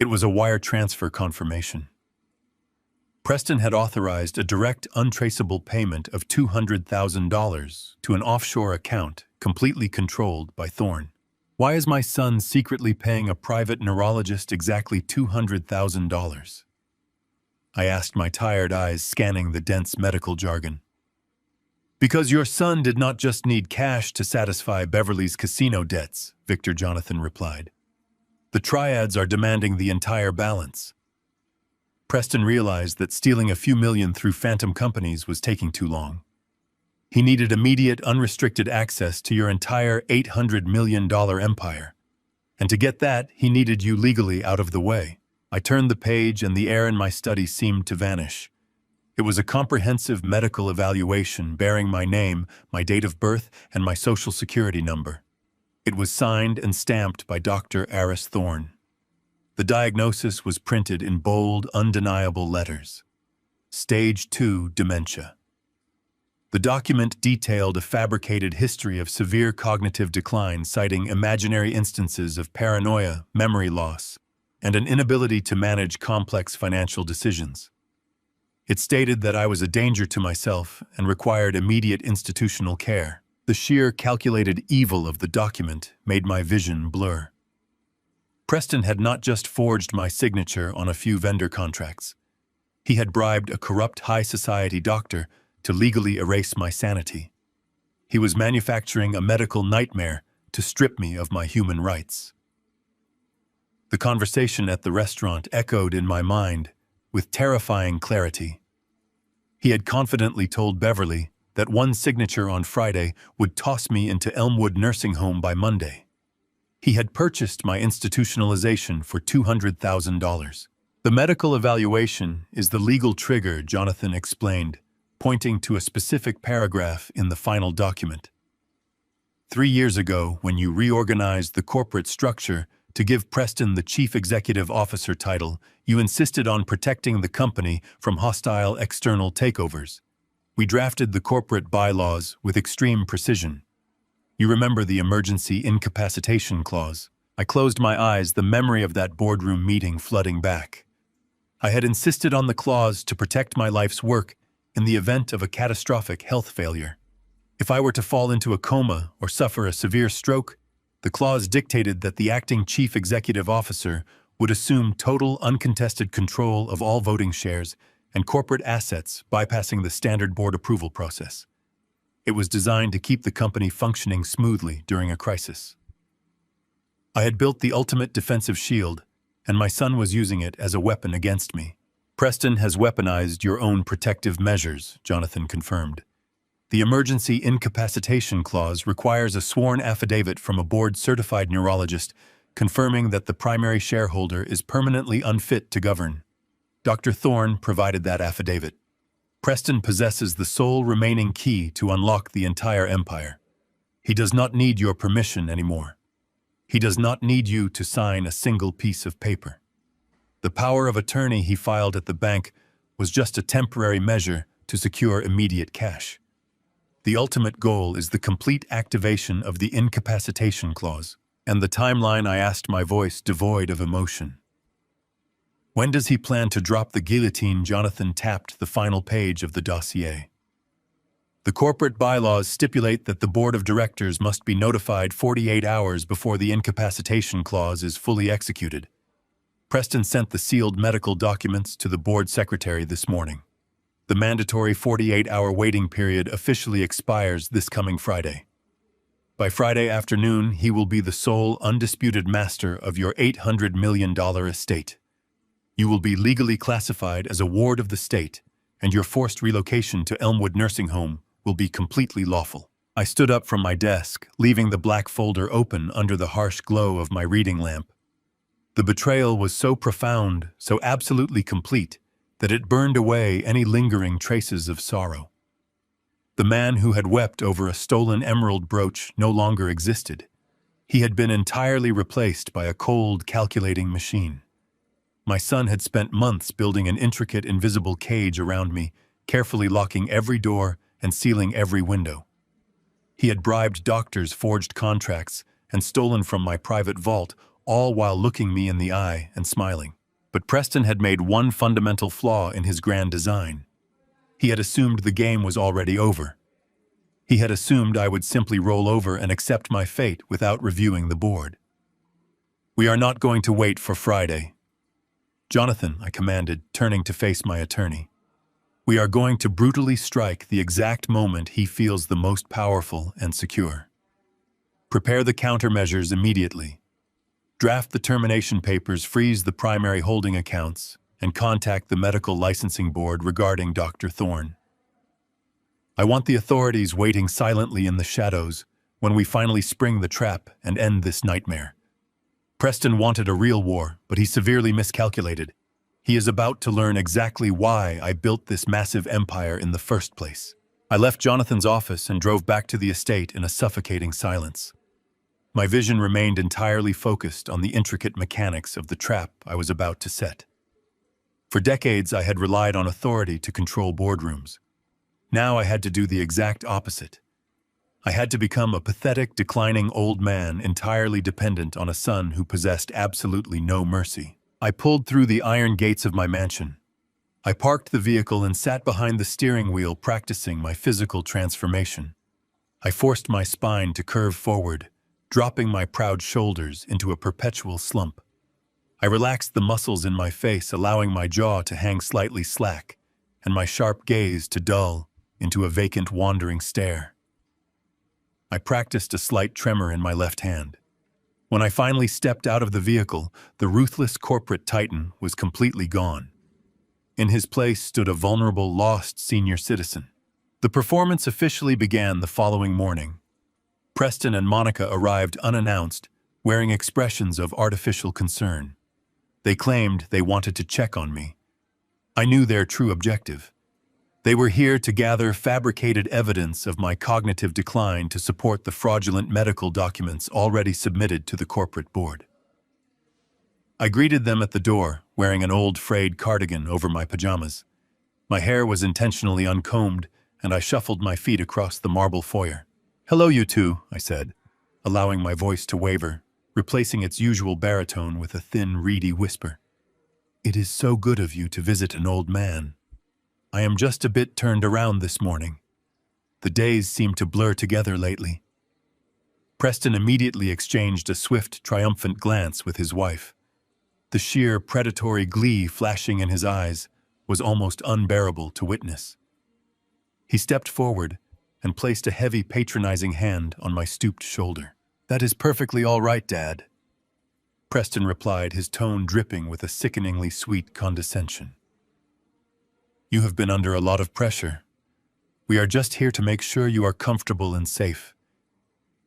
It was a wire transfer confirmation. Preston had authorized a direct, untraceable payment of $200,000 to an offshore account completely controlled by Thorne. Why is my son secretly paying a private neurologist exactly $200,000? I asked, my tired eyes scanning the dense medical jargon. Because your son did not just need cash to satisfy Beverly's casino debts, Victor Jonathan replied. The triads are demanding the entire balance. Preston realized that stealing a few million through phantom companies was taking too long. He needed immediate, unrestricted access to your entire $800 million empire. And to get that, he needed you legally out of the way. I turned the page and the air in my study seemed to vanish. It was a comprehensive medical evaluation bearing my name, my date of birth, and my social security number. It was signed and stamped by Dr. Aris Thorne. The diagnosis was printed in bold, undeniable letters. Stage 2 dementia. The document detailed a fabricated history of severe cognitive decline, citing imaginary instances of paranoia, memory loss, and an inability to manage complex financial decisions. It stated that I was a danger to myself and required immediate institutional care. The sheer calculated evil of the document made my vision blur. Preston had not just forged my signature on a few vendor contracts. He had bribed a corrupt high society doctor to legally erase my sanity. He was manufacturing a medical nightmare to strip me of my human rights. The conversation at the restaurant echoed in my mind with terrifying clarity. He had confidently told Beverly that one signature on Friday would toss me into Elmwood Nursing Home by Monday. He had purchased my institutionalization for $200,000. The medical evaluation is the legal trigger, Jonathan explained, pointing to a specific paragraph in the final document. 3 years ago, when you reorganized the corporate structure to give Preston the Chief Executive Officer title, you insisted on protecting the company from hostile external takeovers. We drafted the corporate bylaws with extreme precision. You remember the emergency incapacitation clause. I closed my eyes, the memory of that boardroom meeting flooding back. I had insisted on the clause to protect my life's work in the event of a catastrophic health failure. If I were to fall into a coma or suffer a severe stroke, the clause dictated that the acting chief executive officer would assume total uncontested control of all voting shares and corporate assets, bypassing the standard board approval process. It was designed to keep the company functioning smoothly during a crisis. I had built the ultimate defensive shield, and my son was using it as a weapon against me. Preston has weaponized your own protective measures, Jonathan confirmed. The emergency incapacitation clause requires a sworn affidavit from a board-certified neurologist confirming that the primary shareholder is permanently unfit to govern. Dr. Thorne provided that affidavit. Preston possesses the sole remaining key to unlock the entire empire. He does not need your permission anymore. He does not need you to sign a single piece of paper. The power of attorney he filed at the bank was just a temporary measure to secure immediate cash. The ultimate goal is the complete activation of the incapacitation clause, and the timeline, I asked, my voice devoid of emotion. When does he plan to drop the guillotine? Jonathan tapped the final page of the dossier. The corporate bylaws stipulate that the board of directors must be notified 48 hours before the incapacitation clause is fully executed. Preston sent the sealed medical documents to the board secretary this morning. The mandatory 48-hour waiting period officially expires this coming Friday. By Friday afternoon, he will be the sole undisputed master of your $800 million estate. You will be legally classified as a ward of the state, and your forced relocation to Elmwood Nursing Home will be completely lawful. I stood up from my desk, leaving the black folder open under the harsh glow of my reading lamp. The betrayal was so profound, so absolutely complete, that it burned away any lingering traces of sorrow. The man who had wept over a stolen emerald brooch no longer existed. He had been entirely replaced by a cold, calculating machine. My son had spent months building an intricate, invisible cage around me, carefully locking every door and sealing every window. He had bribed doctors, forged contracts, and stolen from my private vault, all while looking me in the eye and smiling. But Preston had made one fundamental flaw in his grand design. He had assumed the game was already over. He had assumed I would simply roll over and accept my fate without reviewing the board. "We are not going to wait for Friday." "Jonathan," I commanded, turning to face my attorney. "We are going to brutally strike the exact moment he feels the most powerful and secure. Prepare the countermeasures immediately. Draft the termination papers, freeze the primary holding accounts, and contact the medical licensing board regarding Dr. Thorne. I want the authorities waiting silently in the shadows when we finally spring the trap and end this nightmare. Preston wanted a real war, but he severely miscalculated. He is about to learn exactly why I built this massive empire in the first place." I left Jonathan's office and drove back to the estate in a suffocating silence. My vision remained entirely focused on the intricate mechanics of the trap I was about to set. For decades, I had relied on authority to control boardrooms. Now I had to do the exact opposite. I had to become a pathetic, declining old man entirely dependent on a son who possessed absolutely no mercy. I pulled through the iron gates of my mansion. I parked the vehicle and sat behind the steering wheel, practicing my physical transformation. I forced my spine to curve forward, dropping my proud shoulders into a perpetual slump. I relaxed the muscles in my face, allowing my jaw to hang slightly slack, and my sharp gaze to dull into a vacant, wandering stare. I practiced a slight tremor in my left hand. When I finally stepped out of the vehicle, the ruthless corporate titan was completely gone. In his place stood a vulnerable, lost senior citizen. The performance officially began the following morning. Preston and Monica arrived unannounced, wearing expressions of artificial concern. They claimed they wanted to check on me. I knew their true objective. They were here to gather fabricated evidence of my cognitive decline to support the fraudulent medical documents already submitted to the corporate board. I greeted them at the door, wearing an old frayed cardigan over my pajamas. My hair was intentionally uncombed, and I shuffled my feet across the marble foyer. "Hello, you two," I said, allowing my voice to waver, replacing its usual baritone with a thin, reedy whisper. "It is so good of you to visit an old man. I am just a bit turned around this morning. The days seem to blur together lately." Preston immediately exchanged a swift, triumphant glance with his wife. The sheer predatory glee flashing in his eyes was almost unbearable to witness. He stepped forward and placed a heavy, patronizing hand on my stooped shoulder. "That is perfectly all right, Dad," Preston replied, his tone dripping with a sickeningly sweet condescension. "You have been under a lot of pressure. We are just here to make sure you are comfortable and safe.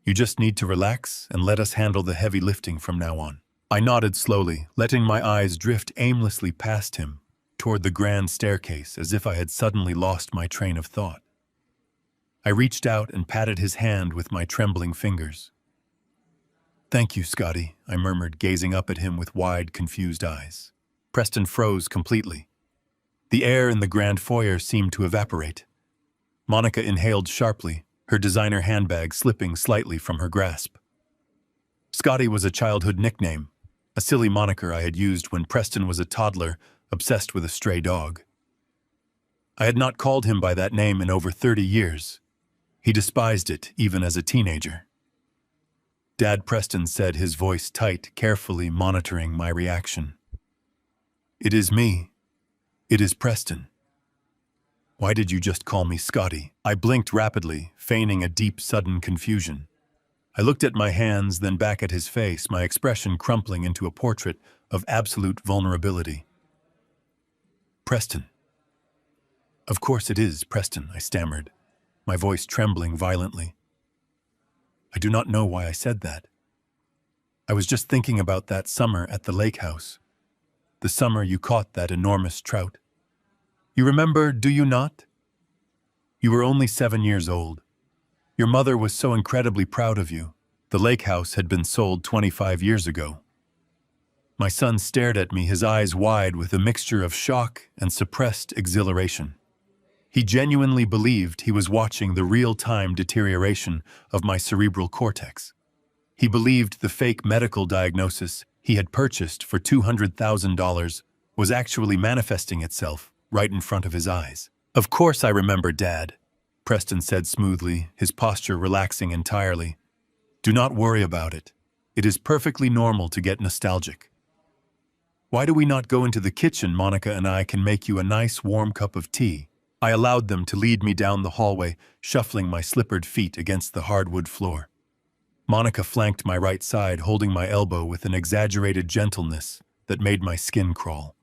You just need to relax and let us handle the heavy lifting from now on." I nodded slowly, letting my eyes drift aimlessly past him, toward the grand staircase, as if I had suddenly lost my train of thought. I reached out and patted his hand with my trembling fingers. "Thank you, Scotty," I murmured, gazing up at him with wide, confused eyes. Preston froze completely. The air in the grand foyer seemed to evaporate. Monica inhaled sharply, her designer handbag slipping slightly from her grasp. Scotty was a childhood nickname, a silly moniker I had used when Preston was a toddler obsessed with a stray dog. I had not called him by that name in over 30 years. He despised it, even as a teenager. Dad, Preston said, his voice tight, carefully monitoring my reaction. "It is me. It is Preston. Why did you just call me Scotty?" I blinked rapidly, feigning a deep, sudden confusion. I looked at my hands, then back at his face, my expression crumpling into a portrait of absolute vulnerability. "Preston." "Of course it is, Preston," I stammered. my voice trembling violently. I do not know why I said that. I was just thinking about that summer at the lake house. The summer you caught that enormous trout. You remember, do you not? You were only 7 years old. Your mother was so incredibly proud of you. The lake house had been sold 25 years ago. My son stared at me, his eyes wide with a mixture of shock and suppressed exhilaration. He genuinely believed he was watching the real-time deterioration of my cerebral cortex. He believed the fake medical diagnosis he had purchased for $200,000 was actually manifesting itself right in front of his eyes. Of course I remember, Dad, Preston said smoothly, his posture relaxing entirely. Do not worry about it. It is perfectly normal to get nostalgic. Why do we not go into the kitchen? Monica and I can make you a nice warm cup of tea. I allowed them to lead me down the hallway, shuffling my slippered feet against the hardwood floor. Monica flanked my right side, holding my elbow with an exaggerated gentleness that made my skin crawl.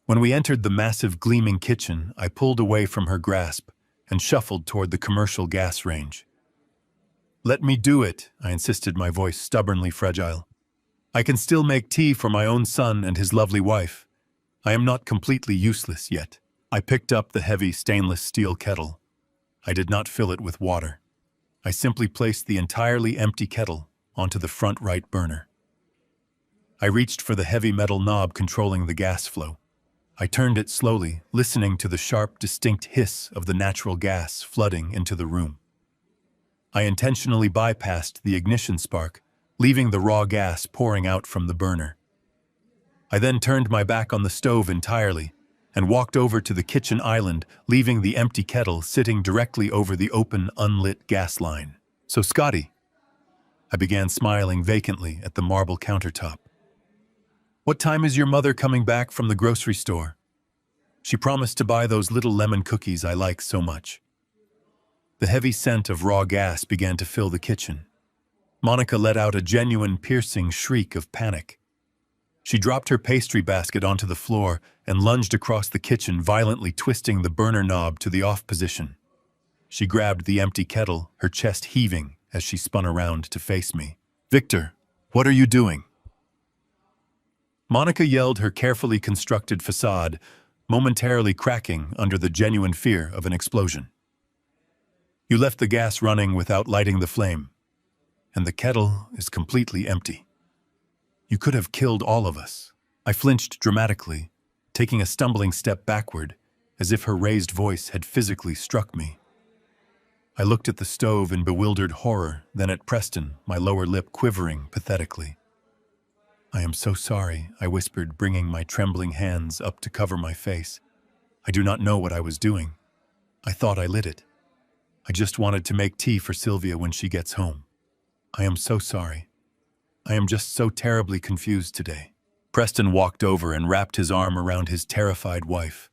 When we entered the massive gleaming kitchen, I pulled away from her grasp and shuffled toward the commercial gas range. Let me do it, I insisted, my voice stubbornly fragile. I can still make tea for my own son and his lovely wife. I am not completely useless yet. I picked up the heavy stainless steel kettle. I did not fill it with water. I simply placed the entirely empty kettle onto the front right burner. I reached for the heavy metal knob controlling the gas flow. I turned it slowly, listening to the sharp, distinct hiss of the natural gas flooding into the room. I intentionally bypassed the ignition spark, leaving the raw gas pouring out from the burner. I then turned my back on the stove entirely and walked over to the kitchen island, leaving the empty kettle sitting directly over the open, unlit gas line. So, Scotty, I began smiling vacantly at the marble countertop. What time is your mother coming back from the grocery store? She promised to buy those little lemon cookies I like so much. The heavy scent of raw gas began to fill the kitchen. Monica let out a genuine, piercing shriek of panic. She dropped her pastry basket onto the floor and lunged across the kitchen, violently twisting the burner knob to the off position. She grabbed the empty kettle, her chest heaving as she spun around to face me. Victor, what are you doing? Monica yelled, her carefully constructed facade momentarily cracking under the genuine fear of an explosion. You left the gas running without lighting the flame, and the kettle is completely empty. You could have killed all of us. I flinched dramatically, taking a stumbling step backward, as if her raised voice had physically struck me. I looked at the stove in bewildered horror, then at Preston, my lower lip quivering pathetically. I am so sorry, I whispered, bringing my trembling hands up to cover my face. I do not know what I was doing. I thought I lit it. I just wanted to make tea for Sylvia when she gets home. I am so sorry. I am just so terribly confused today. Preston walked over and wrapped his arm around his terrified wife.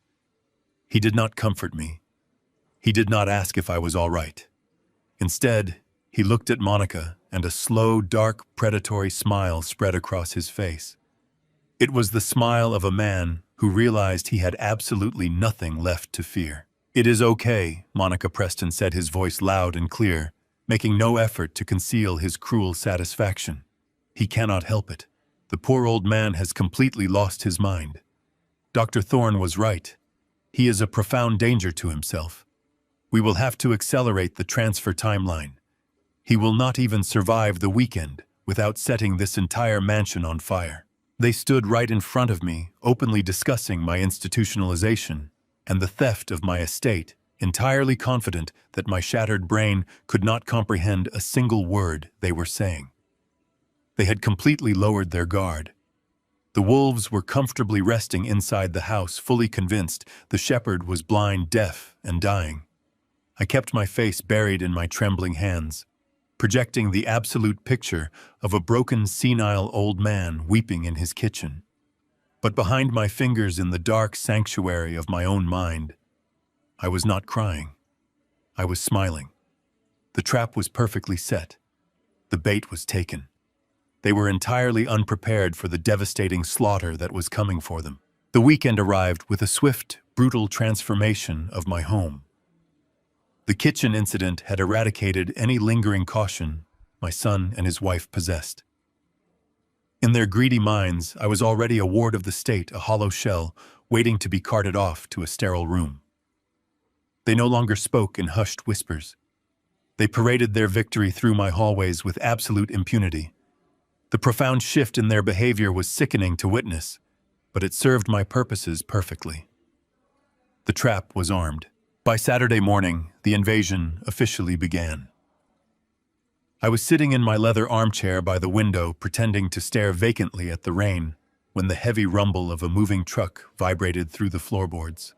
He did not comfort me. He did not ask if I was all right. Instead, he looked at Monica, and a slow, dark, predatory smile spread across his face. It was the smile of a man who realized he had absolutely nothing left to fear. It is okay, Monica Preston said, his voice loud and clear, making no effort to conceal his cruel satisfaction. He cannot help it. The poor old man has completely lost his mind. Dr. Thorne was right. He is a profound danger to himself. We will have to accelerate the transfer timeline. He will not even survive the weekend without setting this entire mansion on fire. They stood right in front of me, openly discussing my institutionalization and the theft of my estate, entirely confident that my shattered brain could not comprehend a single word they were saying. They had completely lowered their guard. The wolves were comfortably resting inside the house, fully convinced the shepherd was blind, deaf, and dying. I kept my face buried in my trembling hands, projecting the absolute picture of a broken, senile old man weeping in his kitchen. But behind my fingers, in the dark sanctuary of my own mind, I was not crying. I was smiling. The trap was perfectly set. The bait was taken. They were entirely unprepared for the devastating slaughter that was coming for them. The weekend arrived with a swift, brutal transformation of my home. The kitchen incident had eradicated any lingering caution my son and his wife possessed. In their greedy minds, I was already a ward of the state, a hollow shell, waiting to be carted off to a sterile room. They no longer spoke in hushed whispers. They paraded their victory through my hallways with absolute impunity. The profound shift in their behavior was sickening to witness, but it served my purposes perfectly. The trap was armed. By Saturday morning, the invasion officially began. I was sitting in my leather armchair by the window, pretending to stare vacantly at the rain, when the heavy rumble of a moving truck vibrated through the floorboards.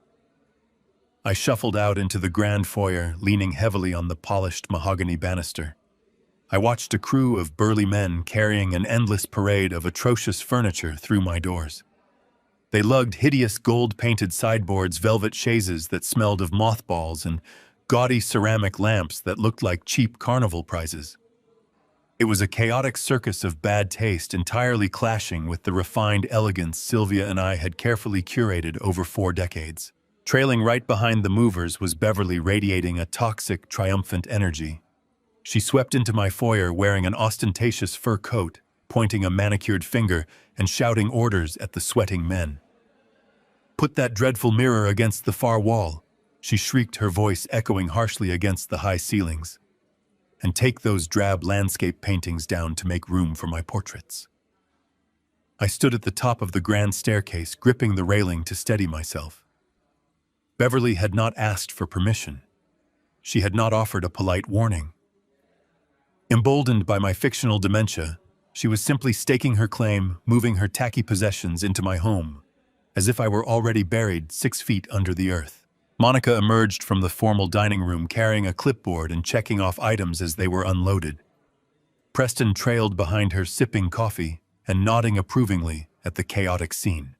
I shuffled out into the grand foyer, leaning heavily on the polished mahogany banister. I watched a crew of burly men carrying an endless parade of atrocious furniture through my doors. They lugged hideous gold-painted sideboards, velvet chaises that smelled of mothballs, and gaudy ceramic lamps that looked like cheap carnival prizes. It was a chaotic circus of bad taste, entirely clashing with the refined elegance Sylvia and I had carefully curated over 4 decades. Trailing right behind the movers was Beverly, radiating a toxic, triumphant energy. She swept into my foyer wearing an ostentatious fur coat, pointing a manicured finger and shouting orders at the sweating men. "Put that dreadful mirror against the far wall," she shrieked, her voice echoing harshly against the high ceilings. "And take those drab landscape paintings down to make room for my portraits." I stood at the top of the grand staircase, gripping the railing to steady myself. Beverly had not asked for permission. She had not offered a polite warning. Emboldened by my fictional dementia, she was simply staking her claim, moving her tacky possessions into my home, as if I were already buried 6 feet under the earth. Monica emerged from the formal dining room carrying a clipboard and checking off items as they were unloaded. Preston trailed behind her, sipping coffee and nodding approvingly at the chaotic scene.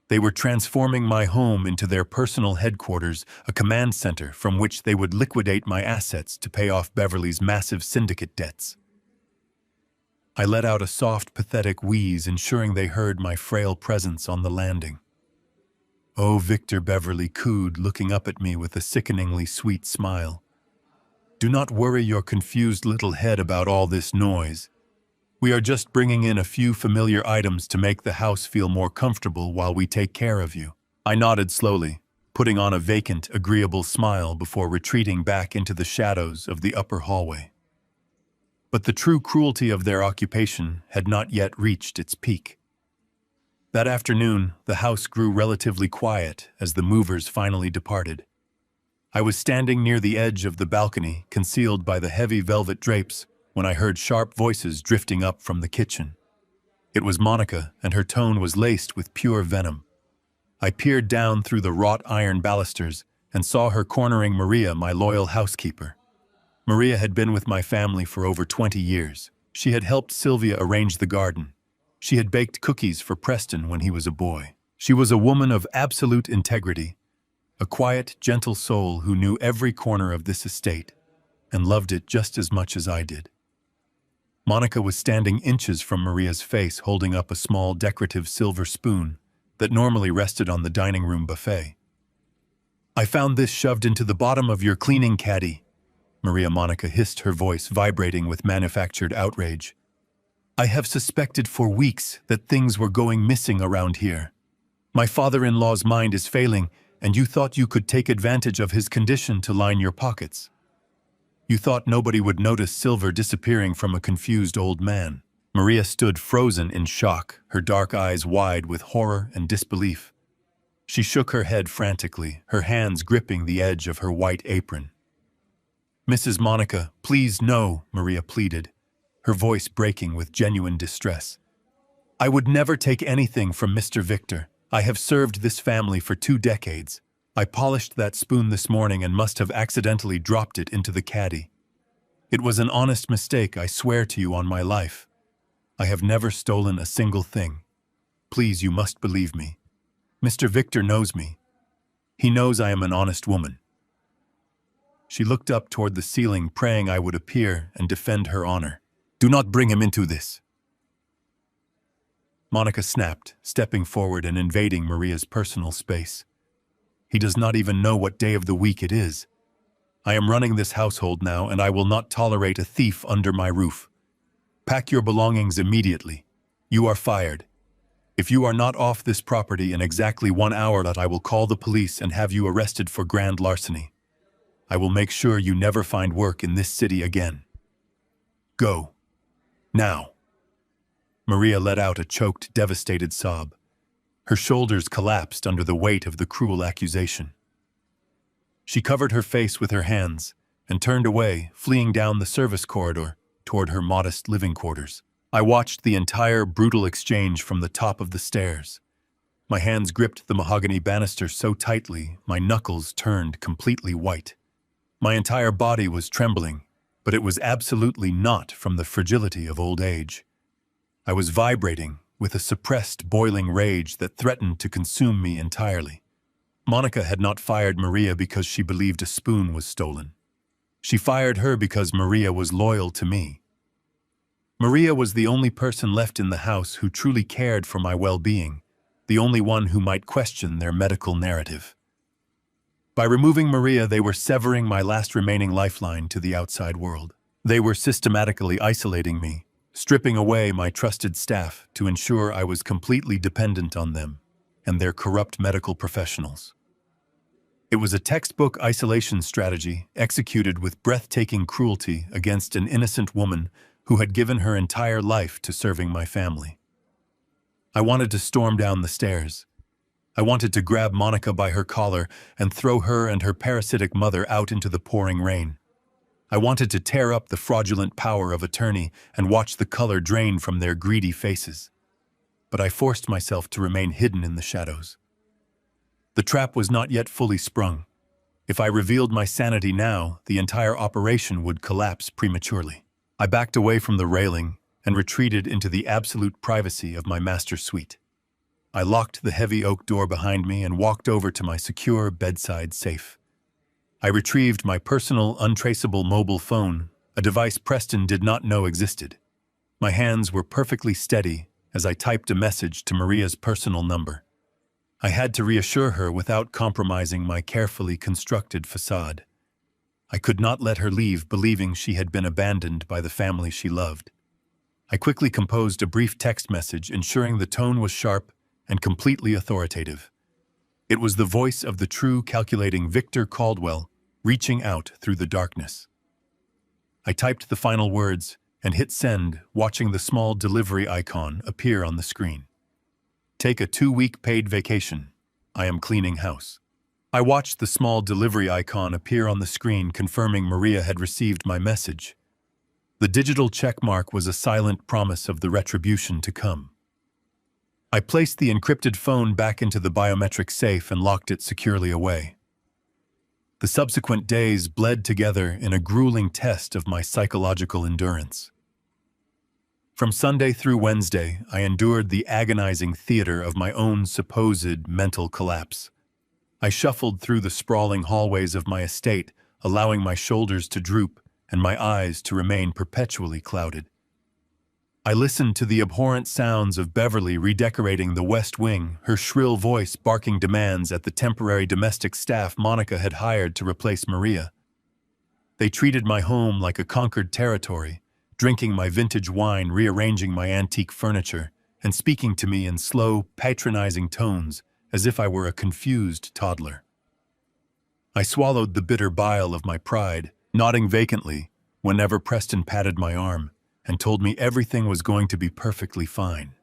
They were transforming my home into their personal headquarters, a command center from which they would liquidate my assets to pay off Beverly's massive syndicate debts. I let out a soft, pathetic wheeze, ensuring they heard my frail presence on the landing. "Oh, Victor," Beverly cooed, looking up at me with a sickeningly sweet smile. "Do not worry your confused little head about all this noise. We are just bringing in a few familiar items to make the house feel more comfortable while we take care of you." I nodded slowly, putting on a vacant, agreeable smile before retreating back into the shadows of the upper hallway. But the true cruelty of their occupation had not yet reached its peak. That afternoon, the house grew relatively quiet as the movers finally departed. I was standing near the edge of the balcony, concealed by the heavy velvet drapes, when I heard sharp voices drifting up from the kitchen. It was Monica, and her tone was laced with pure venom. I peered down through the wrought iron balusters and saw her cornering Maria, my loyal housekeeper. Maria had been with my family for over 20 years. She had helped Sylvia arrange the garden. She had baked cookies for Preston when he was a boy. She was a woman of absolute integrity, a quiet, gentle soul who knew every corner of this estate and loved it just as much as I did. Monica was standing inches from Maria's face, holding up a small decorative silver spoon that normally rested on the dining room buffet. "I found this shoved into the bottom of your cleaning caddy," Monica hissed, her voice vibrating with manufactured outrage. "I have suspected for weeks that things were going missing around here. My father-in-law's mind is failing, and you thought you could take advantage of his condition to line your pockets. You thought nobody would notice silver disappearing from a confused old man." Maria stood frozen in shock, her dark eyes wide with horror and disbelief. She shook her head frantically, her hands gripping the edge of her white apron. "Mrs. Monica, please no," Maria pleaded, her voice breaking with genuine distress. "I would never take anything from Mr. Victor. I have served this family for 2 decades. I polished that spoon this morning and must have accidentally dropped it into the caddy. It was an honest mistake, I swear to you on my life. I have never stolen a single thing. Please, you must believe me. Mr. Victor knows me. He knows I am an honest woman." She looked up toward the ceiling, praying I would appear and defend her honor. "Do not bring him into this." Monica snapped, stepping forward and invading Maria's personal space. "He does not even know what day of the week it is. I am running this household now, and I will not tolerate a thief under my roof. Pack your belongings immediately. You are fired. If you are not off this property in exactly 1 hour, I will call the police and have you arrested for grand larceny. I will make sure you never find work in this city again. Go. Now." Maria let out a choked, devastated sob. Her shoulders collapsed under the weight of the cruel accusation. She covered her face with her hands and turned away, fleeing down the service corridor toward her modest living quarters. I watched the entire brutal exchange from the top of the stairs. My hands gripped the mahogany banister so tightly, my knuckles turned completely white. My entire body was trembling, but it was absolutely not from the fragility of old age. I was vibrating with a suppressed, boiling rage that threatened to consume me entirely. Monica had not fired Maria because she believed a spoon was stolen. She fired her because Maria was loyal to me. Maria was the only person left in the house who truly cared for my well-being, the only one who might question their medical narrative. By removing Maria, they were severing my last remaining lifeline to the outside world. They were systematically isolating me, stripping away my trusted staff to ensure I was completely dependent on them and their corrupt medical professionals. It was a textbook isolation strategy executed with breathtaking cruelty against an innocent woman who had given her entire life to serving my family. I wanted to storm down the stairs. I wanted to grab Monica by her collar and throw her and her parasitic mother out into the pouring rain. I wanted to tear up the fraudulent power of attorney and watch the color drain from their greedy faces. But I forced myself to remain hidden in the shadows. The trap was not yet fully sprung. If I revealed my sanity now, the entire operation would collapse prematurely. I backed away from the railing and retreated into the absolute privacy of my master suite. I locked the heavy oak door behind me and walked over to my secure bedside safe. I retrieved my personal, untraceable mobile phone, a device Preston did not know existed. My hands were perfectly steady as I typed a message to Maria's personal number. I had to reassure her without compromising my carefully constructed facade. I could not let her leave believing she had been abandoned by the family she loved. I quickly composed a brief text message, ensuring the tone was sharp and completely authoritative. It was the voice of the true, calculating Victor Caldwell reaching out through the darkness. I typed the final words and hit send, watching the small delivery icon appear on the screen. "Take a 2-week paid vacation. I am cleaning house." I watched the small delivery icon appear on the screen, confirming Maria had received my message. The digital checkmark was a silent promise of the retribution to come. I placed the encrypted phone back into the biometric safe and locked it securely away. The subsequent days bled together in a grueling test of my psychological endurance. From Sunday through Wednesday, I endured the agonizing theater of my own supposed mental collapse. I shuffled through the sprawling hallways of my estate, allowing my shoulders to droop and my eyes to remain perpetually clouded. I listened to the abhorrent sounds of Beverly redecorating the West Wing, her shrill voice barking demands at the temporary domestic staff Monica had hired to replace Maria. They treated my home like a conquered territory, drinking my vintage wine, rearranging my antique furniture, and speaking to me in slow, patronizing tones as if I were a confused toddler. I swallowed the bitter bile of my pride, nodding vacantly whenever Preston patted my arm and told me everything was going to be perfectly fine.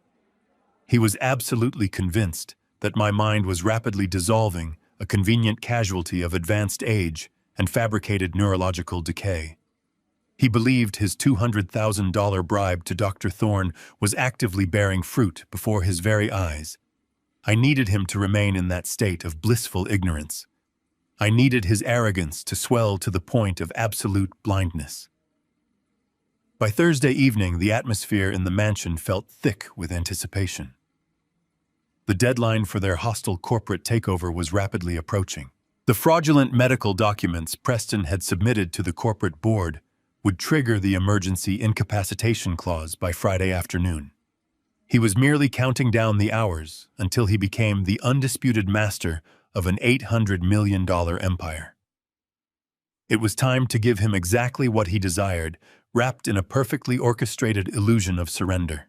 He was absolutely convinced that my mind was rapidly dissolving, a convenient casualty of advanced age and fabricated neurological decay. He believed his $200,000 bribe to Dr. Thorne was actively bearing fruit before his very eyes. I needed him to remain in that state of blissful ignorance. I needed his arrogance to swell to the point of absolute blindness. By Thursday evening, the atmosphere in the mansion felt thick with anticipation. The deadline for their hostile corporate takeover was rapidly approaching. The fraudulent medical documents Preston had submitted to the corporate board would trigger the emergency incapacitation clause by Friday afternoon. He was merely counting down the hours until he became the undisputed master of an $800 million empire. It was time to give him exactly what he desired, wrapped in a perfectly orchestrated illusion of surrender.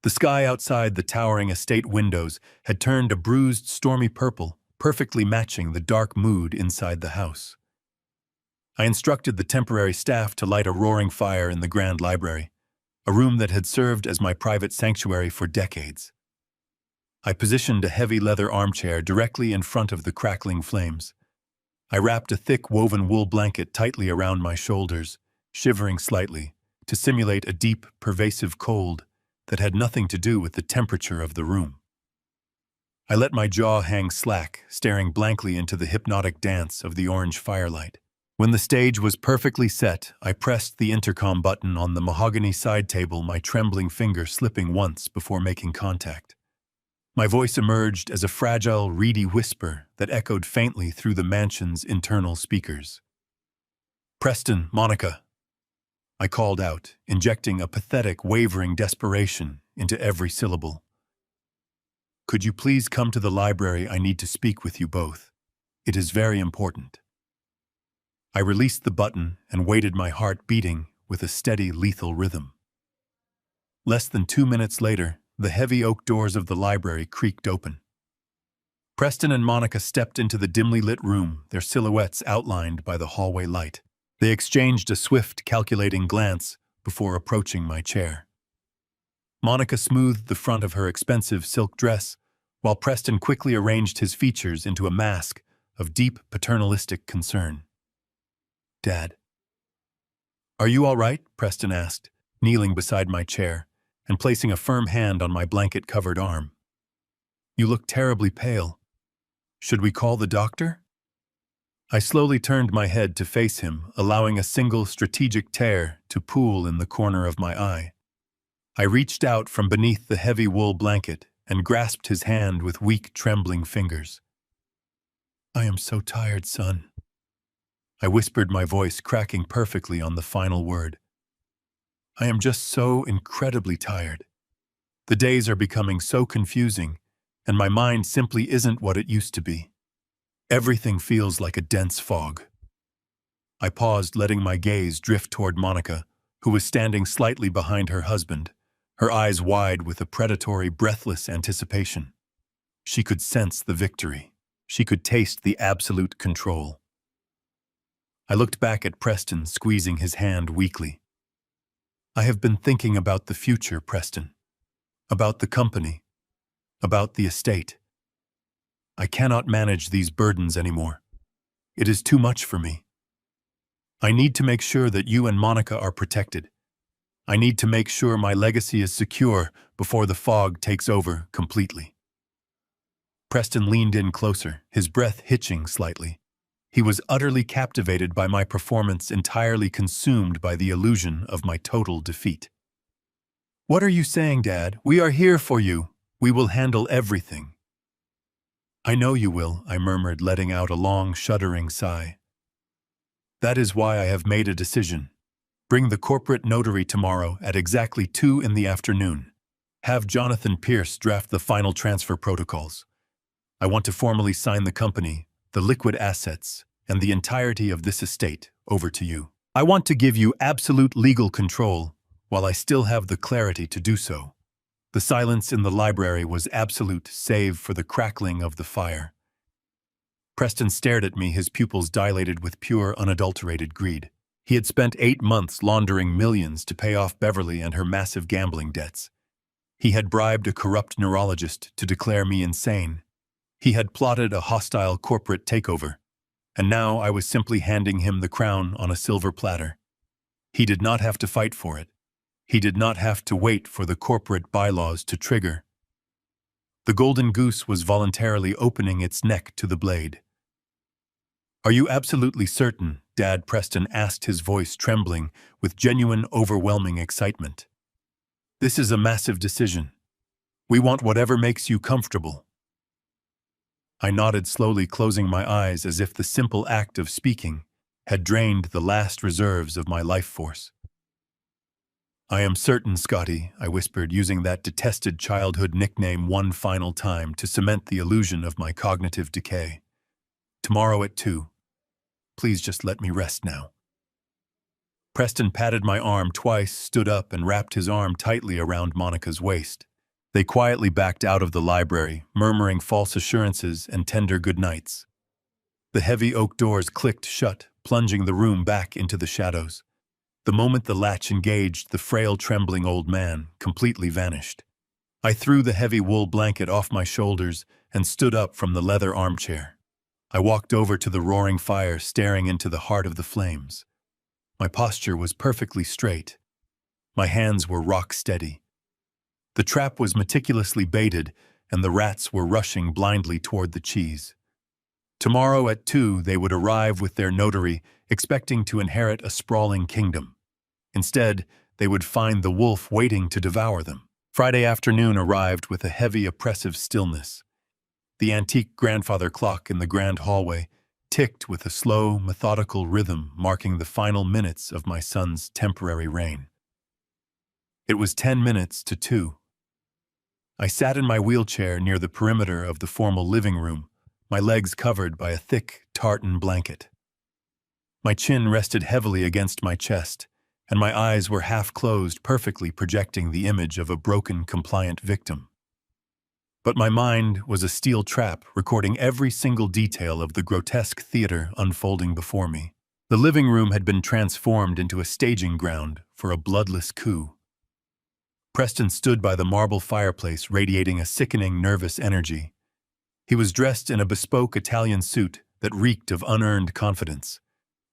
The sky outside the towering estate windows had turned a bruised, stormy purple, perfectly matching the dark mood inside the house. I instructed the temporary staff to light a roaring fire in the grand library, a room that had served as my private sanctuary for decades. I positioned a heavy leather armchair directly in front of the crackling flames. I wrapped a thick woven wool blanket tightly around my shoulders, shivering slightly, to simulate a deep, pervasive cold that had nothing to do with the temperature of the room. I let my jaw hang slack, staring blankly into the hypnotic dance of the orange firelight. When the stage was perfectly set, I pressed the intercom button on the mahogany side table, my trembling finger slipping once before making contact. My voice emerged as a fragile, reedy whisper that echoed faintly through the mansion's internal speakers. "Preston, Monica," I called out, injecting a pathetic, wavering desperation into every syllable. "Could you please come to the library? I need to speak with you both. It is very important." I released the button and waited, my heart beating with a steady, lethal rhythm. Less than 2 minutes later, the heavy oak doors of the library creaked open. Preston and Monica stepped into the dimly lit room, their silhouettes outlined by the hallway light. They exchanged a swift, calculating glance before approaching my chair. Monica smoothed the front of her expensive silk dress, while Preston quickly arranged his features into a mask of deep paternalistic concern. "Dad." "Are you all right?" Preston asked, kneeling beside my chair and placing a firm hand on my blanket-covered arm. "You look terribly pale. Should we call the doctor?" I slowly turned my head to face him, allowing a single strategic tear to pool in the corner of my eye. I reached out from beneath the heavy wool blanket and grasped his hand with weak, trembling fingers. "I am so tired, son," I whispered, my voice cracking perfectly on the final word. "I am just so incredibly tired. The days are becoming so confusing, and my mind simply isn't what it used to be. Everything feels like a dense fog." I paused, letting my gaze drift toward Monica, who was standing slightly behind her husband, her eyes wide with a predatory, breathless anticipation. She could sense the victory. She could taste the absolute control. I looked back at Preston, squeezing his hand weakly. "I have been thinking about the future, Preston. About the company. About the estate. I cannot manage these burdens anymore. It is too much for me. I need to make sure that you and Monica are protected. I need to make sure my legacy is secure before the fog takes over completely." Preston leaned in closer, his breath hitching slightly. He was utterly captivated by my performance, entirely consumed by the illusion of my total defeat. "What are you saying, Dad? We are here for you. We will handle everything." "I know you will," I murmured, letting out a long, shuddering sigh. "That is why I have made a decision. Bring the corporate notary tomorrow at exactly 2 in the afternoon. Have Jonathan Pierce draft the final transfer protocols. I want to formally sign the company, the liquid assets, and the entirety of this estate over to you. I want to give you absolute legal control while I still have the clarity to do so." The silence in the library was absolute, save for the crackling of the fire. Preston stared at me, his pupils dilated with pure, unadulterated greed. He had spent 8 months laundering millions to pay off Beverly and her massive gambling debts. He had bribed a corrupt neurologist to declare me insane. He had plotted a hostile corporate takeover, and now I was simply handing him the crown on a silver platter. He did not have to fight for it. He did not have to wait for the corporate bylaws to trigger. The golden goose was voluntarily opening its neck to the blade. "Are you absolutely certain?" Dad, Preston asked, his voice trembling with genuine, overwhelming excitement. "This is a massive decision. We want whatever makes you comfortable." I nodded slowly, closing my eyes as if the simple act of speaking had drained the last reserves of my life force. "I am certain, Scotty," I whispered, using that detested childhood nickname one final time to cement the illusion of my cognitive decay. "Tomorrow at 2. Please just let me rest now." Preston patted my arm twice, stood up, and wrapped his arm tightly around Monica's waist. They quietly backed out of the library, murmuring false assurances and tender goodnights. The heavy oak doors clicked shut, plunging the room back into the shadows. The moment the latch engaged, the frail, trembling old man completely vanished. I threw the heavy wool blanket off my shoulders and stood up from the leather armchair. I walked over to the roaring fire, staring into the heart of the flames. My posture was perfectly straight. My hands were rock steady. The trap was meticulously baited, and the rats were rushing blindly toward the cheese. Tomorrow at 2, they would arrive with their notary, expecting to inherit a sprawling kingdom. Instead, they would find the wolf waiting to devour them. Friday afternoon arrived with a heavy, oppressive stillness. The antique grandfather clock in the grand hallway ticked with a slow, methodical rhythm, marking the final minutes of my son's temporary reign. It was 10 minutes to 2. I sat in my wheelchair near the perimeter of the formal living room, my legs covered by a thick tartan blanket. My chin rested heavily against my chest, and my eyes were half closed, perfectly projecting the image of a broken, compliant victim. But my mind was a steel trap, recording every single detail of the grotesque theater unfolding before me. The living room had been transformed into a staging ground for a bloodless coup. Preston stood by the marble fireplace, radiating a sickening, nervous energy. He was dressed in a bespoke Italian suit that reeked of unearned confidence.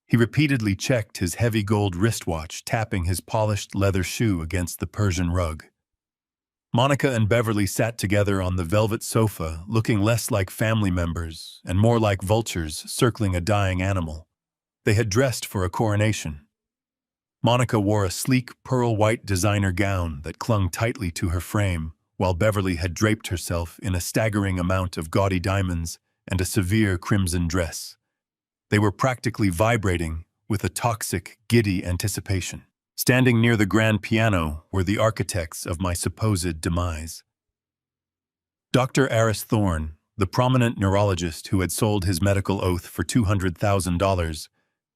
He repeatedly checked his heavy gold wristwatch, tapping his polished leather shoe against the Persian rug. Monica and Beverly sat together on the velvet sofa, looking less like family members and more like vultures circling a dying animal. They had dressed for a coronation. Monica wore a sleek, pearl-white designer gown that clung tightly to her frame, while Beverly had draped herself in a staggering amount of gaudy diamonds and a severe crimson dress. They were practically vibrating with a toxic, giddy anticipation. Standing near the grand piano were the architects of my supposed demise. Dr. Aris Thorne, the prominent neurologist who had sold his medical oath for $200,000,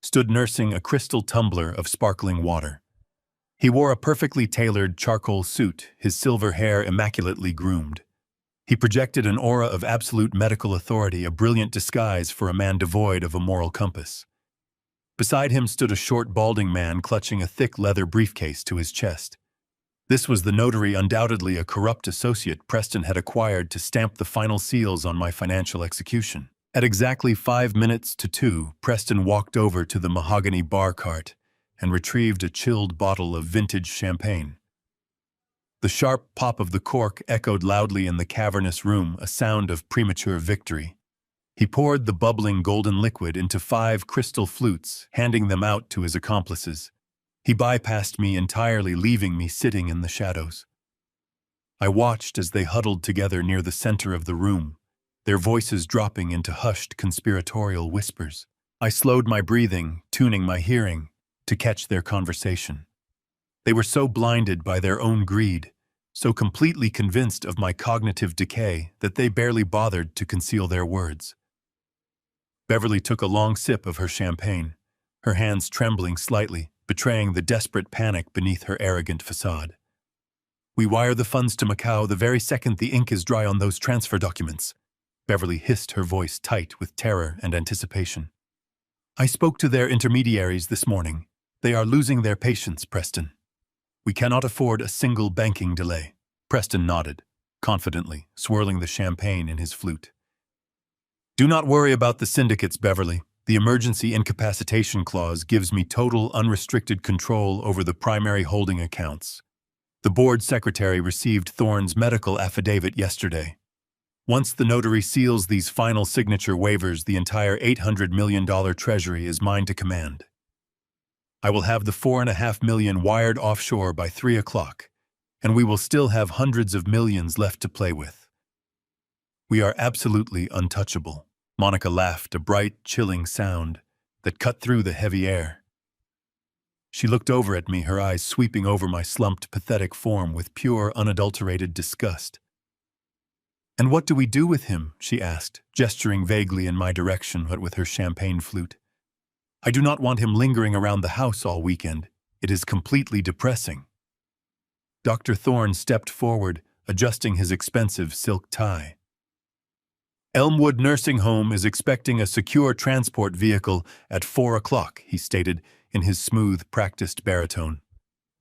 stood nursing a crystal tumbler of sparkling water. He wore a perfectly tailored charcoal suit, his silver hair immaculately groomed. He projected an aura of absolute medical authority, a brilliant disguise for a man devoid of a moral compass. Beside him stood a short, balding man clutching a thick leather briefcase to his chest. This was the notary, undoubtedly a corrupt associate Preston had acquired to stamp the final seals on my financial execution. At exactly 5 minutes to 2, Preston walked over to the mahogany bar cart and retrieved a chilled bottle of vintage champagne. The sharp pop of the cork echoed loudly in the cavernous room, a sound of premature victory. He poured the bubbling golden liquid into 5 crystal flutes, handing them out to his accomplices. He bypassed me entirely, leaving me sitting in the shadows. I watched as they huddled together near the center of the room, their voices dropping into hushed conspiratorial whispers. I slowed my breathing, tuning my hearing to catch their conversation. They were so blinded by their own greed, so completely convinced of my cognitive decay that they barely bothered to conceal their words. Beverly took a long sip of her champagne, her hands trembling slightly, betraying the desperate panic beneath her arrogant facade. "We wire the funds to Macau the very second the ink is dry on those transfer documents," Beverly hissed, her voice tight with terror and anticipation. "I spoke to their intermediaries this morning. They are losing their patience, Preston. We cannot afford a single banking delay." Preston nodded, confidently, swirling the champagne in his flute. "Do not worry about the syndicates, Beverly. The emergency incapacitation clause gives me total unrestricted control over the primary holding accounts. The board secretary received Thorne's medical affidavit yesterday. Once the notary seals these final signature waivers, the entire $800 million treasury is mine to command. I will have the $4.5 million wired offshore by 3 o'clock, and we will still have hundreds of millions left to play with. We are absolutely untouchable." Monica laughed, a bright, chilling sound that cut through the heavy air. She looked over at me, her eyes sweeping over my slumped, pathetic form with pure, unadulterated disgust. "And what do we do with him?" she asked, gesturing vaguely in my direction but with her champagne flute. I do not want him lingering around the house all weekend. It is completely depressing. Dr. Thorne stepped forward, adjusting his expensive silk tie. Elmwood Nursing Home is expecting a secure transport vehicle at 4 o'clock, he stated in his smooth, practiced baritone.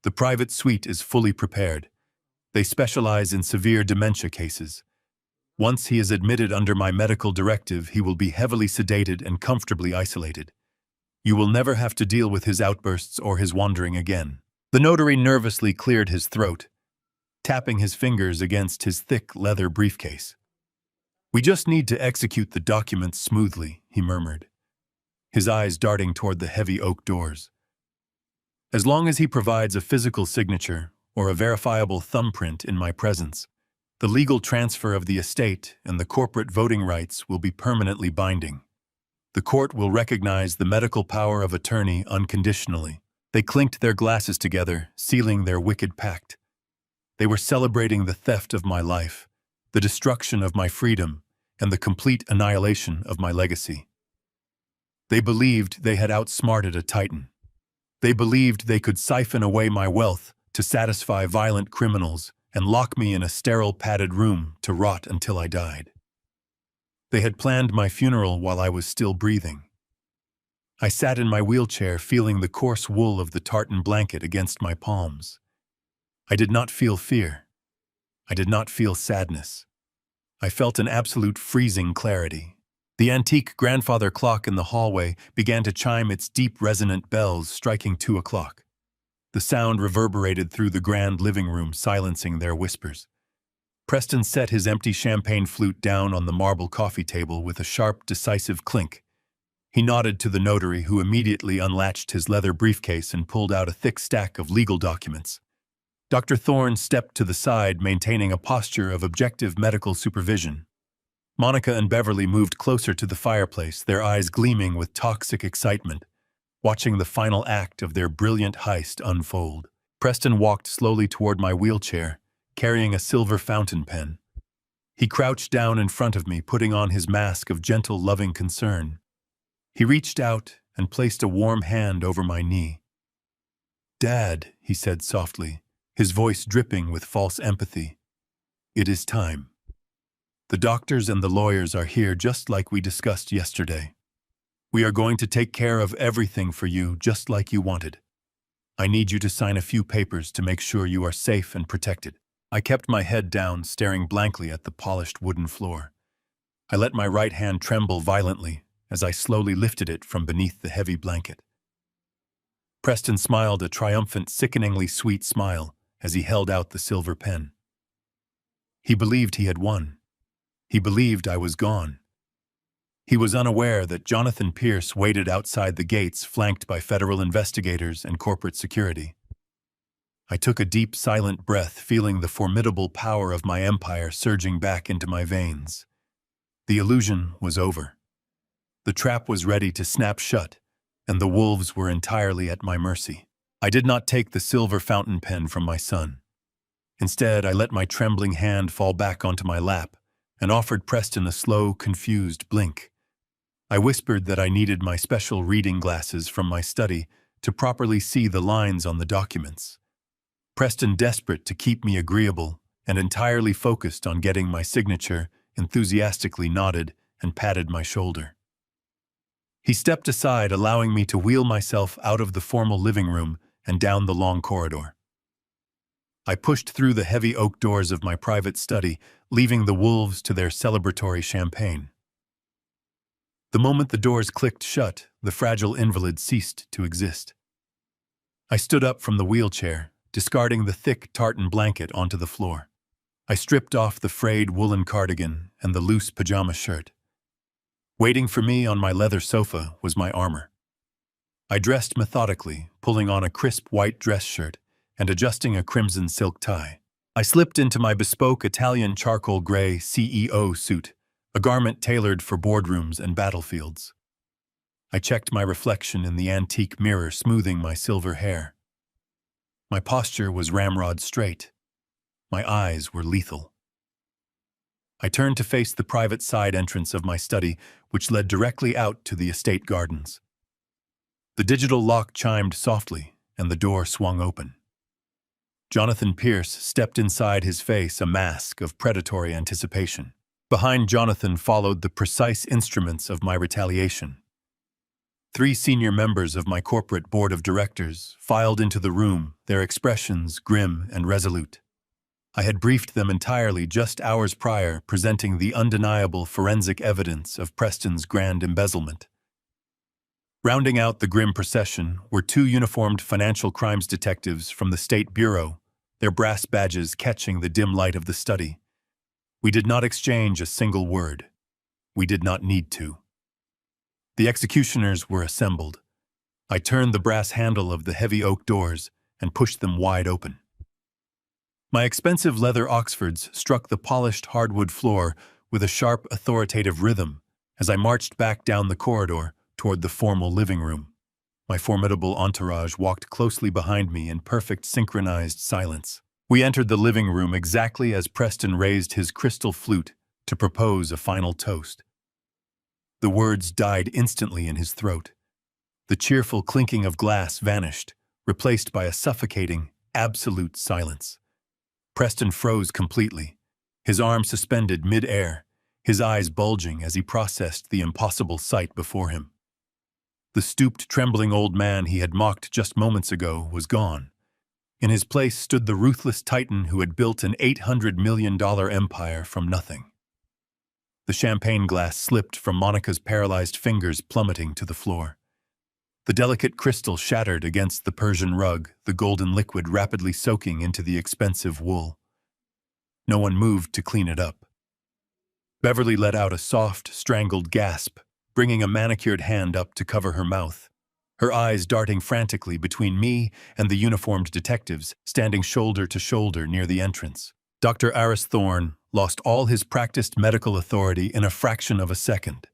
The private suite is fully prepared. They specialize in severe dementia cases. Once he is admitted under my medical directive, he will be heavily sedated and comfortably isolated. You will never have to deal with his outbursts or his wandering again. The notary nervously cleared his throat, tapping his fingers against his thick leather briefcase. We just need to execute the documents smoothly, he murmured, his eyes darting toward the heavy oak doors. As long as he provides a physical signature or a verifiable thumbprint in my presence, the legal transfer of the estate and the corporate voting rights will be permanently binding. The court will recognize the medical power of attorney unconditionally. They clinked their glasses together, sealing their wicked pact. They were celebrating the theft of my life, the destruction of my freedom, and the complete annihilation of my legacy. They believed they had outsmarted a titan. They believed they could siphon away my wealth to satisfy violent criminals and lock me in a sterile padded room to rot until I died. They had planned my funeral while I was still breathing. I sat in my wheelchair feeling the coarse wool of the tartan blanket against my palms. I did not feel fear. I did not feel sadness. I felt an absolute freezing clarity. The antique grandfather clock in the hallway began to chime its deep resonant bells, striking 2 o'clock. The sound reverberated through the grand living room, silencing their whispers. Preston set his empty champagne flute down on the marble coffee table with a sharp, decisive clink. He nodded to the notary, who immediately unlatched his leather briefcase and pulled out a thick stack of legal documents. Dr. Thorne stepped to the side, maintaining a posture of objective medical supervision. Monica and Beverly moved closer to the fireplace, their eyes gleaming with toxic excitement, watching the final act of their brilliant heist unfold. Preston walked slowly toward my wheelchair, carrying a silver fountain pen. He crouched down in front of me, putting on his mask of gentle, loving concern. He reached out and placed a warm hand over my knee. "Dad," he said softly, his voice dripping with false empathy. "It is time. The doctors and the lawyers are here just like we discussed yesterday. We are going to take care of everything for you just like you wanted. I need you to sign a few papers to make sure you are safe and protected." I kept my head down, staring blankly at the polished wooden floor. I let my right hand tremble violently as I slowly lifted it from beneath the heavy blanket. Preston smiled a triumphant, sickeningly sweet smile as he held out the silver pen. He believed he had won. He believed I was gone. He was unaware that Jonathan Pierce waited outside the gates, flanked by federal investigators and corporate security. I took a deep, silent breath, feeling the formidable power of my empire surging back into my veins. The illusion was over. The trap was ready to snap shut, and the wolves were entirely at my mercy. I did not take the silver fountain pen from my son. Instead, I let my trembling hand fall back onto my lap and offered Preston a slow, confused blink. I whispered that I needed my special reading glasses from my study to properly see the lines on the documents. Preston, desperate to keep me agreeable and entirely focused on getting my signature, enthusiastically nodded and patted my shoulder. He stepped aside, allowing me to wheel myself out of the formal living room and down the long corridor. I pushed through the heavy oak doors of my private study, leaving the wolves to their celebratory champagne. The moment the doors clicked shut, the fragile invalid ceased to exist. I stood up from the wheelchair, discarding the thick tartan blanket onto the floor. I stripped off the frayed woolen cardigan and the loose pajama shirt. Waiting for me on my leather sofa was my armor. I dressed methodically, pulling on a crisp white dress shirt and adjusting a crimson silk tie. I slipped into my bespoke Italian charcoal gray CEO suit, a garment tailored for boardrooms and battlefields. I checked my reflection in the antique mirror, smoothing my silver hair. My posture was ramrod straight. My eyes were lethal. I turned to face the private side entrance of my study, which led directly out to the estate gardens. The digital lock chimed softly, and the door swung open. Jonathan Pierce stepped inside, his face a mask of predatory anticipation. Behind Jonathan followed the precise instruments of my retaliation. 3 senior members of my corporate board of directors filed into the room, their expressions grim and resolute. I had briefed them entirely just hours prior, presenting the undeniable forensic evidence of Preston's grand embezzlement. Rounding out the grim procession were 2 uniformed financial crimes detectives from the State Bureau, their brass badges catching the dim light of the study. We did not exchange a single word. We did not need to. The executioners were assembled. I turned the brass handle of the heavy oak doors and pushed them wide open. My expensive leather Oxfords struck the polished hardwood floor with a sharp, authoritative rhythm as I marched back down the corridor toward the formal living room. My formidable entourage walked closely behind me in perfect synchronized silence. We entered the living room exactly as Preston raised his crystal flute to propose a final toast. The words died instantly in his throat. The cheerful clinking of glass vanished, replaced by a suffocating, absolute silence. Preston froze completely, his arms suspended mid-air, his eyes bulging as he processed the impossible sight before him. The stooped, trembling old man he had mocked just moments ago was gone. In his place stood the ruthless titan who had built an $800 million empire from nothing. The champagne glass slipped from Monica's paralyzed fingers, plummeting to the floor. The delicate crystal shattered against the Persian rug, the golden liquid rapidly soaking into the expensive wool. No one moved to clean it up. Beverly let out a soft, strangled gasp, bringing a manicured hand up to cover her mouth, her eyes darting frantically between me and the uniformed detectives standing shoulder to shoulder near the entrance. Dr. Aris Thorne lost all his practiced medical authority in a fraction of a second.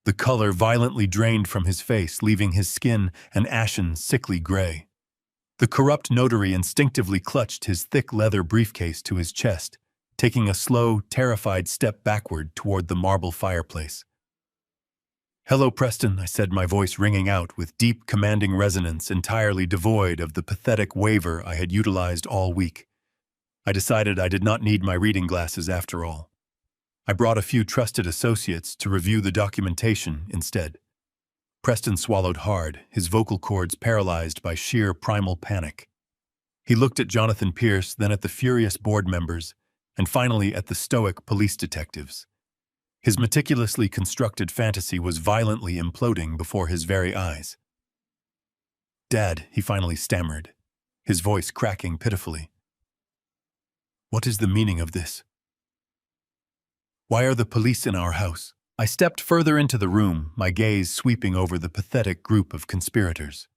The color violently drained from his face, leaving his skin an ashen, sickly gray. The corrupt notary instinctively clutched his thick leather briefcase to his chest, taking a slow, terrified step backward toward the marble fireplace. "Hello, Preston," I said, my voice ringing out with deep, commanding resonance entirely devoid of the pathetic waver I had utilized all week. I decided I did not need my reading glasses after all. I brought a few trusted associates to review the documentation instead. Preston swallowed hard, his vocal cords paralyzed by sheer primal panic. He looked at Jonathan Pierce, then at the furious board members, and finally at the stoic police detectives. His meticulously constructed fantasy was violently imploding before his very eyes. "Dad," he finally stammered, his voice cracking pitifully. "What is the meaning of this? Why are the police in our house?" I stepped further into the room, my gaze sweeping over the pathetic group of conspirators.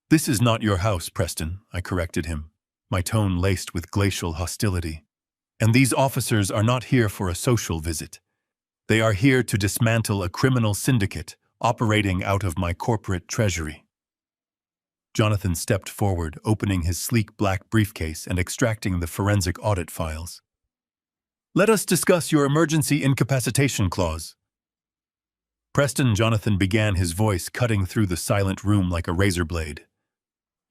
"This is not your house, Preston," I corrected him, my tone laced with glacial hostility. "And these officers are not here for a social visit. They are here to dismantle a criminal syndicate operating out of my corporate treasury." Jonathan stepped forward, opening his sleek black briefcase and extracting the forensic audit files. "Let us discuss your emergency incapacitation clause." Preston, Jonathan began, his voice cutting through the silent room like a razor blade.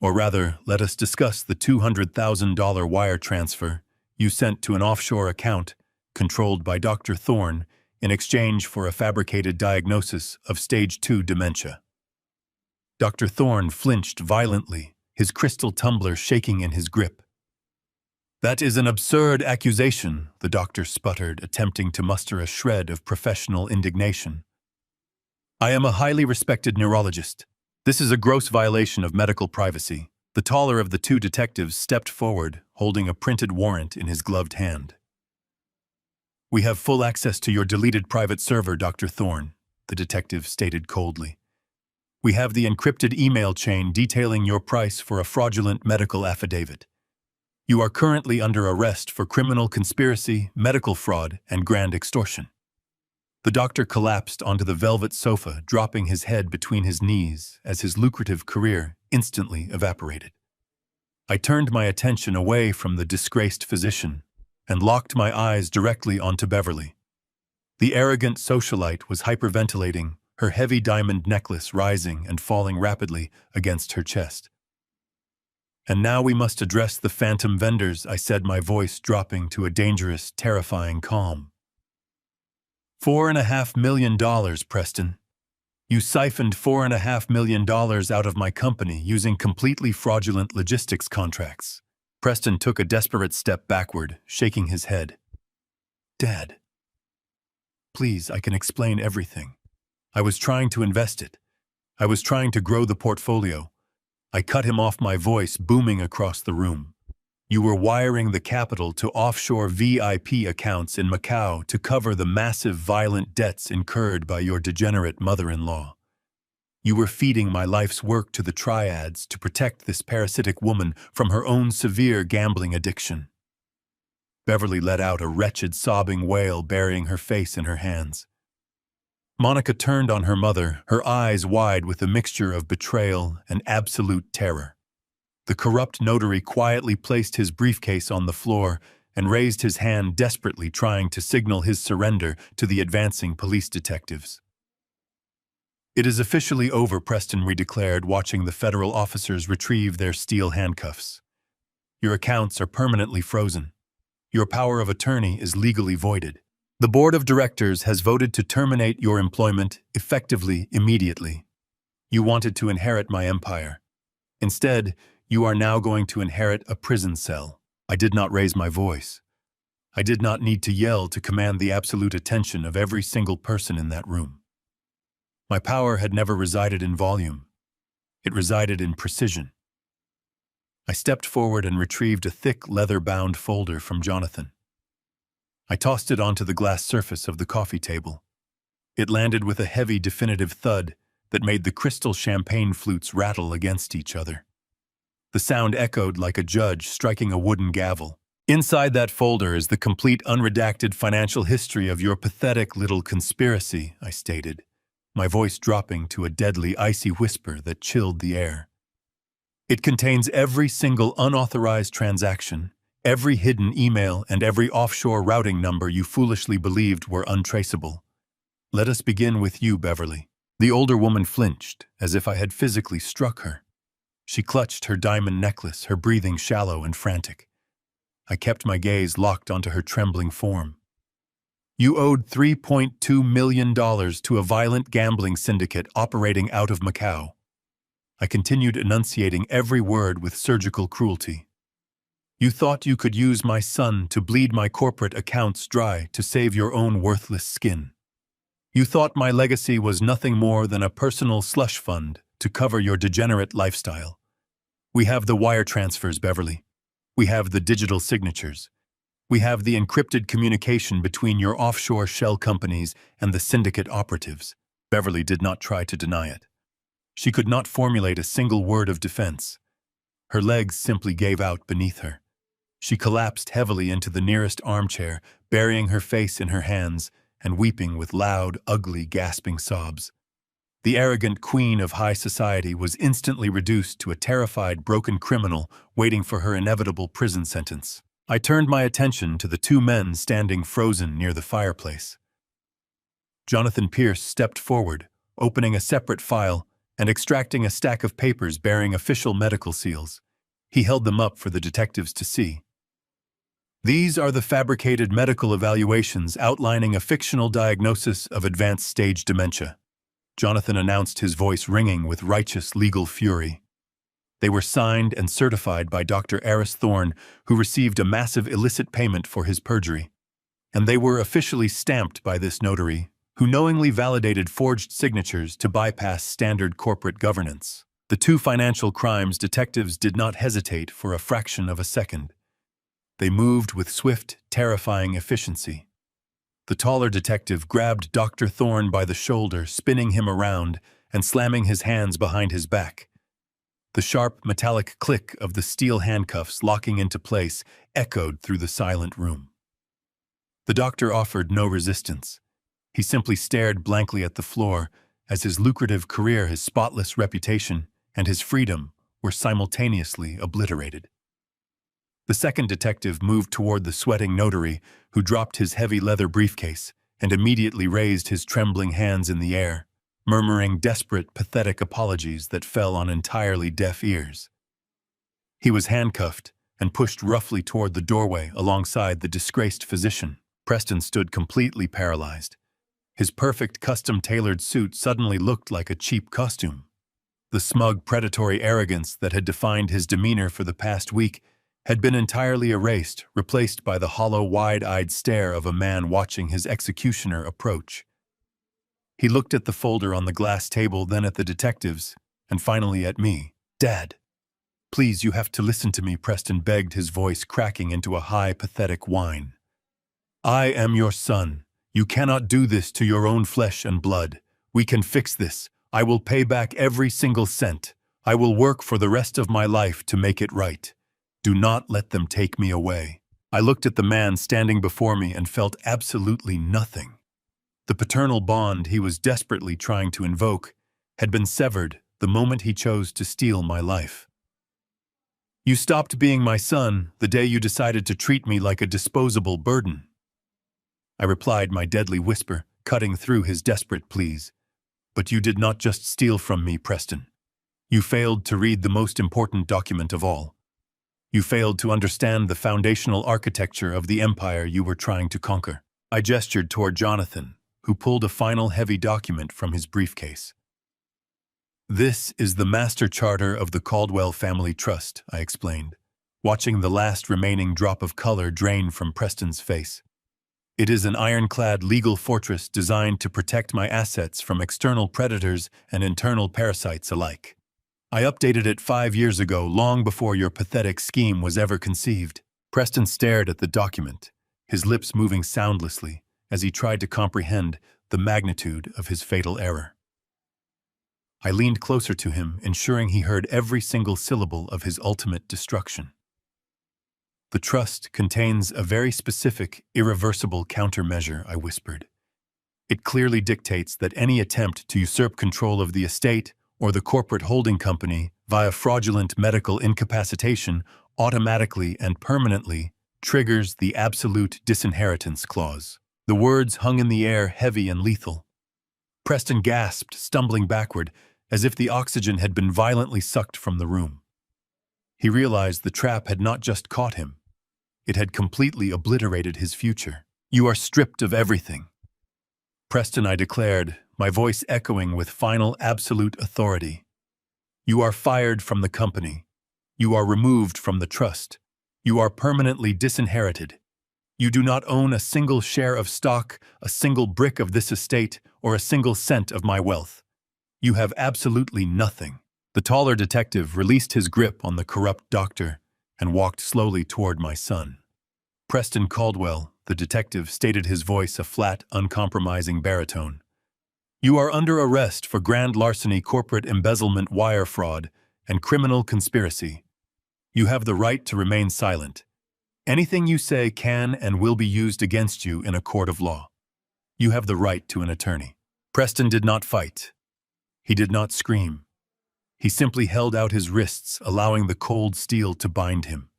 "Or rather, let us discuss the $200,000 wire transfer you sent to an offshore account controlled by Dr. Thorne in exchange for a fabricated diagnosis of stage 2 dementia." Dr. Thorne flinched violently, his crystal tumbler shaking in his grip. "That is an absurd accusation," the doctor sputtered, attempting to muster a shred of professional indignation. "I am a highly respected neurologist. This is a gross violation of medical privacy." The taller of the 2 detectives stepped forward, holding a printed warrant in his gloved hand. "We have full access to your deleted private server, Dr. Thorne," the detective stated coldly. "We have the encrypted email chain detailing your price for a fraudulent medical affidavit. You are currently under arrest for criminal conspiracy, medical fraud, and grand extortion." The doctor collapsed onto the velvet sofa, dropping his head between his knees as his lucrative career instantly evaporated. I turned my attention away from the disgraced physician and locked my eyes directly onto Beverly. The arrogant socialite was hyperventilating, her heavy diamond necklace rising and falling rapidly against her chest. "And now we must address the phantom vendors," I said, my voice dropping to a dangerous, terrifying calm. $4.5 million, Preston. You siphoned $4.5 million out of my company using completely fraudulent logistics contracts. Preston took a desperate step backward, shaking his head. "Dad, please, I can explain everything. I was trying to invest it. I was trying to grow the portfolio." I cut him off, my voice booming across the room. "You were wiring the capital to offshore VIP accounts in Macau to cover the massive violent debts incurred by your degenerate mother-in-law. You were feeding my life's work to the triads to protect this parasitic woman from her own severe gambling addiction." Beverly let out a wretched sobbing wail, burying her face in her hands. Monica turned on her mother, her eyes wide with a mixture of betrayal and absolute terror. The corrupt notary quietly placed his briefcase on the floor and raised his hand, desperately trying to signal his surrender to the advancing police detectives. "It is officially over," Preston redeclared, watching the federal officers retrieve their steel handcuffs. "Your accounts are permanently frozen. Your power of attorney is legally voided. The board of directors has voted to terminate your employment effectively immediately. You wanted to inherit my empire. Instead, you are now going to inherit a prison cell." I did not raise my voice. I did not need to yell to command the absolute attention of every single person in that room. My power had never resided in volume. It resided in precision. I stepped forward and retrieved a thick, leather-bound folder from Jonathan. I tossed it onto the glass surface of the coffee table. It landed with a heavy, definitive thud that made the crystal champagne flutes rattle against each other. The sound echoed like a judge striking a wooden gavel. "Inside that folder is the complete, unredacted financial history of your pathetic little conspiracy," I stated, my voice dropping to a deadly, icy whisper that chilled the air. "It contains every single unauthorized transaction, every hidden email, and every offshore routing number you foolishly believed were untraceable. Let us begin with you, Beverly." The older woman flinched, as if I had physically struck her. She clutched her diamond necklace, her breathing shallow and frantic. I kept my gaze locked onto her trembling form. "You owed $3.2 million to a violent gambling syndicate operating out of Macau." I continued enunciating every word with surgical cruelty. "You thought you could use my son to bleed my corporate accounts dry to save your own worthless skin. You thought my legacy was nothing more than a personal slush fund to cover your degenerate lifestyle. We have the wire transfers, Beverly. We have the digital signatures. We have the encrypted communication between your offshore shell companies and the syndicate operatives." Beverly did not try to deny it. She could not formulate a single word of defense. Her legs simply gave out beneath her. She collapsed heavily into the nearest armchair, burying her face in her hands and weeping with loud, ugly, gasping sobs. The arrogant queen of high society was instantly reduced to a terrified, broken criminal waiting for her inevitable prison sentence. I turned my attention to the two men standing frozen near the fireplace. Jonathan Pierce stepped forward, opening a separate file and extracting a stack of papers bearing official medical seals. He held them up for the detectives to see. "These are the fabricated medical evaluations outlining a fictional diagnosis of advanced stage dementia," Jonathan announced, his voice ringing with righteous legal fury. They were signed and certified by Dr. Eris Thorne, who received a massive illicit payment for his perjury. And they were officially stamped by this notary, who knowingly validated forged signatures to bypass standard corporate governance. The two financial crimes detectives did not hesitate for a fraction of a second. They moved with swift, terrifying efficiency. The taller detective grabbed Dr. Thorne by the shoulder, spinning him around and slamming his hands behind his back. The sharp, metallic click of the steel handcuffs locking into place echoed through the silent room. The doctor offered no resistance. He simply stared blankly at the floor as his lucrative career, his spotless reputation, and his freedom were simultaneously obliterated. The second detective moved toward the sweating notary, who dropped his heavy leather briefcase and immediately raised his trembling hands in the air. murmuring desperate, pathetic apologies that fell on entirely deaf ears. He was handcuffed and pushed roughly toward the doorway alongside the disgraced physician. Preston stood completely paralyzed. His perfect custom-tailored suit suddenly looked like a cheap costume. The smug, predatory arrogance that had defined his demeanor for the past week had been entirely erased, replaced by the hollow, wide-eyed stare of a man watching his executioner approach. He looked at the folder on the glass table, then at the detectives, and finally at me. "Dad, please, you have to listen to me," Preston begged, his voice cracking into a high, pathetic whine. "I am your son. You cannot do this to your own flesh and blood. We can fix this. I will pay back every single cent. I will work for the rest of my life to make it right. Do not let them take me away." I looked at the man standing before me and felt absolutely nothing. The paternal bond he was desperately trying to invoke had been severed the moment he chose to steal my life. "You stopped being my son the day you decided to treat me like a disposable burden," I replied, my deadly whisper cutting through his desperate pleas. "But you did not just steal from me, Preston. You failed to read the most important document of all. You failed to understand the foundational architecture of the empire you were trying to conquer." I gestured toward Jonathan, who pulled a final heavy document from his briefcase. "This is the master charter of the Caldwell Family Trust," I explained, watching the last remaining drop of color drain from Preston's face. "It is an ironclad legal fortress designed to protect my assets from external predators and internal parasites alike. I updated it 5 years ago, long before your pathetic scheme was ever conceived." Preston stared at the document, his lips moving soundlessly as he tried to comprehend the magnitude of his fatal error. I leaned closer to him, ensuring he heard every single syllable of his ultimate destruction. "The trust contains a very specific, irreversible countermeasure," I whispered. "It clearly dictates that any attempt to usurp control of the estate or the corporate holding company via fraudulent medical incapacitation automatically and permanently triggers the absolute disinheritance clause." The words hung in the air, heavy and lethal. Preston gasped, stumbling backward, as if the oxygen had been violently sucked from the room. He realized the trap had not just caught him. It had completely obliterated his future. "You are stripped of everything, Preston," I declared, my voice echoing with final absolute authority. "You are fired from the company. You are removed from the trust. You are permanently disinherited. You do not own a single share of stock, a single brick of this estate, or a single cent of my wealth. You have absolutely nothing." The taller detective released his grip on the corrupt doctor and walked slowly toward my son. "Preston Caldwell," the detective stated, his voice a flat, uncompromising baritone. "You are under arrest for grand larceny, corporate embezzlement, wire fraud, and criminal conspiracy. You have the right to remain silent. Anything you say can and will be used against you in a court of law. You have the right to an attorney." Preston did not fight. He did not scream. He simply held out his wrists, allowing the cold steel to bind him.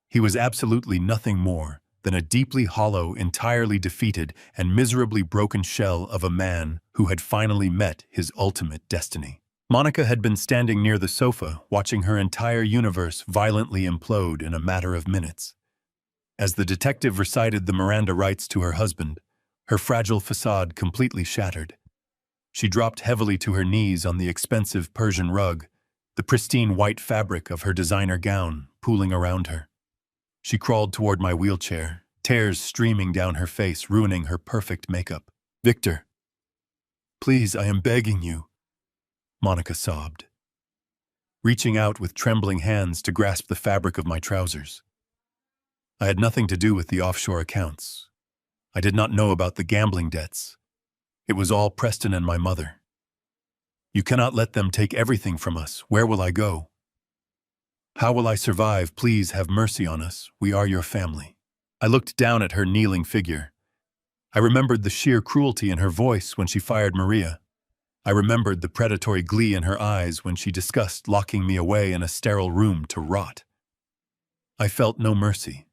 He was absolutely nothing more than a deeply hollow, entirely defeated, and miserably broken shell of a man who had finally met his ultimate destiny. Monica had been standing near the sofa, watching her entire universe violently implode in a matter of minutes. As the detective recited the Miranda rights to her husband, her fragile facade completely shattered. She dropped heavily to her knees on the expensive Persian rug, the pristine white fabric of her designer gown pooling around her. She crawled toward my wheelchair, tears streaming down her face, ruining her perfect makeup. "Victor, please, I am begging you," Monica sobbed, reaching out with trembling hands to grasp the fabric of my trousers. I had nothing to do with the offshore accounts. I did not know about the gambling debts. It was all Preston and my mother. "You cannot let them take everything from us. Where will I go? How will I survive? Please have mercy on us. We are your family." I looked down at her kneeling figure. I remembered the sheer cruelty in her voice when she fired Maria. I remembered the predatory glee in her eyes when she discussed locking me away in a sterile room to rot. I felt no mercy.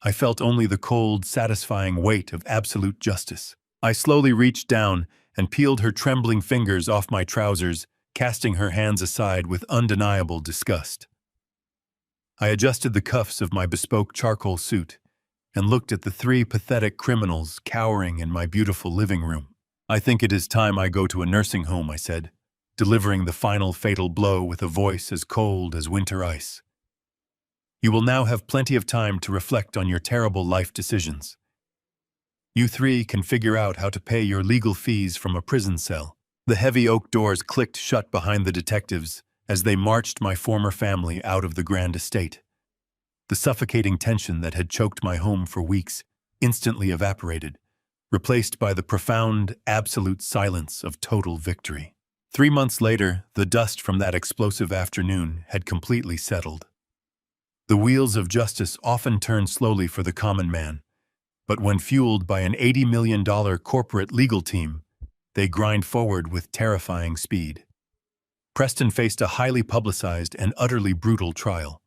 I felt only the cold, satisfying weight of absolute justice. I slowly reached down and peeled her trembling fingers off my trousers, casting her hands aside with undeniable disgust. I adjusted the cuffs of my bespoke charcoal suit and looked at the three pathetic criminals cowering in my beautiful living room. "I think it is time I go to a nursing home," I said, delivering the final fatal blow with a voice as cold as winter ice. "You will now have plenty of time to reflect on your terrible life decisions. You three can figure out how to pay your legal fees from a prison cell." The heavy oak doors clicked shut behind the detectives as they marched my former family out of the grand estate. The suffocating tension that had choked my home for weeks instantly evaporated, replaced by the profound, absolute silence of total victory. 3 months later, the dust from that explosive afternoon had completely settled. The wheels of justice often turn slowly for the common man, but when fueled by an $80 million corporate legal team, they grind forward with terrifying speed. Preston faced a highly publicized and utterly brutal trial.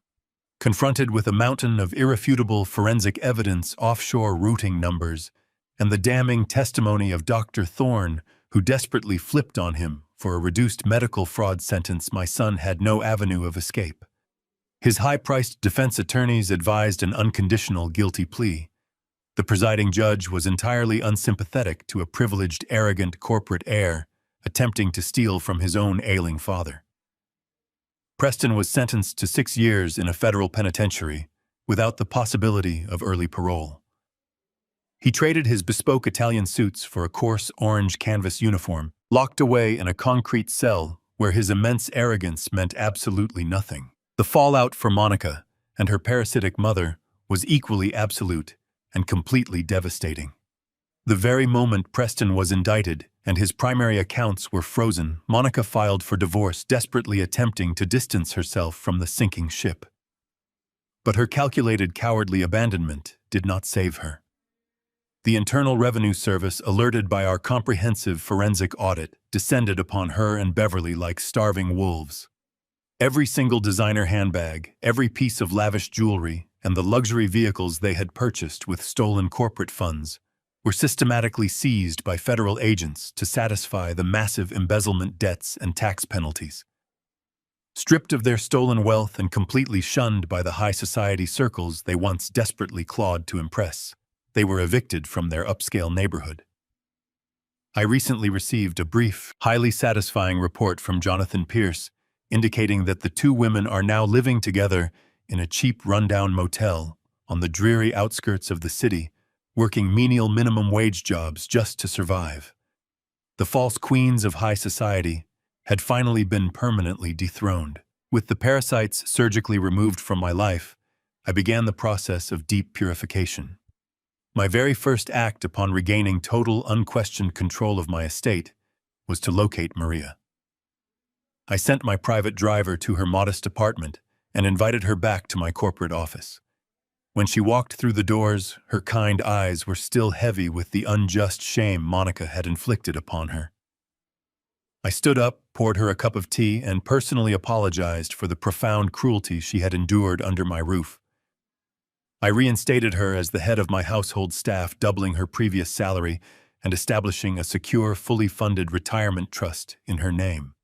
Confronted with a mountain of irrefutable forensic evidence, offshore routing numbers, and the damning testimony of Dr. Thorne, who desperately flipped on him for a reduced medical fraud sentence, my son had no avenue of escape. His high-priced defense attorneys advised an unconditional guilty plea. The presiding judge was entirely unsympathetic to a privileged, arrogant corporate heir attempting to steal from his own ailing father. Preston was sentenced to 6 years in a federal penitentiary without the possibility of early parole. He traded his bespoke Italian suits for a coarse orange canvas uniform, locked away in a concrete cell where his immense arrogance meant absolutely nothing. The fallout for Monica and her parasitic mother was equally absolute and completely devastating. The very moment Preston was indicted and his primary accounts were frozen, Monica filed for divorce, desperately attempting to distance herself from the sinking ship. But her calculated cowardly abandonment did not save her. The Internal Revenue Service, alerted by our comprehensive forensic audit, descended upon her and Beverly like starving wolves. Every single designer handbag, every piece of lavish jewelry, and the luxury vehicles they had purchased with stolen corporate funds were systematically seized by federal agents to satisfy the massive embezzlement debts and tax penalties. Stripped of their stolen wealth and completely shunned by the high society circles they once desperately clawed to impress, they were evicted from their upscale neighborhood. I recently received a brief, highly satisfying report from Jonathan Pierce indicating that the two women are now living together in a cheap rundown motel on the dreary outskirts of the city, working menial minimum wage jobs just to survive. The false queens of high society had finally been permanently dethroned. With the parasites surgically removed from my life, I began the process of deep purification. My very first act upon regaining total, unquestioned control of my estate was to locate Maria. I sent my private driver to her modest apartment and invited her back to my corporate office. When she walked through the doors, her kind eyes were still heavy with the unjust shame Monica had inflicted upon her. I stood up, poured her a cup of tea, and personally apologized for the profound cruelty she had endured under my roof. I reinstated her as the head of my household staff, doubling her previous salary and establishing a secure, fully funded retirement trust in her name.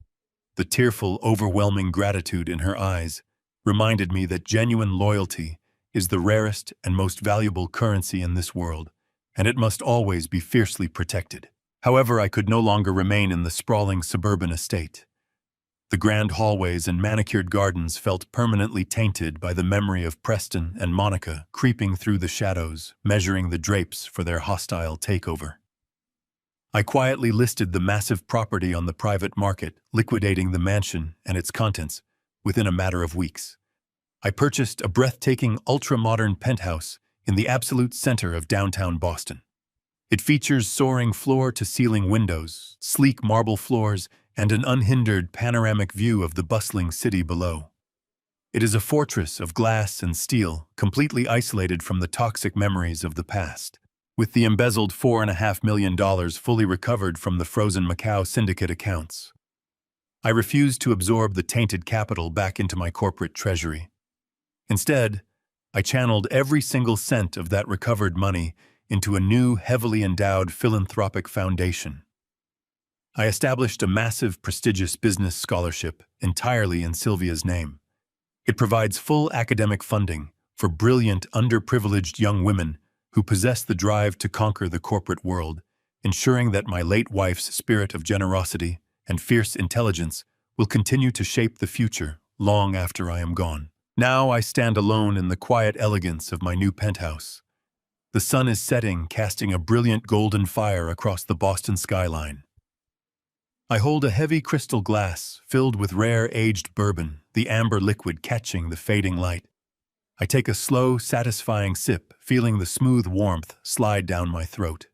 The tearful, overwhelming gratitude in her eyes reminded me that genuine loyalty is the rarest and most valuable currency in this world, and it must always be fiercely protected. However, I could no longer remain in the sprawling suburban estate. The grand hallways and manicured gardens felt permanently tainted by the memory of Preston and Monica creeping through the shadows, measuring the drapes for their hostile takeover. I quietly listed the massive property on the private market, liquidating the mansion and its contents within a matter of weeks. I purchased a breathtaking, ultra-modern penthouse in the absolute center of downtown Boston. It features soaring floor-to-ceiling windows, sleek marble floors, and an unhindered panoramic view of the bustling city below. It is a fortress of glass and steel, completely isolated from the toxic memories of the past. With the embezzled $4.5 million fully recovered from the frozen Macau syndicate accounts, I refused to absorb the tainted capital back into my corporate treasury. Instead, I channeled every single cent of that recovered money into a new, heavily endowed philanthropic foundation. I established a massive, prestigious business scholarship entirely in Sylvia's name. It provides full academic funding for brilliant, underprivileged young women who possess the drive to conquer the corporate world, ensuring that my late wife's spirit of generosity and fierce intelligence will continue to shape the future long after I am gone. Now I stand alone in the quiet elegance of my new penthouse. The sun is setting, casting a brilliant golden fire across the Boston skyline. I hold a heavy crystal glass filled with rare aged bourbon, the amber liquid catching the fading light. I take a slow, satisfying sip, feeling the smooth warmth slide down my throat.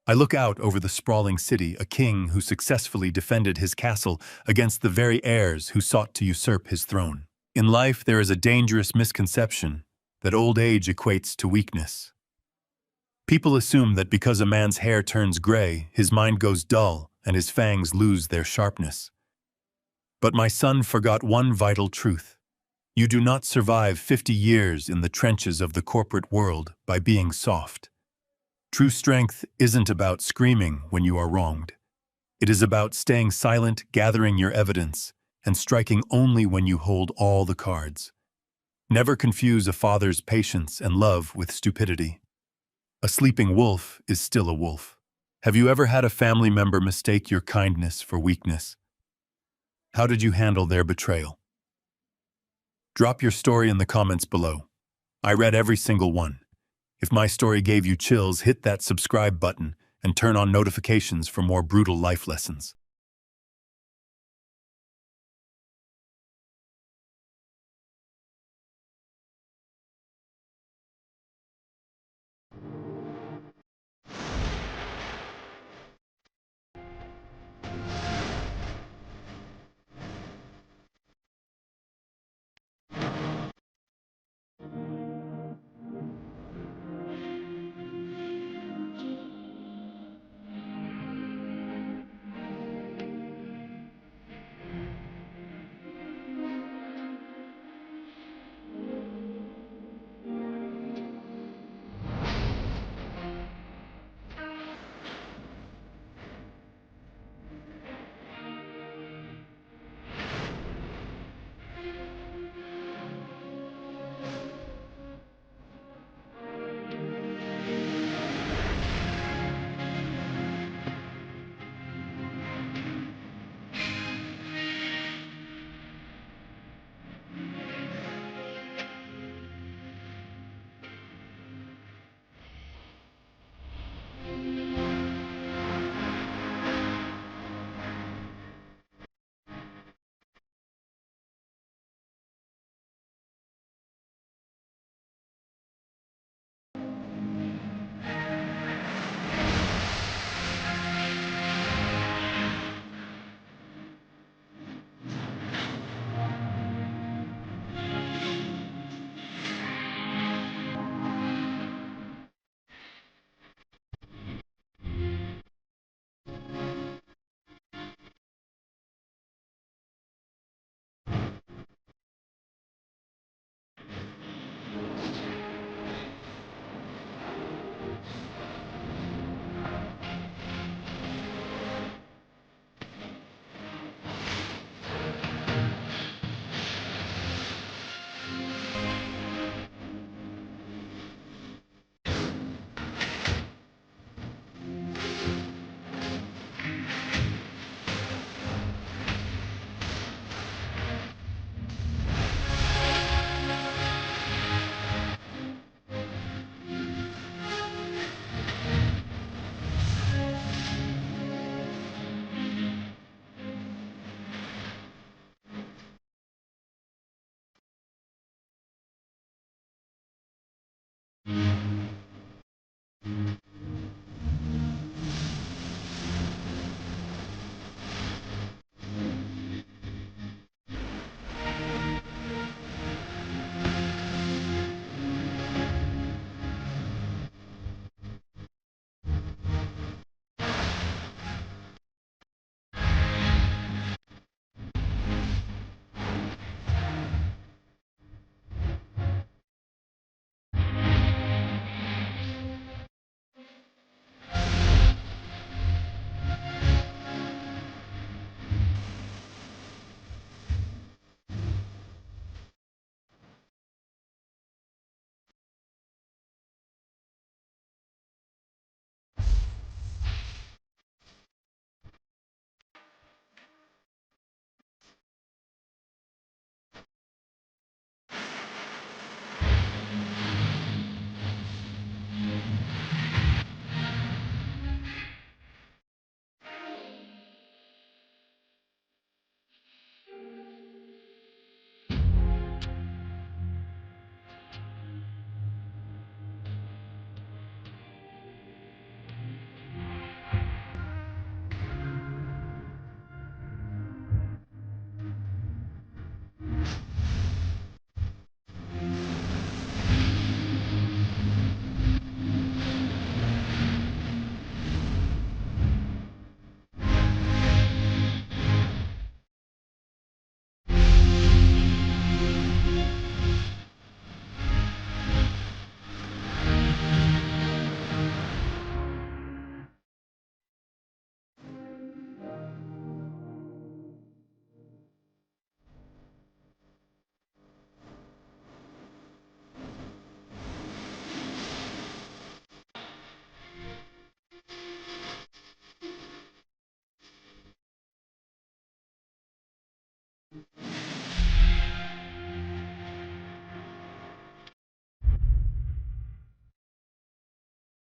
I look out over the sprawling city, a king who successfully defended his castle against the very heirs who sought to usurp his throne. In life, there is a dangerous misconception that old age equates to weakness. People assume that because a man's hair turns gray, his mind goes dull and his fangs lose their sharpness. But my son forgot one vital truth. You do not survive 50 years in the trenches of the corporate world by being soft. True strength isn't about screaming when you are wronged. It is about staying silent, gathering your evidence, and striking only when you hold all the cards. Never confuse a father's patience and love with stupidity. A sleeping wolf is still a wolf. Have you ever had a family member mistake your kindness for weakness? How did you handle their betrayal? Drop your story in the comments below. I read every single one. If my story gave you chills, hit that subscribe button and turn on notifications for more brutal life lessons.